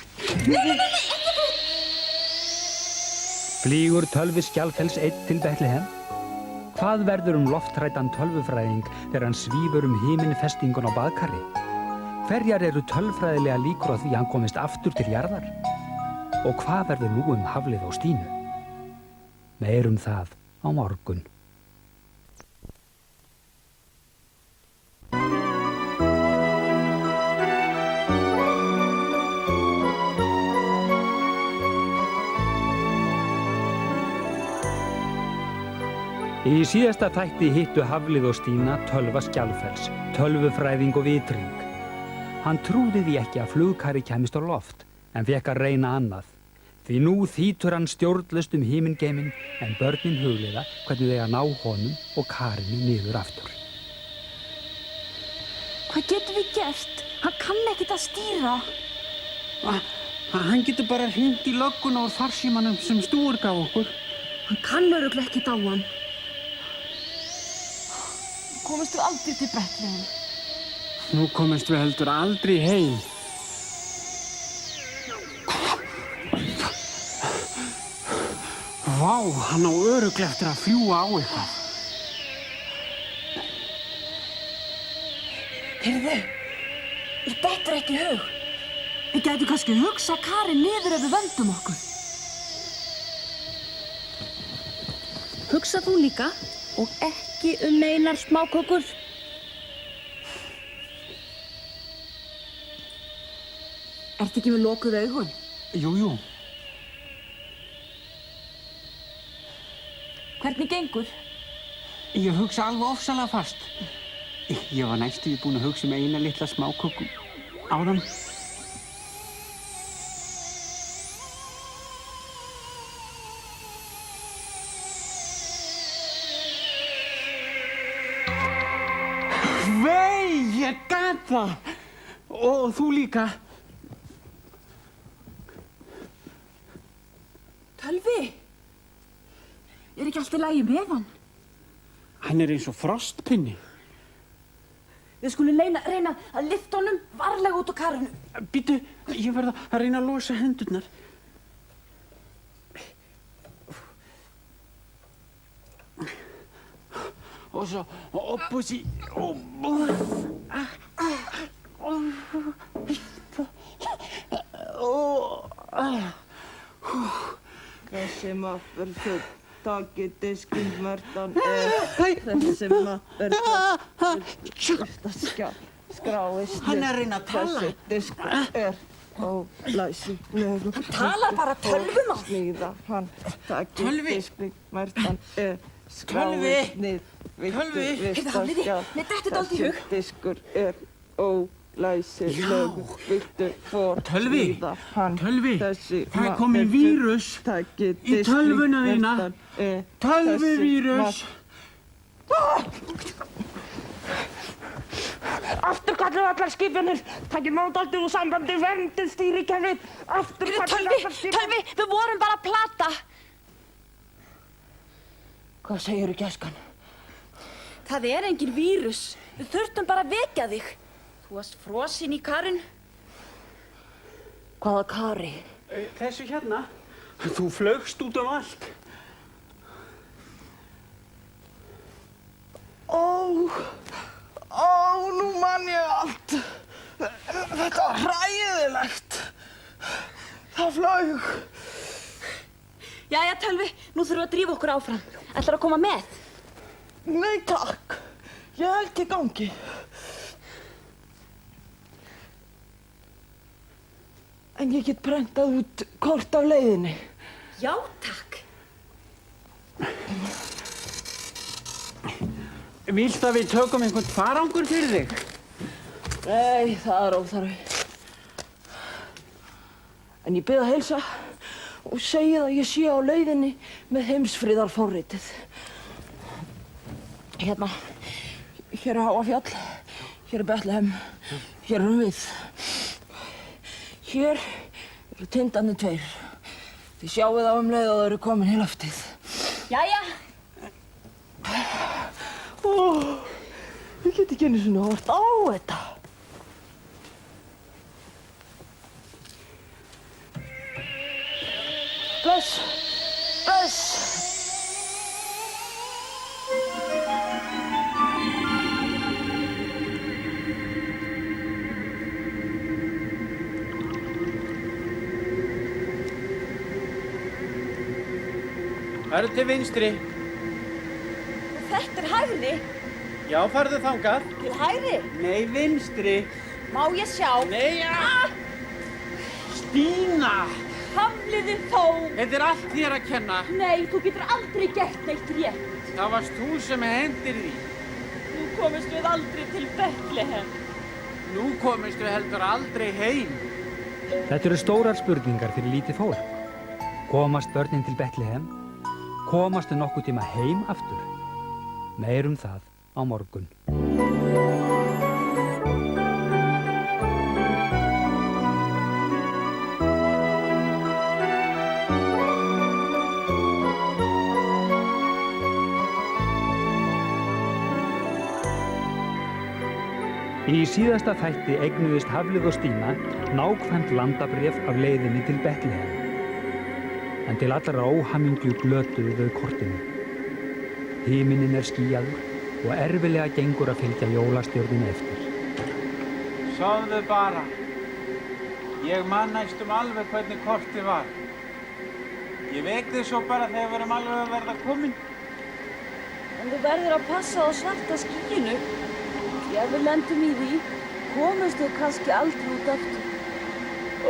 Flýgur tölvi Skjalfells einn til Betlehem? Hvað verður lofthræddan tölvufræðing þegar hann svífur himinfestingun á baðkari? Hverjar eru tölfræðilega líkur á því að hann komist aftur til jarðar? Og hvað verður nú Hafliða og Stínu? Meir það á morgun. Í síðasta þætti hittu Hafliði og Stína tölva Skjalfells, tölvufræðing og vitring. Hann trúði því ekki að flugkari kæmist á loft, en fékk að reyna annað. Því nú þýtur hann stjórnlaust himingeiminn, en börnin hugleiða hvernig þeir að ná honum og Karínu niður aftur.
Hvað getum við gert? Hann kann ekkert að stýra.
Hann getur bara hringt í lögguna úr farsímanum sem Stúr gaf okkur.
Hann kann örugglega ekkert á hann.
Komist þú aldrei til Betlehem?
Nú komumst við heldur aldrei heim. Vá, hann á örugglega eftir að fljúga á eitthvað.
Heyrðu, dettur eitt í hug. Við gætum kannski hugsað Karin niður ef við vöndum okkur. Hugsa þú líka og ekki neinar smákökur. Ertu ekki með lokuð augun?
Jú.
Hvernig gengur?
Ég hugsa alveg ofsalega fast. Ég var næstum búinn að hugsa eina litla smáköku áðan. Vei, ég gat það! Og þú líka.
Tölvi! Ekki allt í lagi með hann?
Hann eins og frostpinni.
Við skulum reyna að lyfta honum varlega út á Karinu.
Bíddu, ég verð að reyna að losa hendurnar. Og svo upp og sí.
Þessi mapp full. Takið diskinn mertan þessi mapp full. Fyrsta skráist.
Hann að reyna að tala.
Þessi diskur ólæsilegur.
Hann talar bara tölvumál.
Smíða hann. Takið diskinn mertan skráist nið.
Tölvi! Heyrðu Hafliði, mér dettur dálítið í hug.
Þessi diskur ólæsilegur. Viltu smíða hann.
Tölvi, það er komin vírus í tölvuna þína. Tölvuvírus.
Afturkallið allar skipanir. Takið mátaldið úr sambandi, verndið stýrikerfið. Afturkallið allar skipanir.
Tölvi, við vorum bara að plata.
Hvað segirðu, gæskan?
Það er engin vírus. Við þurftum bara að vekja þig. Þú varst frosinn í Karin.
Hvaða Kari?
Þessu hérna. Þú flaugst út um allt.
Nú man ég allt. Þetta var hræðilegt. Það flaug.
Jæja, Tölvi, nú þurfum við að drífa okkur áfram. Ætlarðu að koma með?
Nei, takk. Ég held í gangi. En ég get prentað út kort af leiðinni.
Já, takk.
Viltu að við tökum einhvern farangur fyrir þig?
Nei, það er óþarfi. En ég bið að heilsa og segja að ég sé á leiðinni með heimsfriðarforritið. Hérna, hér er Háafjall, hér er Betlehem, hér erum við. Hér eru tindarnir tveir. Þið sjáið þá leið að þau eru komin í loftið.
Jæja.
Ég get ekki einu sinni hort á þetta.
Böss.
Farðu til vinstri.
Þetta er hægri.
Já, farðu þangað.
Til hægri.
Nei, vinstri.
Má ég sjá?
Nei, Stína!
Hafliði þó.
Þetta er allt þér að kenna.
Nei, þú getur aldrei gert neitt rétt.
Það varst þú sem hendir því.
Nú komumst við aldrei til Betlehem.
Nú komumst við heldur aldrei heim.
Þetta eru stórar spurningar fyrir lítið fólk. Komast börnin til Betlehem? Komast þau nokkuð tíma heim aftur? Meir það á morgun. Í síðasta þætti eignuðist Hafliði og Stína nákvæmt landabréf af leiðinni til Betlehem. En til allra óhamingju glötuðu þau kortinu. Himinin skýjaður og erfilega gengur að fylgja jólastjörnunni eftir.
Sofðu bara. Ég man næstum alveg hvernig kortið var. Ég vek þig svo bara þegar við erum alveg að verða komin.
En þú verður að passa á svarta skýinu. Ef við lendum í því, komumst við kannski aldrei út aftur.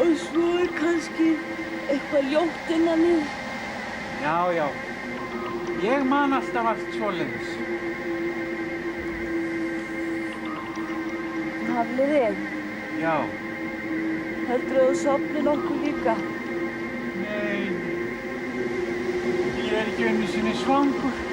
Og svo kannski eitthvað ljótt innan í.
Já, já. Ég man alltaf allt svoleiðis.
Hafliði.
Já.
Heldurðu að þú sofnir nokkuð líka?
Nei. Ég ekki einu sinni svangur.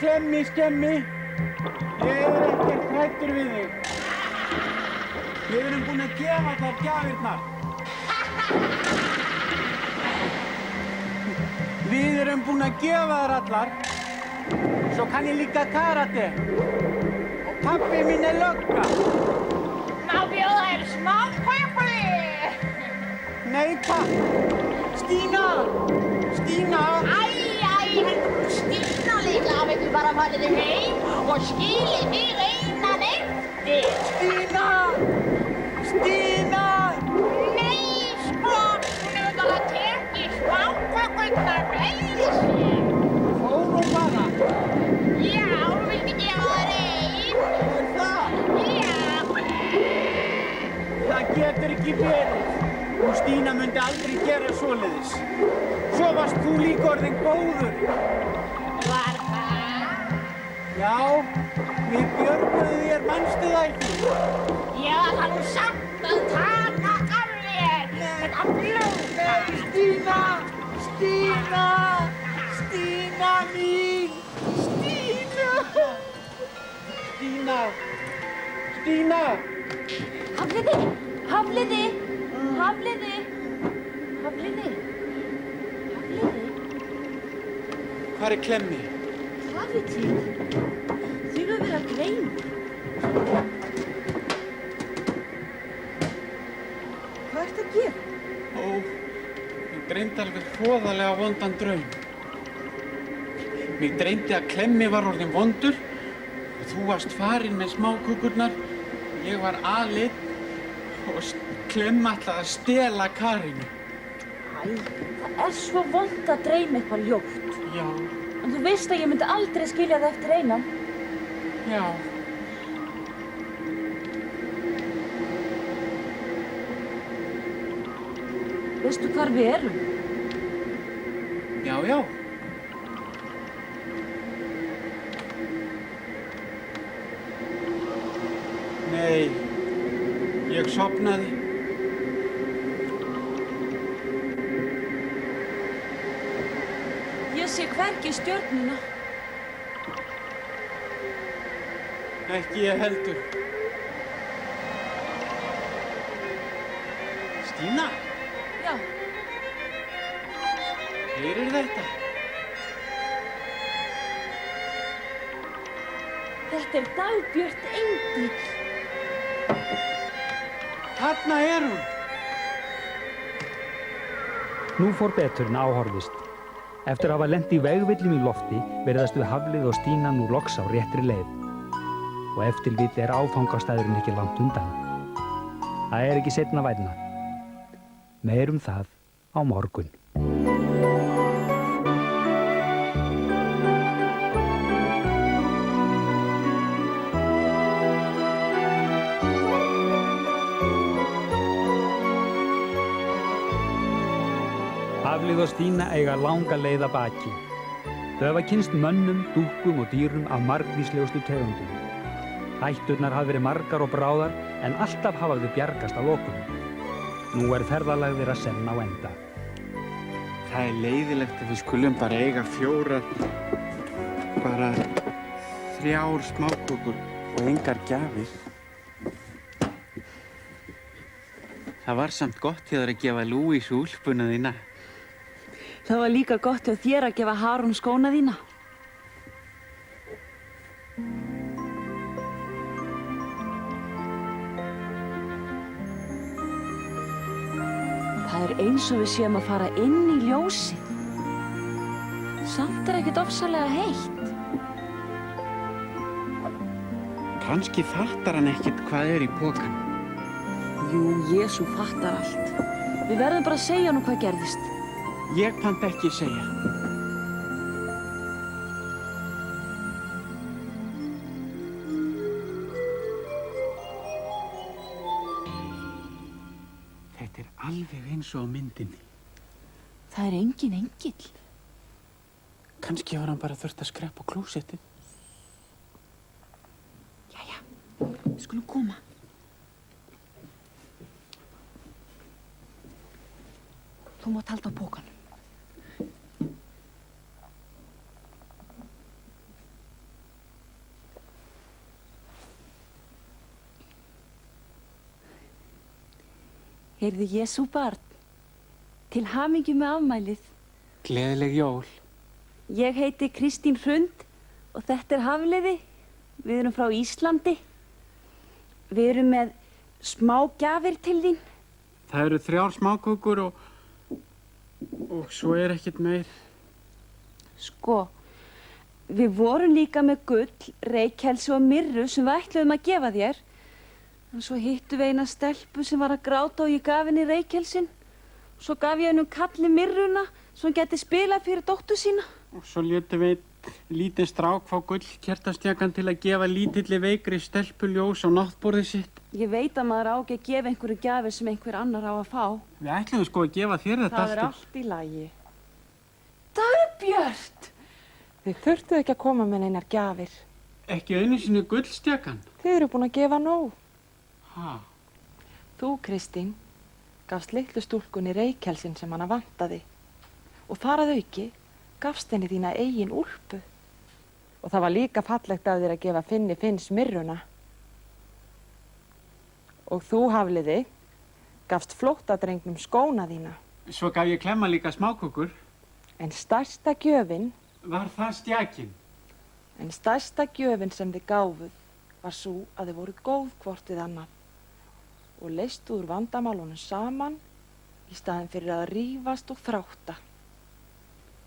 Klemmi, skemmi. Ég ekkert hræddur við þig. Við erum búin að gefa þær gjafirnar. Við erum búin að gefa þær allar. Svo kann ég líka karate. Og pabbi minn lögga.
Má bjóða þér smá kökuli?
Nei, takk. Stína! Stína!
Stína líklega vill bara fara þig heim og skili þig einan eftir.
Stína! Stína!
Nei, sko, hún hefur bara tekið smákökurnar með sér.
Fór hún bara?
Já, hún vildi gefa þér ein.
Er það?
Já.
Það getur ekki verið. Hún Stína myndi aldrei gera svoleiðis. Svo varst þú líka orðinn góður.
Var það?
Já, við björguðu þér, manstu það ekki?
Já, það nú samt að taka af þér. Þetta blóð.
Nei, Stína! Stína! Stína mín! Stína! Stína! Stína!
Hafliði! Hafliði! Hafliði! Hafliði! Hafliði!
Hvar er Klemmi?
Hvað veit ég? Þið hefur verið að greina. Hvað ertu að gera?
Ó, ég dreymdi alveg hroðalega vondan draum. Mig dreymdi að Klemmi var orðinn vondur og þú varst farinn með smákukurnar og ég var aleinn og Klemmi ætlaði að stela Karínu.
Æ, það er svo vont að dreyma eitthvað ljótt.
Já,
En þú veist að ég myndi aldrei skilja það eftir einan.
já.
Veistu hvar við erum?
Já, já. Nei, ég sofnaði.
Ég sé hvergi stjörnuna.
Ekki ég heldur. Stína,
Já,
heyrir þetta?
þetta er Dagbjört engill.
Þarna er hún.
Nú fór betur en áhorfist. Eftir að hafa lent í vegvillum í lofti virðast við Hafliði og Stína nú loks á réttri leið. Og eftirviti er áfangastæðurinn ekki langt undan. Það er ekki seinna vænna. Meir það á morgun. Hafliði og Stína eiga langa leið að baki. Þau hafa kynnst mönnum, dúkkum og dýrum af margvíslegustu tegundum. Hætturnar hafa verið margar og bráðar en alltaf hafa þau bjargast að lokum. Nú er ferðalag þeirra senn á enda.
Það er leiðilegt að við skulum bara eiga 4, bara 3 smákökur og engar gjafir. Það var samt gott hjá þér að gefa Louise úlpuna þína.
Það var líka gott hjá þér að gefa Harun skóna þína. Það er eins og við séum að fara inn í ljósið. Samt er ekkert ofsalega heitt.
Kannski fattar hann ekkert hvað er í pokanum.
Jú, Jesú fattar allt. Við verðum bara að segja honum hvað gerðist.
Ég panta ekki segja. Þetta er alveg eins og á myndinni.
Það er engin engill.
Kannski var hann bara þurft að skreppa á klósettið.
Jæja, við skulum koma. Þú mátt halda á pokanum. Heyrðu Jesú barn, til hamingju með afmælið.
Gleðileg jól.
Ég heiti Kristín Hrund og þetta er Hafliði. Við erum frá Íslandi. Við erum með smá gjafir til þín.
Það eru 3 smákökur og svo er ekkert meir.
Sko, við vorum líka með gull, reykhelsi og myrru sem við ætluðum að gefa þér. En svo hittum við eina stelpu sem var að gráta og ég gaf henni reykhelsin. Svo gaf ég hennum kalli myrruna svo hann geti spilað fyrir dóttur sína.
Og svo létum við lítinn strák fá gullkertastjakan til að gefa lítilli veikri stelpu ljós á náttborðið sitt.
Ég veit að maður á ekki að gefa einhverju gjafir sem einhver annar á að fá.
Við ætlum sko að gefa þér þetta
Það er
aftur.
allt í lagi.
Dagbjört!
Þið þurftuð ekki að koma með neinar gjafir.
Ekki einu sinni gullstjakan.
Þið eru búin að gefa nóg.
Ha?
Þú, Kristín, gafst litlu stúlkunni reykhelsin sem hana vantaði. Og þar að auki gafst henni þína eigin úlpu. Og það var líka fallegt af þér að gefa Finns myrruna. Og þú, Hafliði, gafst flóttadrengnum skóna þína.
Svo gaf ég Klemma líka smákökur.
En stærsta gjöfin
Var það stjakin?
sem þið gáfuð var svo að þið voruð góð hvort við annað og leystu úr vandamálunum saman í staðinn fyrir að rífast og þrátta.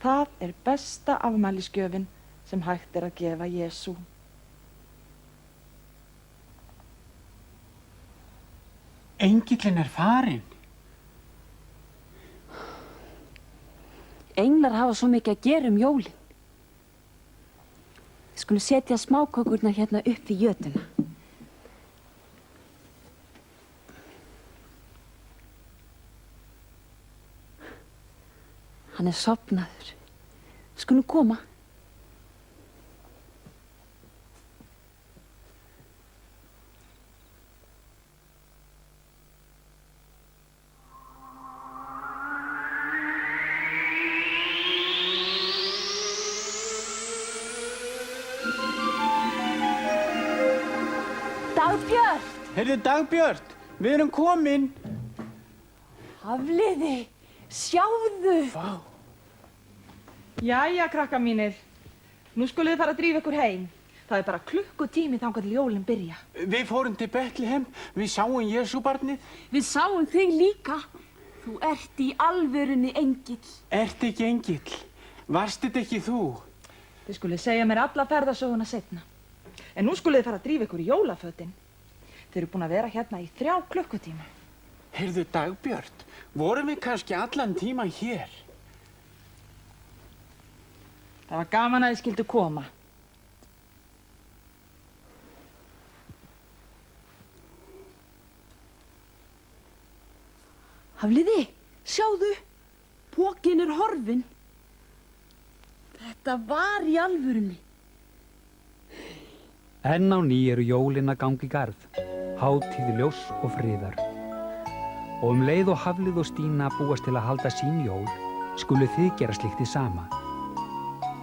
Það er besta afmælisgjöfin sem hægt er að gefa Jesú.
Engillinn er farinn.
Englar hafa svo mikið að gera jólin. Við skulum setja smákökurnar hérna upp í jötuna. Hann er sofnaður. Við skulum koma.
Heyrðu Dagbjört, við erum komin.
Hafliði, sjáðu!
Vá.
Jæja, krakka mínir. Nú skuluð þið fara að drífa ykkur heim. Það bara klukkutími þangað til jólin byrja.
Við fórum til Betlehem, við sáum Jesúbarnið.
Við sáum þig líka. Þú ert í alvörunni engill.
Ert ekki engill? Varst þetta ekki þú?
Þið skuluð segja mér alla ferðasöguna seinna. En nú skuluð þið fara að drífa ykkur í jólafötin. Þið eru búin að vera hérna í 3 klukkutíma.
Heyrðu, Dagbjört, vorum við kannski allan tíman hér?
Það var gaman að þið skildu koma.
Hafliði, sjáðu, pókin er horfin. Þetta var í alvörunni.
Enn á ný eru jólin að ganga í garð, hátíð ljóss og friðar. Og leið og Hafliði og Stína búast til að halda sín jól, skulu þið gera slíkt hið sama.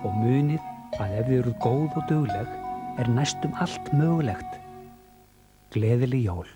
Og munið að ef þið eruð góð og dugleg, næstum allt mögulegt. Gleðileg jól.